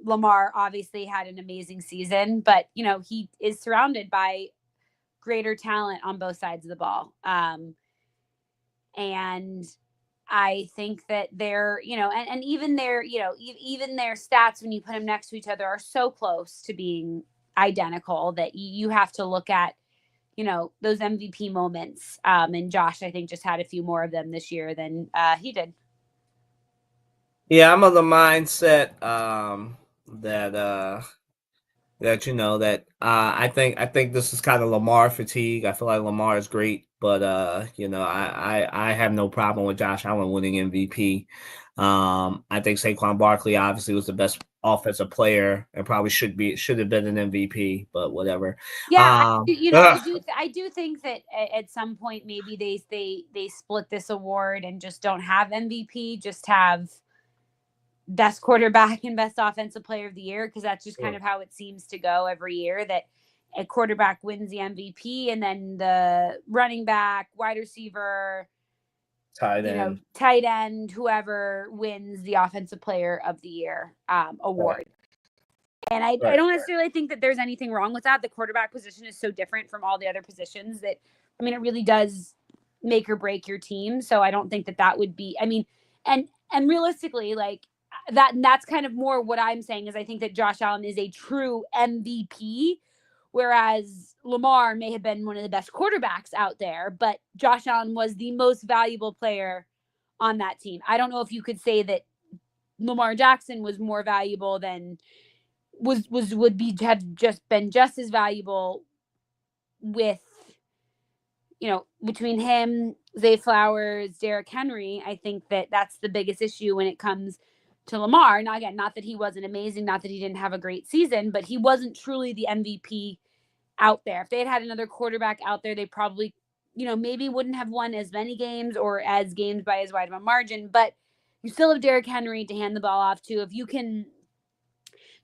Lamar obviously had an amazing season, but he is surrounded by greater talent on both sides of the ball. And I think that they're, and even their, even their stats when you put them next to each other are so close to being identical that you have to look at, those MVP moments. And Josh, I think, just had a few more of them this year than he did. Yeah, I'm of the mindset that I think this is kind of Lamar fatigue. I feel like Lamar is great, but I have no problem with Josh Allen winning MVP. I think Saquon Barkley obviously was the best offensive player and probably should have been an MVP, but whatever. Yeah, I do think that at some point maybe they split this award and just don't have MVP, just have best quarterback and best offensive player of the year, because that's just kind of how it seems to go every year, that a quarterback wins the MVP and then the running back, wide receiver, tight end, whoever wins the offensive player of the year award. And I don't necessarily think that there's anything wrong with that. The quarterback position is so different from all the other positions that, it really does make or break your team. So I don't think that would be, and realistically, like, that's kind of more what I'm saying is I think that Josh Allen is a true MVP, whereas Lamar may have been one of the best quarterbacks out there, but Josh Allen was the most valuable player on that team. I don't know if you could say that Lamar Jackson was more valuable than have just been just as valuable with, between him, Zay Flowers, Derrick Henry. I think that that's the biggest issue when it comes to Lamar. Now, again, not that he wasn't amazing, not that he didn't have a great season, but he wasn't truly the MVP out there. If they had another quarterback out there, they probably, maybe wouldn't have won as many games or as games by as wide of a margin, but you still have Derrick Henry to hand the ball off to. If you can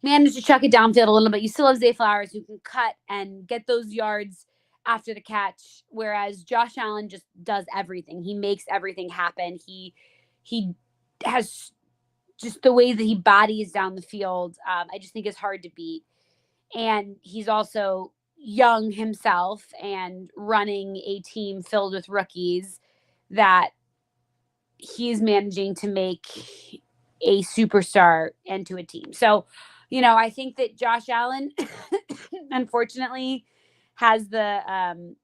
manage to chuck it downfield a little bit, you still have Zay Flowers who can cut and get those yards after the catch, whereas Josh Allen just does everything. He makes everything happen. He has just the way that he bodies down the field, I just think is hard to beat. And he's also young himself and running a team filled with rookies that he's managing to make a superstar into a team. So, I think that Josh Allen, unfortunately, has the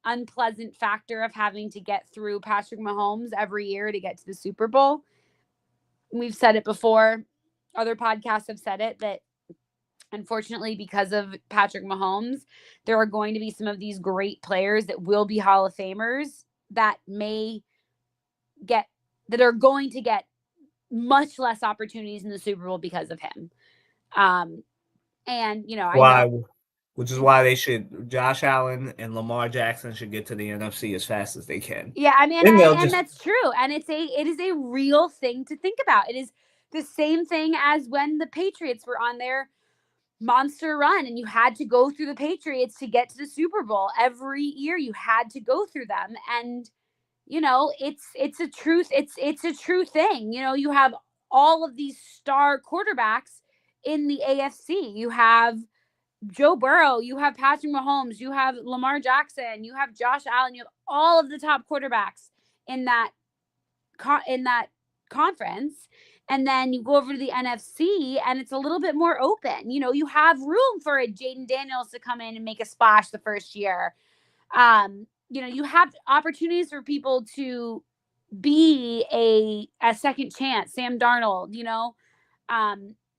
unpleasant factor of having to get through Patrick Mahomes every year to get to the Super Bowl. We've said it before. Other podcasts have said it, that unfortunately, because of Patrick Mahomes, there are going to be some of these great players that will be Hall of Famers that are going to get much less opportunities in the Super Bowl because of him. Which is why Josh Allen and Lamar Jackson should get to the NFC as fast as they can. Yeah, and that's true. And it is a real thing to think about. It is the same thing as when the Patriots were on their monster run and you had to go through the Patriots to get to the Super Bowl. Every year you had to go through them. And, it's a truth. It's a true thing. You have all of these star quarterbacks in the AFC. You have Joe Burrow, you have Patrick Mahomes, you have Lamar Jackson, you have Josh Allen, you have all of the top quarterbacks in that conference. And then you go over to the NFC and it's a little bit more open. You have room for a Jaden Daniels to come in and make a splash the first year. You have opportunities for people to be a second chance, Sam Darnold,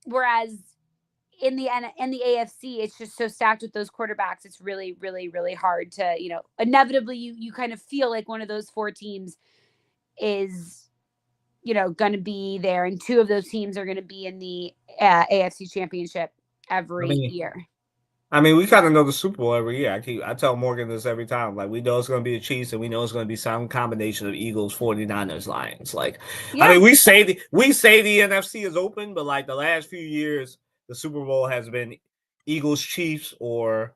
whereas in the AFC, it's just so stacked with those quarterbacks. It's really, really, really hard to, inevitably you kind of feel like one of those four teams is, going to be there. And two of those teams are going to be in the AFC Championship every year. We kind of know the Super Bowl every year. I tell Morgan this every time. Like, we know it's going to be the Chiefs, and we know it's going to be some combination of Eagles, 49ers, Lions. Like, yeah. We say the NFC is open, but like the last few years, the Super Bowl has been Eagles, Chiefs, or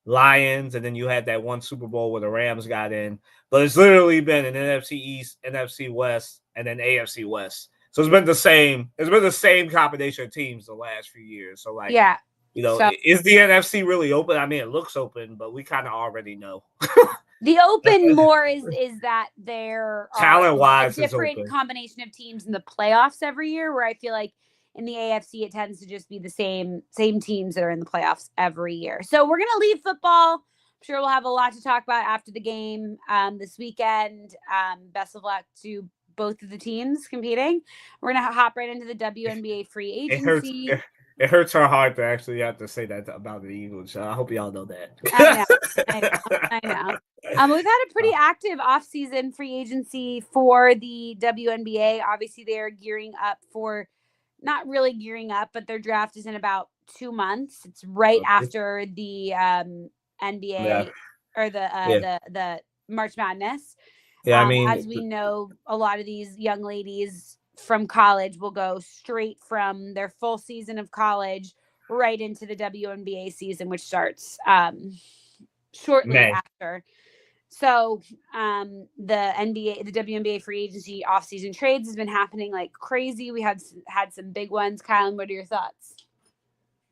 Lions, and then you had that one Super Bowl where the Rams got in. But it's literally been an NFC East, NFC West, and then AFC West So it's been the same. It's been the same combination of teams the last few years. So like, Yeah. So is the NFC really open? I mean, it looks open, but we kind of already know. the open more is that there are Talent-wise, a different combination of teams in the playoffs every year, where I feel like in the AFC it tends to just be the same teams that are in the playoffs every year. So we're gonna leave football. I'm sure we'll have a lot to talk about after the game this weekend. Best of luck to both of the teams competing. We're gonna hop right into the WNBA free agency. It hurts our heart to actually have to say that about the Eagles. I hope y'all know that. I know. We've had a pretty active offseason free agency for the WNBA. Obviously, they are gearing up for, not really gearing up, but their draft is in about 2 months. It's right after the NBA or the March Madness. Yeah, I mean, as we know, a lot of these young ladies from college will go straight from their full season of college right into the WNBA season, which starts shortly after. So the WNBA free agency offseason trades has been happening like crazy. We had some big ones. Kylan, what are your thoughts?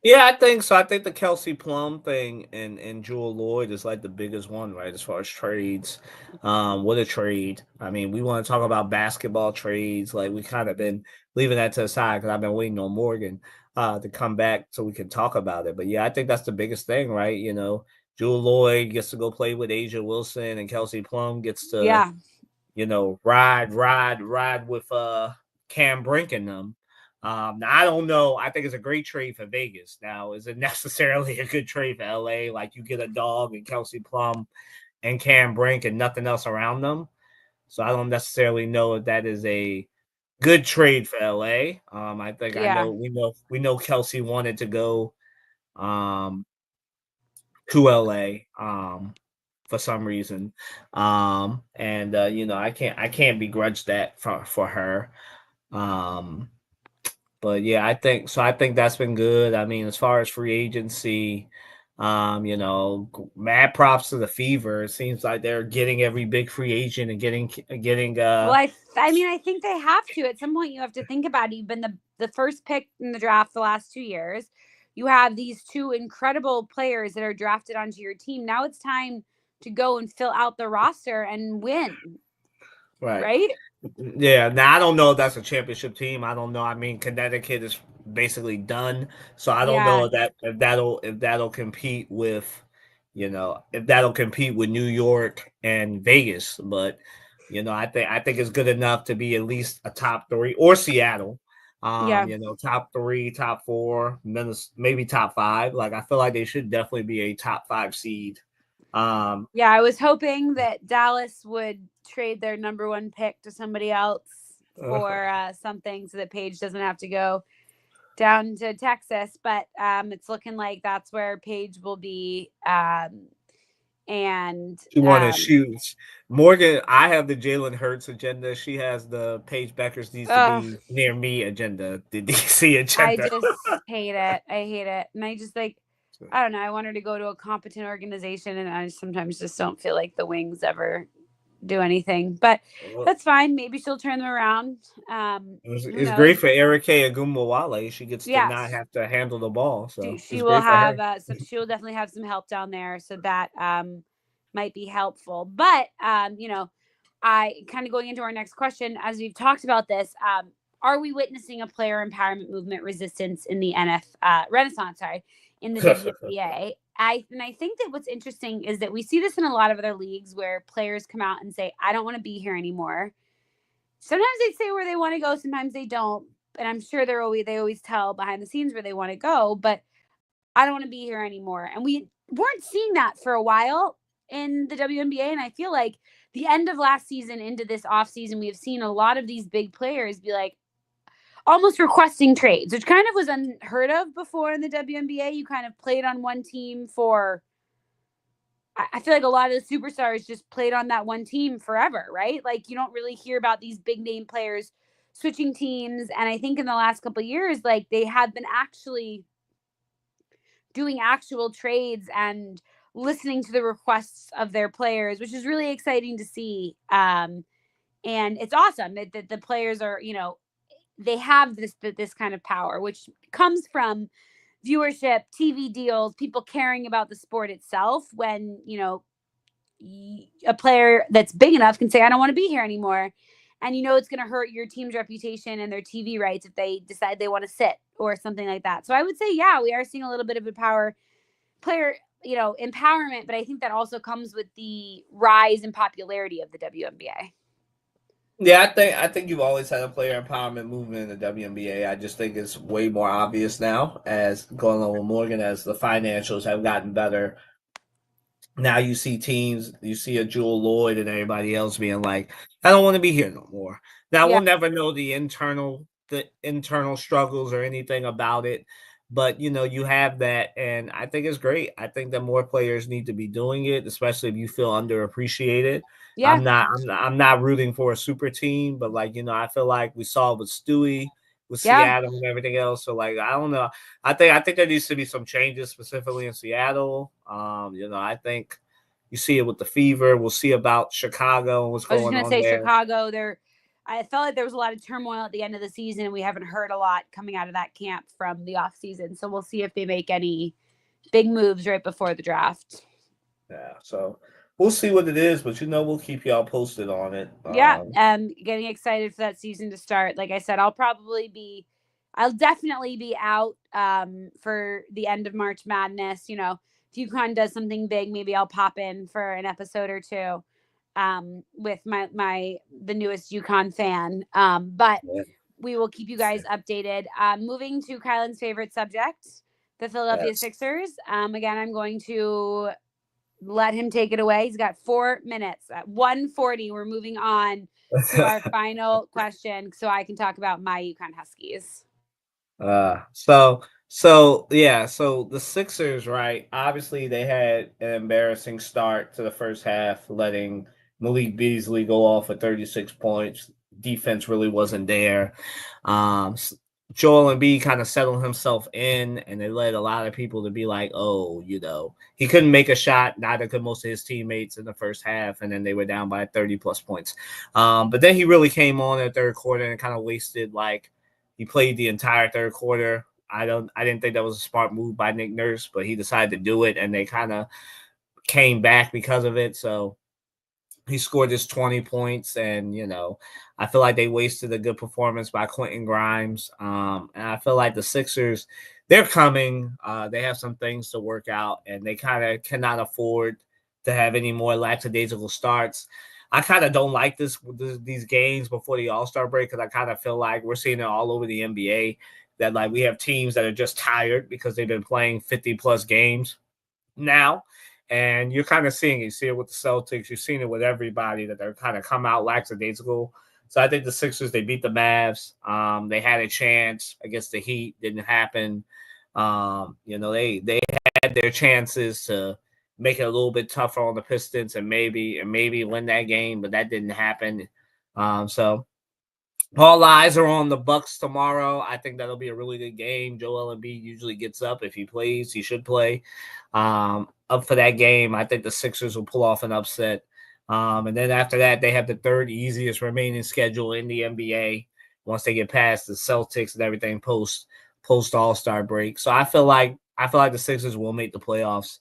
Yeah, I think so. I think the Kelsey Plum thing and Jewel Lloyd is like the biggest one, right? As far as trades. What a trade. I mean, we want to talk about basketball trades. Like, we kind of been leaving that to the side because I've been waiting on Morgan to come back so we can talk about it. But yeah, I think that's the biggest thing, right? You know, Jewel Lloyd gets to go play with Asia Wilson, and Kelsey Plum gets to, ride with Cam Brink and them. Now, I don't know. I think it's a great trade for Vegas. Now, is it necessarily a good trade for LA? Like, you get a dog and Kelsey Plum and Cam Brink and nothing else around them. So I don't necessarily know if that is a good trade for LA. I think we know Kelsey wanted to go to LA for some reason. I can't begrudge that for her. But yeah, I think that's been good. I mean, as far as free agency, mad props to the Fever. It seems like they're getting every big free agent and getting. Well, I mean, I think they have to. At some point, you have to think about it. You've been the first pick in the draft the last 2 years. You have these two incredible players that are drafted onto your team. Now it's time to go and fill out the roster and win. Right? Yeah. Now, I don't know if that's a championship team. I don't know. I mean, Connecticut is basically done, so I don't know if that'll compete with, if that'll compete with New York and Vegas. But I think it's good enough to be at least a top 3, or Seattle. Top 3, top 4, maybe top 5. Like, I feel like they should definitely be a top 5 seed. I was hoping that Dallas would trade their number 1 pick to somebody else for something, so that Paige doesn't have to go down to Texas. But it's looking like that's where Paige will be. And she wanted shoes. Morgan, I have the Jalen Hurts agenda. She has the Paige Beckers needs to be near me agenda. The DC agenda. I just hate it. I hate it, and I just I don't know. I want her to go to a competent organization, and I sometimes just don't feel like the Wings ever do anything. But that's fine. Maybe she'll turn them around. It's great for Erika Agumbawale. She gets to not have to handle the ball. So she will have. She will definitely have some help down there, so that might be helpful. But I kind of going into our next question, as we've talked about this. Are we witnessing a player empowerment movement resistance in the Renaissance? Sorry. In the WNBA. I think that what's interesting is that we see this in a lot of other leagues where players come out and say, I don't want to be here anymore. Sometimes they say where they want to go, sometimes they don't. And I'm sure they always tell behind the scenes where they want to go, but I don't want to be here anymore. And we weren't seeing that for a while in the WNBA. And I feel like the end of last season into this offseason, we have seen a lot of these big players be like, almost requesting trades, which kind of was unheard of before in the WNBA. You kind of played on one team for, I feel like a lot of the superstars just played on that one team forever, right? Like, you don't really hear about these big name players switching teams. And I think in the last couple of years, like, they have been actually doing actual trades and listening to the requests of their players, which is really exciting to see. And it's awesome that the players are, they have this kind of power, which comes from viewership, TV deals, people caring about the sport itself. When, you know, a player that's big enough can say, I don't want to be here anymore. And you know, it's going to hurt your team's reputation and their TV rights if they decide they want to sit or something like that. So I would say, yeah, we are seeing a little bit of a player, you know, empowerment, but I think that also comes with the rise in popularity of the WNBA. Yeah, I think you've always had a player empowerment movement in the WNBA. I just think it's way more obvious now, as going on with Morgan, as the financials have gotten better. Now you see teams, you see a Jewel Lloyd and everybody else being like, I don't want to be here no more. Now we'll never know the internal struggles or anything about it, but you know, you have that, and I think it's great. I think that more players need to be doing it, especially if you feel underappreciated. Yeah. I'm not rooting for a super team, but like, you know, I feel like we saw with Stewie, with Seattle and everything else. So like, I don't know. I think there needs to be some changes specifically in Seattle. You know, I think you see it with the Fever. We'll see about Chicago and what's going on there. I was going to say Chicago. I felt like there was a lot of turmoil at the end of the season, and we haven't heard a lot coming out of that camp from the off season. So we'll see if they make any big moves right before the draft. Yeah. So we'll see what it is, but you know, we'll keep y'all posted on it. Yeah, getting excited for that season to start. Like I said, I'll definitely be out for the end of March Madness. You know, if UConn does something big, maybe I'll pop in for an episode or two with the newest UConn fan. But we will keep you guys updated. Moving to Kylan's favorite subject, the Philadelphia Sixers. Again, I'm going to let him take it away. He's got 4 minutes. At 1:40, we're moving on to our final question, so I can talk about my UConn Huskies. So the Sixers, right? Obviously, they had an embarrassing start to the first half, letting Malik Beasley go off at 36 points. Defense really wasn't there. Joel Embiid kind of settled himself in, and they led a lot of people to be like, oh, you know, he couldn't make a shot. Neither could most of his teammates in the first half, and then they were down by 30-plus points. But then he really came on in the third quarter and kind of wasted, like, he played the entire third quarter. I didn't think that was a smart move by Nick Nurse, but he decided to do it, and they kind of came back because of it. So he scored his 20 points, and, you know, I feel like they wasted a good performance by Quentin Grimes. And I feel like the Sixers, they're coming. They have some things to work out, and they kind of cannot afford to have any more lackadaisical starts. I kind of don't like these games before the All-Star break, because I kind of feel like we're seeing it all over the NBA, that like we have teams that are just tired because they've been playing 50-plus games now. And you're kind of seeing it. You see it with the Celtics. You've seen it with everybody, that they're kind of come out lackadaisical. So I think the Sixers, they beat the Mavs. They had a chance against the Heat. Didn't happen. You know, they had their chances to make it a little bit tougher on the Pistons and maybe win that game, but that didn't happen. So all eyes are on the Bucks tomorrow. I think that'll be a really good game. Joel Embiid usually gets up. If he plays, he should play. Up for that game. I think the Sixers will pull off an upset. And then after that, they have the third easiest remaining schedule in the NBA once they get past the Celtics and everything post All-Star break. So I feel like the Sixers will make the playoffs,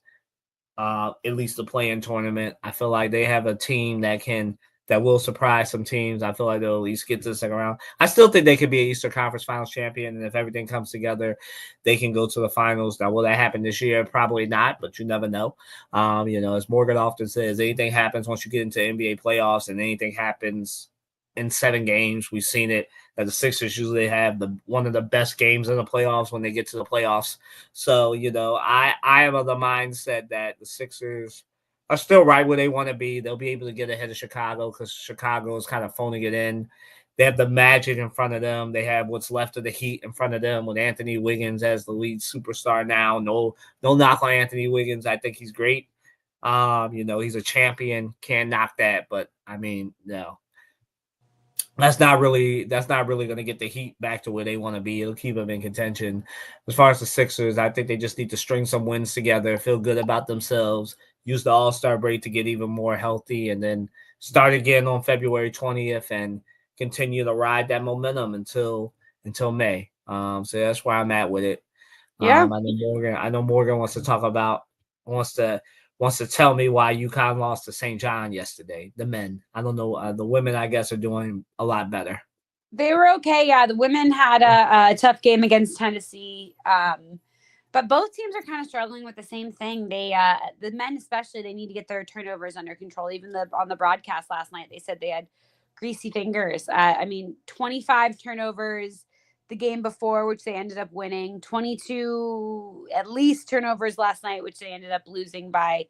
at least the play-in tournament. I feel like they have a team that will surprise some teams. I feel like they'll at least get to the second round. I still think they could be an Eastern Conference Finals champion, and if everything comes together, they can go to the finals. Now, will that happen this year? Probably not, but you never know. You know, as Morgan often says, anything happens once you get into NBA playoffs, and anything happens in 7 games. We've seen it, that the Sixers usually have one of the best games in the playoffs when they get to the playoffs. So, you know, I am of the mindset that the Sixers are still right where they want to be. They'll be able to get ahead of Chicago, because Chicago is kind of phoning it in. They have the Magic in front of them. They have what's left of the Heat in front of them, with Anthony Wiggins as the lead superstar now. No knock on Anthony Wiggins. I think he's great. You know, he's a champion. Can't knock that. But I mean, no. That's not really going to get the Heat back to where they want to be. It'll keep them in contention. As far as the Sixers, I think they just need to string some wins together, feel good about themselves, use the All-Star break to get even more healthy, and then start again on February 20th and continue to ride that momentum until until May. So that's where I'm at with it. Yeah. I know Morgan wants to tell me why UConn lost to St. John yesterday. The men. I don't know. The women, I guess, are doing a lot better. They were okay. Yeah, the women had a tough game against Tennessee. But both teams are kind of struggling with the same thing. They, the men especially, they need to get their turnovers under control. Even on the broadcast last night, they said they had greasy fingers. 25 turnovers the game before, which they ended up winning. 22 at least turnovers last night, which they ended up losing by.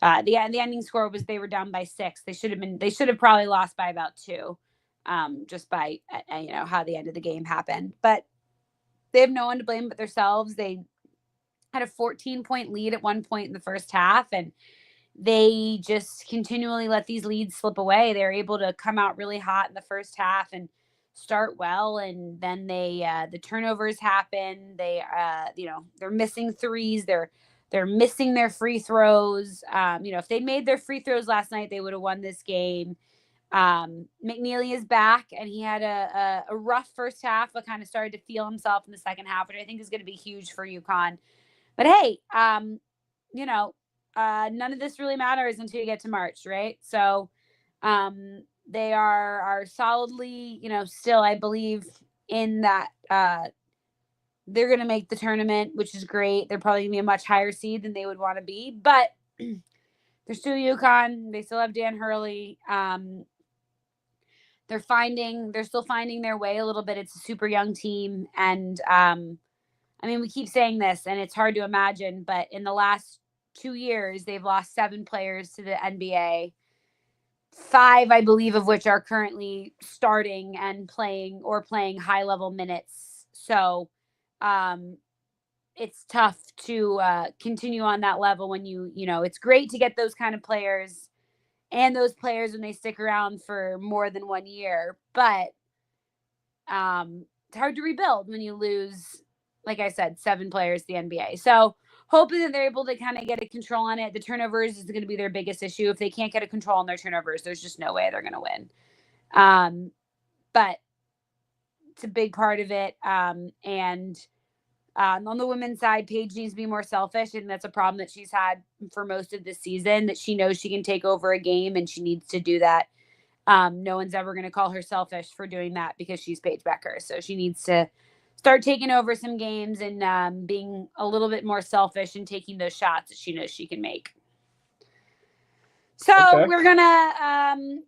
The ending score was they were down by 6. They should have probably lost by about 2, just by how the end of the game happened. But they have no one to blame but themselves. They had a 14-point lead at one point in the first half, and they just continually let these leads slip away. They're able to come out really hot in the first half and start well, and then the turnovers happen. They're missing threes. They're missing their free throws. If they made their free throws last night, they would have won this game. McNeely is back, and he had a rough first half, but kind of started to feel himself in the second half, which I think is going to be huge for UConn. But hey, none of this really matters until you get to March, right? So they are solidly, still, I believe, in that they're going to make the tournament, which is great. They're probably going to be a much higher seed than they would want to be, but they're still UConn. They still have Dan Hurley. They're still finding their way a little bit. It's a super young team. And we keep saying this and it's hard to imagine, but in the last 2 years, they've lost 7 players to the NBA, 5, I believe, of which are currently starting and playing high level minutes. So it's tough to continue on that level when it's great to get those kind of players and those players when they stick around for more than 1 year. But it's hard to rebuild when you lose, like I said, 7 players to the NBA. So hoping that they're able to kind of get a control on it. The turnovers is going to be their biggest issue. If they can't get a control on their turnovers, there's just no way they're going to win. But it's a big part of it. And on the women's side, Paige needs to be more selfish, and that's a problem that she's had for most of this season, that she knows she can take over a game, and she needs to do that. No one's ever going to call her selfish for doing that because she's Paige Becker. So she needs to start taking over some games and being a little bit more selfish and taking those shots that she knows she can make. So We're going to,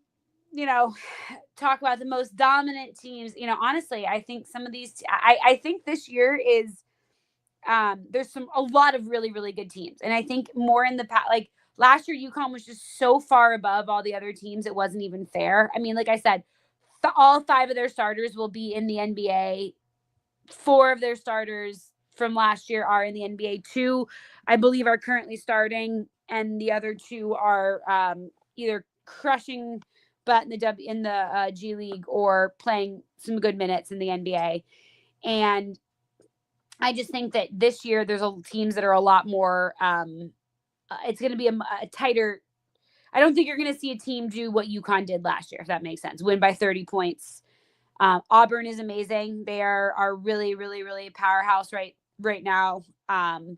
talk about the most dominant teams. Honestly, I think some of these, I think this year is, there's a lot of really, really good teams. And I think more in the past, like last year, UConn was just so far above all the other teams. It wasn't even fair. Like I said, all 5 of their starters will be in the NBA. 4 of their starters from last year are in the NBA. 2, I believe, are currently starting, and the other 2 are either crushing butt in the G League or playing some good minutes in the NBA. And I just think that this year there's teams that are a lot more. It's going to be a tighter. I don't think you're going to see a team do what UConn did last year, if that makes sense. Win by 30 points. Auburn is amazing. They are really, really, really a powerhouse right now. And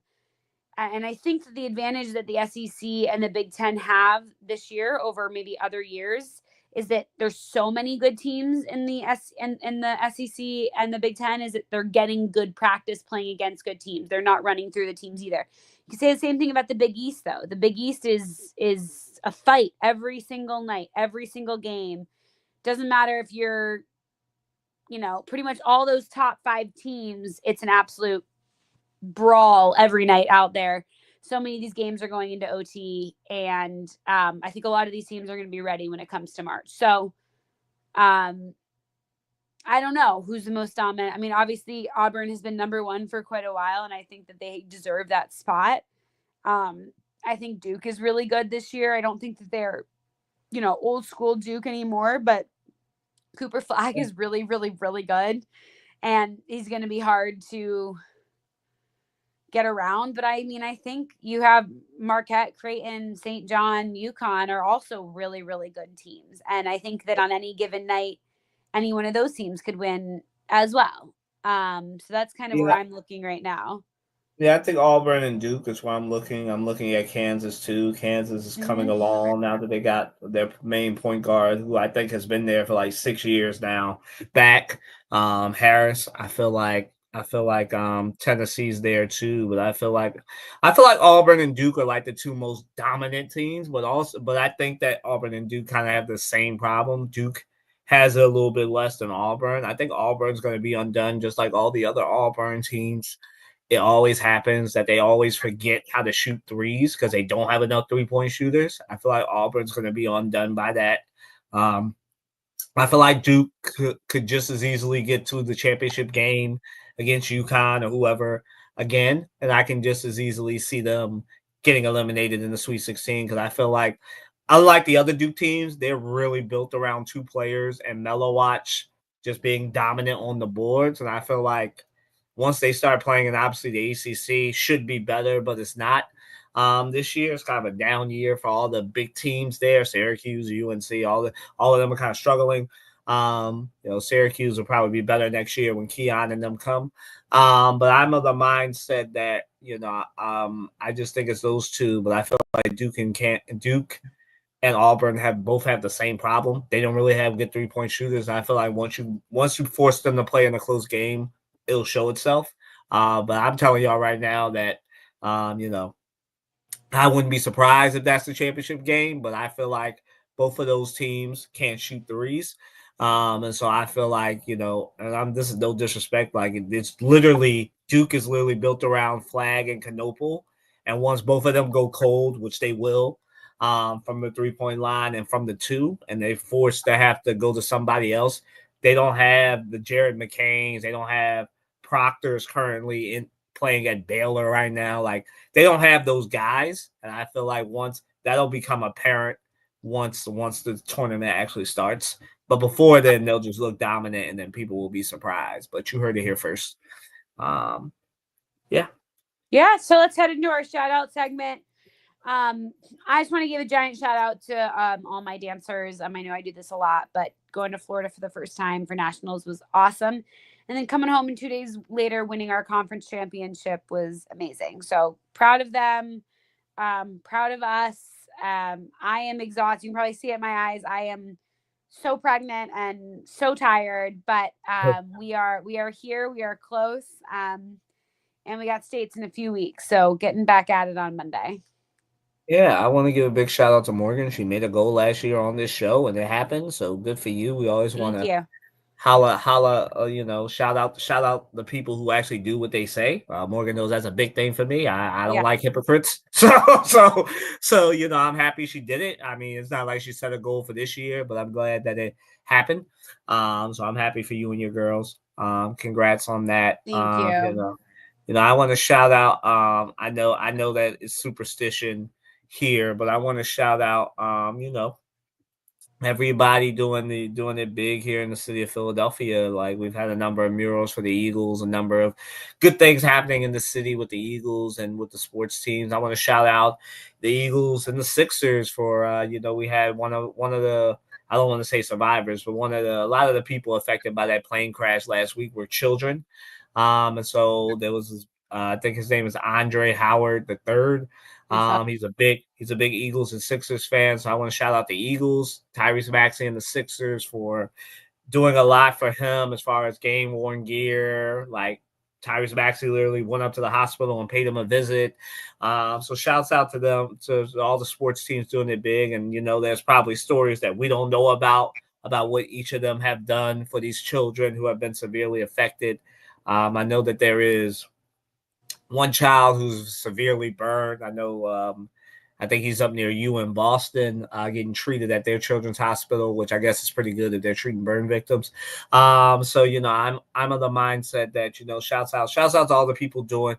I think that the advantage that the SEC and the Big Ten have this year over maybe other years is that there's so many good teams in the SEC and the Big Ten, is that they're getting good practice playing against good teams. They're not running through the teams either. You can say the same thing about the Big East, though. The Big East is a fight every single night, every single game. Doesn't matter if you're, pretty much all those top 5 teams, it's an absolute brawl every night out there. So many of these games are going into OT, and I think a lot of these teams are going to be ready when it comes to March. So I don't know who's the most dominant. Obviously Auburn has been number 1 for quite a while, and I think that they deserve that spot. I think Duke is really good this year. I don't think that they're, old school Duke anymore, but Cooper Flagg is really, really, really good, and he's going to be hard to get around. But I think you have Marquette, Creighton, St. John, UConn are also really, really good teams. And I think that on any given night, any one of those teams could win as well. So that's kind of where Yeah. I'm looking right now. Yeah, I think Auburn and Duke is where I'm looking. I'm looking at Kansas too. Kansas is coming along now that they got their main point guard, who I think has been there for like 6 years now, back. Harris. I feel like Tennessee's there too, but I feel like Auburn and Duke are like the two most dominant teams, but I think that Auburn and Duke kind of have the same problem. Duke has it a little bit less than Auburn. I think Auburn's going to be undone just like all the other Auburn teams. It always happens that they always forget how to shoot threes because they don't have enough 3-point shooters. I feel like Auburn's going to be undone by that. Um, I feel like Duke could just as easily get to the championship game against UConn or whoever again, and I can just as easily see them getting eliminated in the Sweet 16 because I feel like, unlike the other Duke teams, they're really built around two players and Melo Watch just being dominant on the boards, and I feel like once they start playing, and obviously the ACC should be better, but it's not. This year it's kind of a down year for all the big teams there. Syracuse, UNC, all of them are kind of struggling. Syracuse will probably be better next year when Keon and them come. But I'm of the mindset that I just think it's those two. But I feel like Duke and Auburn both have the same problem. They don't really have good 3-point shooters. And I feel like once you force them to play in a close game, it'll show itself. But I'm telling y'all right now that I wouldn't be surprised if that's the championship game, but I feel like both of those teams can't shoot threes. And so I feel like, this is no disrespect. Like it's literally Duke is literally built around Flag and Canopal. And once both of them go cold, which they will, from the 3-point line and from the 2, and they forced to have to go to somebody else. They don't have the Jared McCains. They don't have Proctor's currently playing at Baylor right now. Like they don't have those guys, and I feel like once that'll become apparent once the tournament actually starts. But before then, they'll just look dominant, and then people will be surprised. But you heard it here first. Yeah. So let's head into our shout out segment. I just want to give a giant shout out to all my dancers. I know I do this a lot, but going to Florida for the first time for nationals was awesome. And then coming home and 2 days later, winning our conference championship was amazing. So proud of them. Proud of us. I am exhausted. You can probably see it in my eyes. I am so pregnant and so tired, but we are here. We are close. And we got states in a few weeks. So getting back at it on Monday. Yeah, I want to give a big shout out to Morgan. She made a goal last year on this show, and it happened. So good for you. We always want to holla, shout out the people who actually do what they say. Morgan knows that's a big thing for me. I don't like hypocrites. So I'm happy she did it. I mean, it's not like she set a goal for this year, but I'm glad that it happened. So I'm happy for you and your girls. Congrats on that. Thank you. I want to shout out. I know that it's superstition here, but I want to shout out, everybody doing it big here in the city of Philadelphia. Like we've had a number of murals for the Eagles, a number of good things happening in the city with the Eagles and with the sports teams. I want to shout out the Eagles and the Sixers for, we had one of the, I don't want to say survivors, but a lot of the people affected by that plane crash last week were children. And so there was, I think his name is Andre Howard III. He's a big Eagles and Sixers fan. So I want to shout out the Eagles, Tyrese Maxey and the Sixers for doing a lot for him as far as game worn gear. Like Tyrese Maxey literally went up to the hospital and paid him a visit. So shouts out to them, to all the sports teams doing it big. And, there's probably stories that we don't know about what each of them have done for these children who have been severely affected. I know that there is one child who's severely burned. I know, I think he's up near you in Boston, getting treated at their children's hospital, which I guess is pretty good if they're treating burn victims. So I'm of the mindset that shouts out to all the people doing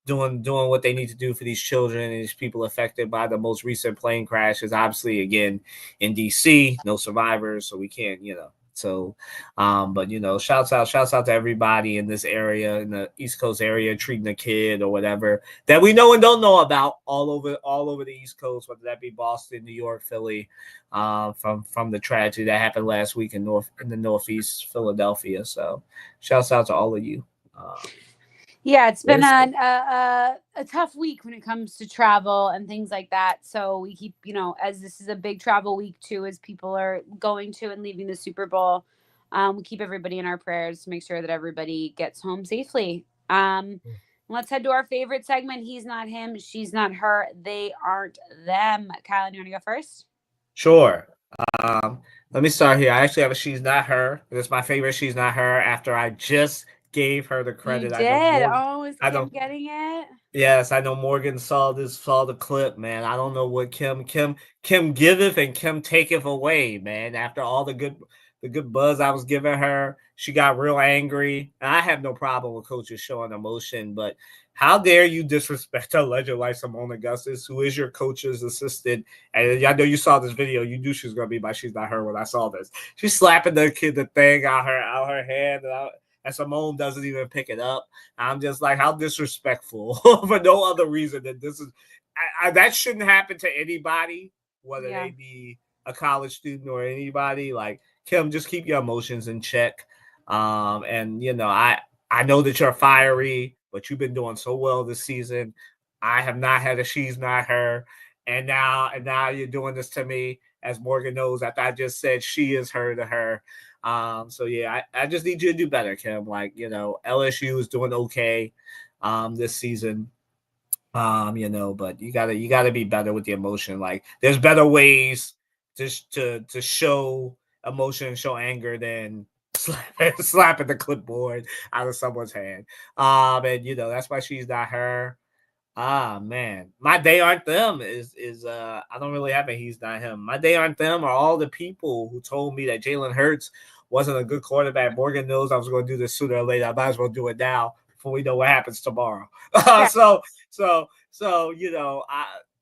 what they need to do for these children and these people affected by the most recent plane crashes. Obviously, again in DC, no survivors, so we can't So, but shouts out to everybody in this area, in the East Coast area, treating a kid or whatever that we know and don't know about all over the East Coast, whether that be Boston, New York, Philly, from the tragedy that happened last week in the Northeast Philadelphia. So, shouts out to all of you. Yeah, it's been a tough week when it comes to travel and things like that. So we keep, as this is a big travel week too, as people are going to and leaving the Super Bowl, we keep everybody in our prayers to make sure that everybody gets home safely. Let's head to our favorite segment. He's not him, she's not her, they aren't them. Kylan, you want to go first? Sure. Let me start here. I actually have a she's not her. It's my favorite she's not her after I just gave her the credit. You did. Is Kim getting it? Yes, I know Morgan saw the clip, man. I don't know what Kim giveth and Kim taketh away, man. After all the good buzz I was giving her, she got real angry. And I have no problem with coaches showing emotion, but how dare you disrespect a legend like Seimone Augustus, who is your coach's assistant? And I know you saw this video. You knew she was gonna be my she's not her when I saw this. She's slapping the thing out her hand and Seimone doesn't even pick it up. I'm just like, how disrespectful for no other reason than this is that shouldn't happen to anybody, whether they be a college student or anybody. Like, Kim, just keep your emotions in check. And I know that you're fiery, but you've been doing so well this season. I have not had a she's not her. And now you're doing this to me, as Morgan knows, after I just said she is her to her. So yeah, I just need you to do better, Kim. Like, LSU is doing okay this season. But you gotta be better with the emotion. Like, there's better ways to show emotion and show anger than slapping the clipboard out of someone's hand. And that's why she's not her. Man, my day aren't them is I don't really have a he's not him. My day aren't them are all the people who told me that Jalen Hurts wasn't a good quarterback. Morgan knows I was going to do this sooner or later. I might as well do it now before we know what happens tomorrow. So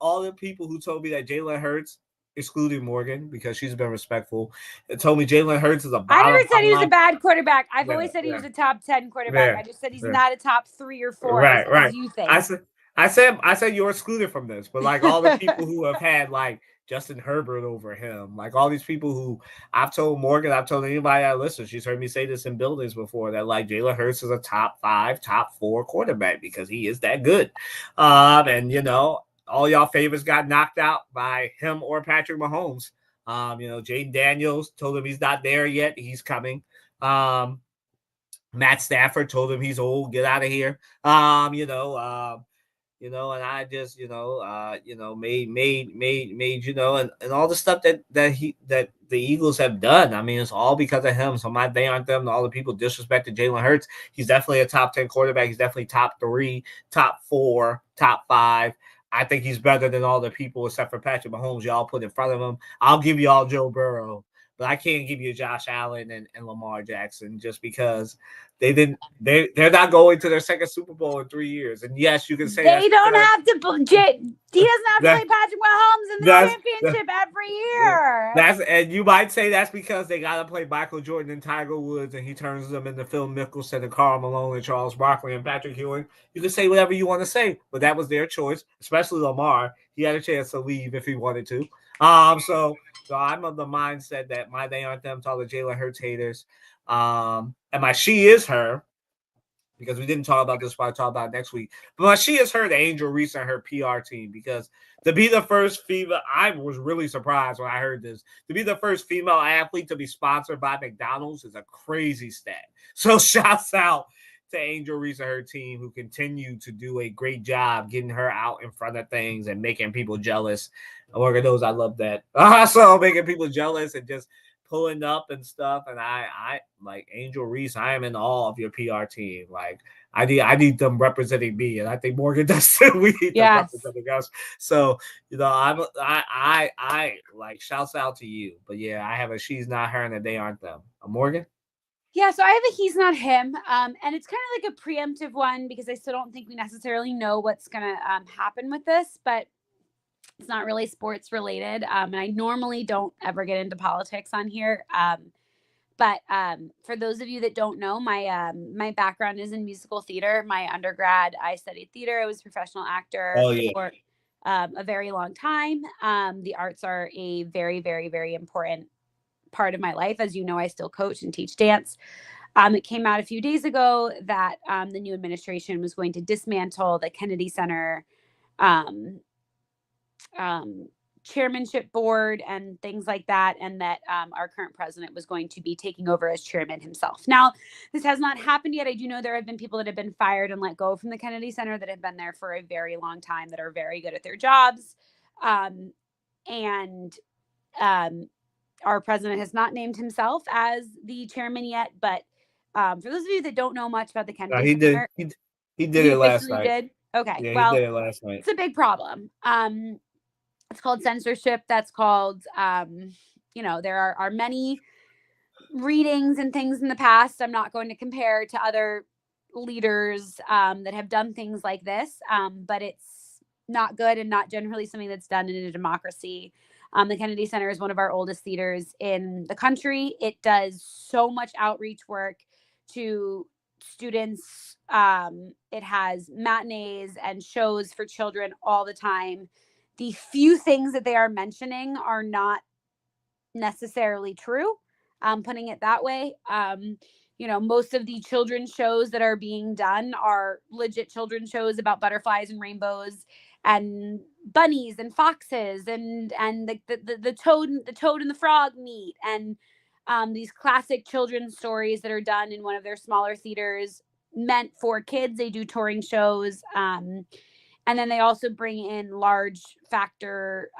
all the people who told me that Jalen Hurts, excluding Morgan because she's been respectful, told me Jalen Hurts is a bottom. I never said he was a bad quarterback. I've always said he was a top 10 quarterback. I just said he's not a top 3 or 4 as you think. I said you're excluded from this, but like all the people who have had like Justin Herbert over him, like all these people who I've told Morgan, I've told anybody I listen, she's heard me say this in buildings before, that like Jalen Hurts is a top 5, top 4 quarterback because he is that good. And all y'all favorites got knocked out by him or Patrick Mahomes. Jaden Daniels told him he's not there yet. He's coming. Matt Stafford told him he's old. Get out of here. And I just, made, and all the stuff that the Eagles have done. I mean, it's all because of him. So they aren't them. All the people disrespected Jalen Hurts. He's definitely a top 10 quarterback. He's definitely top 3, top 4, top 5. I think he's better than all the people except for Patrick Mahomes y'all put in front of him. I'll give you all Joe Burrow, but I can't give you Josh Allen and Lamar Jackson just because they're not going to their second Super Bowl in 3 years. And yes, you can say he doesn't have to play Patrick Mahomes in the championship every year. And you might say that's because they got to play Michael Jordan and Tiger Woods, and he turns them into Phil Mickelson and Karl Malone and Charles Barkley and Patrick Ewing. You can say whatever you want to say, but that was their choice, especially Lamar. He had a chance to leave if he wanted to. So I'm of the mindset that my they aren't them to all the Jalen Hurts haters. And my she is her, because we didn't talk about this, but I'll talk about it next week. But my she is her, the Angel Reese and her PR team, because to be the first female, I was really surprised when I heard this. To be the first female athlete to be sponsored by McDonald's is a crazy stat. So shouts out to Angel Reese and her team, who continue to do a great job getting her out in front of things and making people jealous. Morgan knows I love that. So making people jealous and just pulling up and stuff. And I like Angel Reese, I am in awe of your PR team. Like I need them representing me, and I think Morgan does too. We need them representing us. So I like shouts out to you. But yeah, I have a she's not her and a they aren't them. Morgan? Yeah, so I have a he's not him. And it's kind of like a preemptive one because I still don't think we necessarily know what's gonna happen with this, but it's not really sports related. And I normally don't ever get into politics on here. But for those of you that don't know, my background is in musical theater. My undergrad, I studied theater. I was a professional actor Oh yeah. for a very long time. The arts are a very, very, very important part of my life. As you know, I still coach and teach dance. It came out a few days ago that the new administration was going to dismantle the Kennedy Center um, chairmanship board and things like that, and that our current president was going to be taking over as chairman himself. Now, this has not happened yet. I do know there have been people that have been fired and let go from the Kennedy Center that have been there for a very long time, that are very good at their jobs. And our president has not named himself as the chairman yet, but for those of you that don't know much about the No, Kennedy Center, he did it last night. did. Okay, Yeah, well, he did it last night. it's a big problem. It's called censorship. That's called, there are many readings and things in the past. I'm not going to compare to other leaders that have done things like this, but it's not good and not generally something that's done in a democracy. The Kennedy Center is one of our oldest theaters in the country. It does so much outreach work to students. It has matinees and shows for children all the time. The few things that they are mentioning are not necessarily true. Putting it that way. Most of the children's shows that are being done are legit children's shows about butterflies and rainbows and bunnies and foxes and the toad and the frog meet, and these classic children's stories that are done in one of their smaller theaters meant for kids. They do touring shows. And then they also bring in large factor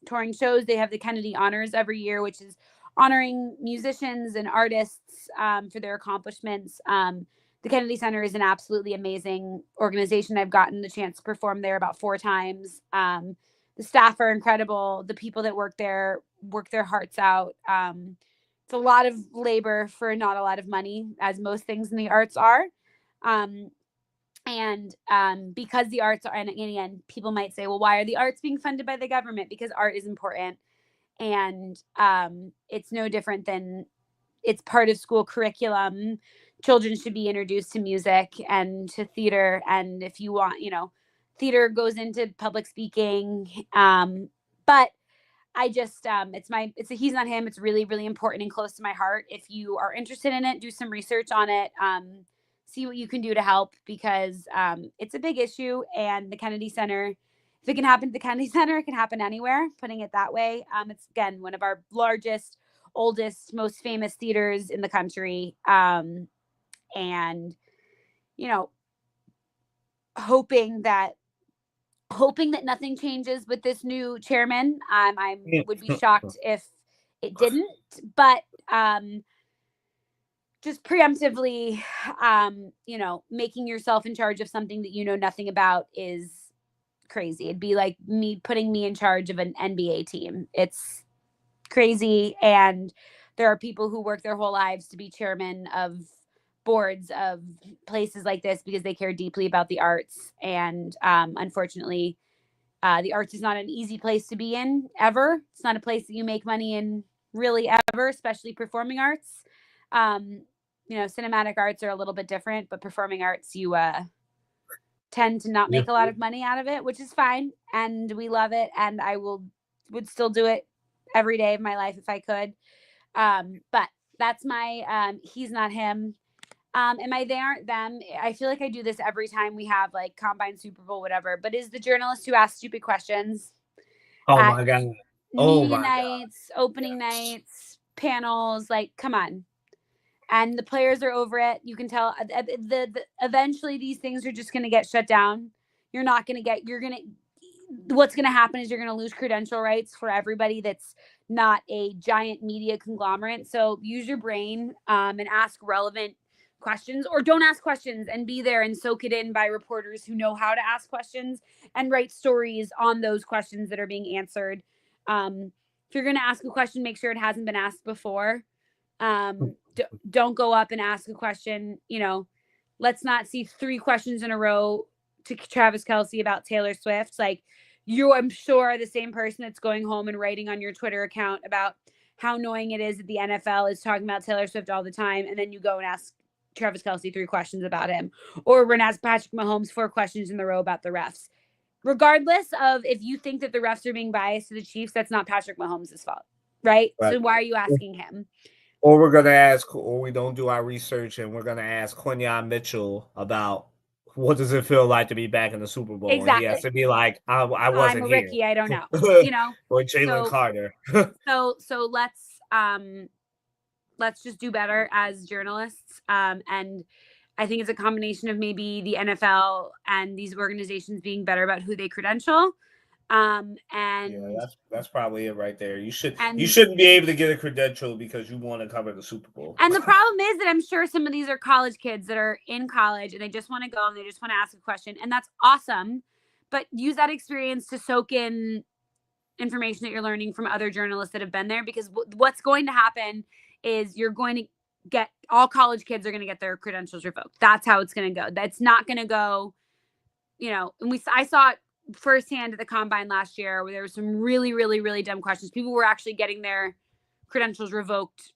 touring shows. They have the Kennedy Honors every year, which is honoring musicians and artists for their accomplishments. The Kennedy Center is an absolutely amazing organization. I've gotten the chance to perform there about 4 times. The staff are incredible. The people that work there work their hearts out. It's a lot of labor for not a lot of money, as most things in the arts are. And because the arts are, and again, people might say, well, why are the arts being funded by the government? Because art is important. And it's no different than, it's part of school curriculum. Children should be introduced to music and to theater. And if you want, theater goes into public speaking. But I just, it's a He's Not Him. It's really, really important and close to my heart. If you are interested in it, do some research on it. See what you can do to help, because it's a big issue. And the Kennedy Center, if it can happen to the Kennedy Center, it can happen anywhere, putting it that way. It's, again, one of our largest, oldest, most famous theaters in the country. And, hoping that nothing changes with this new chairman. I would be shocked if it didn't, but just preemptively, making yourself in charge of something that you know nothing about is crazy. It'd be like putting me in charge of an NBA team. It's crazy. And there are people who work their whole lives to be chairman of boards of places like this because they care deeply about the arts. And unfortunately, the arts is not an easy place to be in, ever. It's not a place that you make money in, really, ever, especially performing arts. Cinematic arts are a little bit different, but performing arts, you tend to not make a lot of money out of it, which is fine. And we love it. And I would still do it every day of my life if I could. But that's my He's Not Him. Am I They Aren't Them? I feel like I do this every time we have like Combine, Super Bowl, whatever, but is the journalist who asks stupid questions. Oh my God. Media nights, opening nights, panels, like, come on. And the players are over it. You can tell eventually these things are just going to get shut down. What's going to happen is you're going to lose credential rights for everybody that's not a giant media conglomerate. So use your brain and ask relevant questions, or don't ask questions and be there and soak it in by reporters who know how to ask questions and write stories on those questions that are being answered. If you're going to ask a question, make sure it hasn't been asked before. Don't go up and ask a question. Let's not see 3 questions in a row to Travis Kelce about Taylor Swift. Like, I'm sure the same person that's going home and writing on your Twitter account about how annoying it is that the NFL is talking about Taylor Swift all the time, and then you go and ask Travis Kelce 3 questions about him, or we're gonna ask Patrick Mahomes 4 questions in a row about the refs. Regardless of if you think that the refs are being biased to the Chiefs, that's not Patrick Mahomes' fault, right? So why are you asking him? Or we're gonna ask, or we don't do our research, and we're gonna ask Quinyon Mitchell about what does it feel like to be back in the Super Bowl. Exactly. And he has to be like, I wasn't I'm a here. rookie. I don't know. Or Jalen Carter. So let's just do better as journalists. And I think it's a combination of maybe the NFL and these organizations being better about who they credential. And that's probably it right there. You shouldn't be able to get a credential because you want to cover the Super Bowl. And the problem is that I'm sure some of these are college kids that are in college and they just want to go and they just want to ask a question, and that's awesome. But use that experience to soak in information that you're learning from other journalists that have been there, because what's going to happen is you're going to get all college kids are going to get their credentials revoked. That's how it's going to go. That's not going to go, and I saw it firsthand at the combine last year where there were some really, really, really dumb questions. People were actually getting their credentials revoked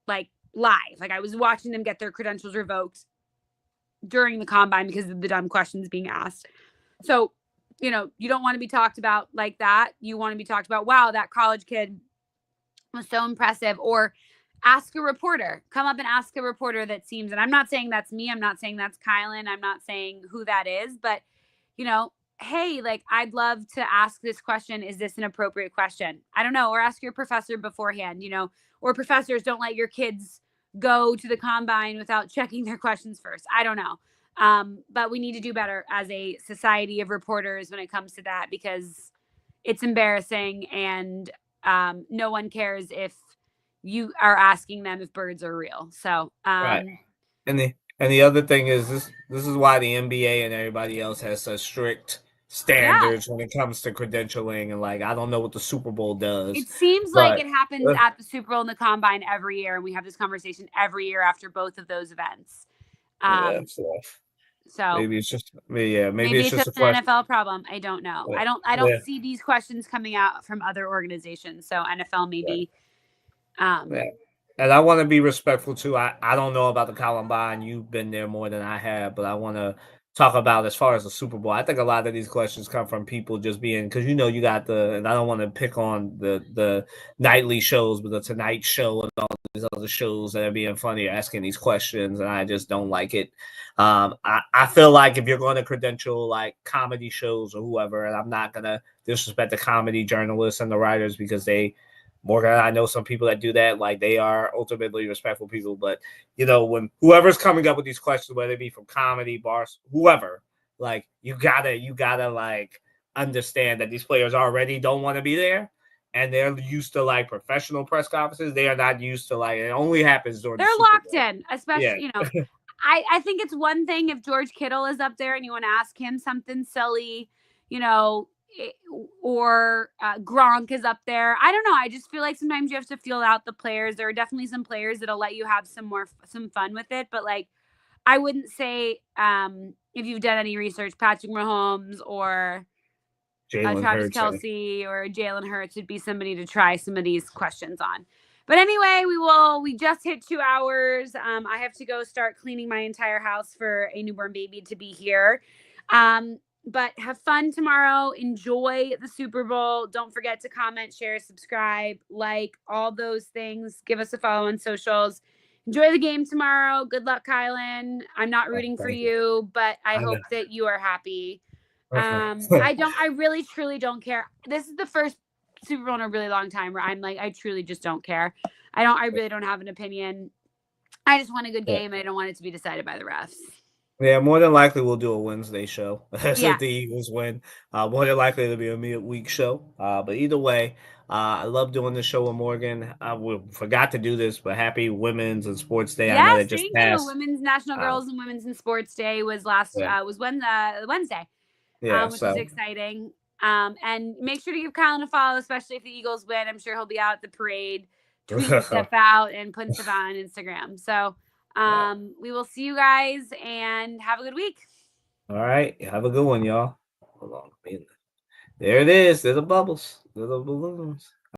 like live. Like I was watching them get their credentials revoked during the combine because of the dumb questions being asked. So, you don't want to be talked about like that. You want to be talked about, wow, that college kid was so impressive. Or ask a reporter, come up and ask a reporter that seems, and I'm not saying that's me. I'm not saying that's Kylan. I'm not saying who that is, but hey, like, I'd love to ask this question. Is this an appropriate question? I don't know. Or ask your professor beforehand, or professors don't let your kids go to the combine without checking their questions first. I don't know. But we need to do better as a society of reporters when it comes to that, because it's embarrassing and no one cares if you are asking them if birds are real. So, right. And the other thing is this is why the NBA and everybody else has such strict standards when it comes to credentialing, and like I don't know what the Super Bowl does. It seems like it happens at the Super Bowl and the combine every year, and we have this conversation every year after both of those events. So maybe it's just maybe it's just an NFL problem. I don't know. I don't see these questions coming out from other organizations. So NFL maybe. And I want to be respectful too. I don't know about the Columbine. You've been there more than I have, but I want to talk about as far as the Super Bowl. I think a lot of these questions come from people just being, because you got and I don't want to pick on the nightly shows, but the Tonight Show and all these other shows that are being funny are asking these questions, and I just don't like it. I feel like if you're going to credential like comedy shows or whoever, and I'm not going to disrespect the comedy journalists and the writers because Morgan, I know some people that do that, like they are ultimately respectful people, but when whoever's coming up with these questions, whether it be from comedy, bars, whoever, like you gotta like understand that these players already don't want to be there, and they're used to like professional press conferences. They are not used to like, it only happens during they're the Super locked Bowl. in, especially I think it's one thing if George Kittle is up there and you want to ask him something silly, or Gronk is up there. I don't know. I just feel like sometimes you have to feel out the players. There are definitely some players that'll let you have some fun with it. But like, I wouldn't say if you've done any research, Patrick Mahomes or Travis Kelce or Jalen Hurts would be somebody to try some of these questions on. But anyway, we just hit 2 hours. I have to go start cleaning my entire house for a newborn baby to be here. But have fun tomorrow. Enjoy the Super Bowl. Don't forget to comment, share, subscribe, like, all those things. Give us a follow on socials. Enjoy the game tomorrow. Good luck, Kylan. I'm not rooting for you, but I hope that you are happy. I really, truly don't care. This is the first Super Bowl in a really long time where I'm like, I truly just don't care. I really don't have an opinion. I just want a good game, and I don't want it to be decided by the refs. Yeah, more than likely we'll do a Wednesday show if the Eagles win. More than likely it'll be a midweek show. But either way, I love doing this show with Morgan. We forgot to do this, but happy Women's and Sports Day. Yes, I know that just passed. Women's National Girls and Women's and Sports Day was Wednesday. Which is exciting. And make sure to give Kylan a follow, especially if the Eagles win. I'm sure he'll be out at the parade, tweeting stuff out and putting stuff out on Instagram. So we will see you guys and have a good week. All right. Have a good one, y'all. Hold on. There it is. There's the bubbles. There's the balloons.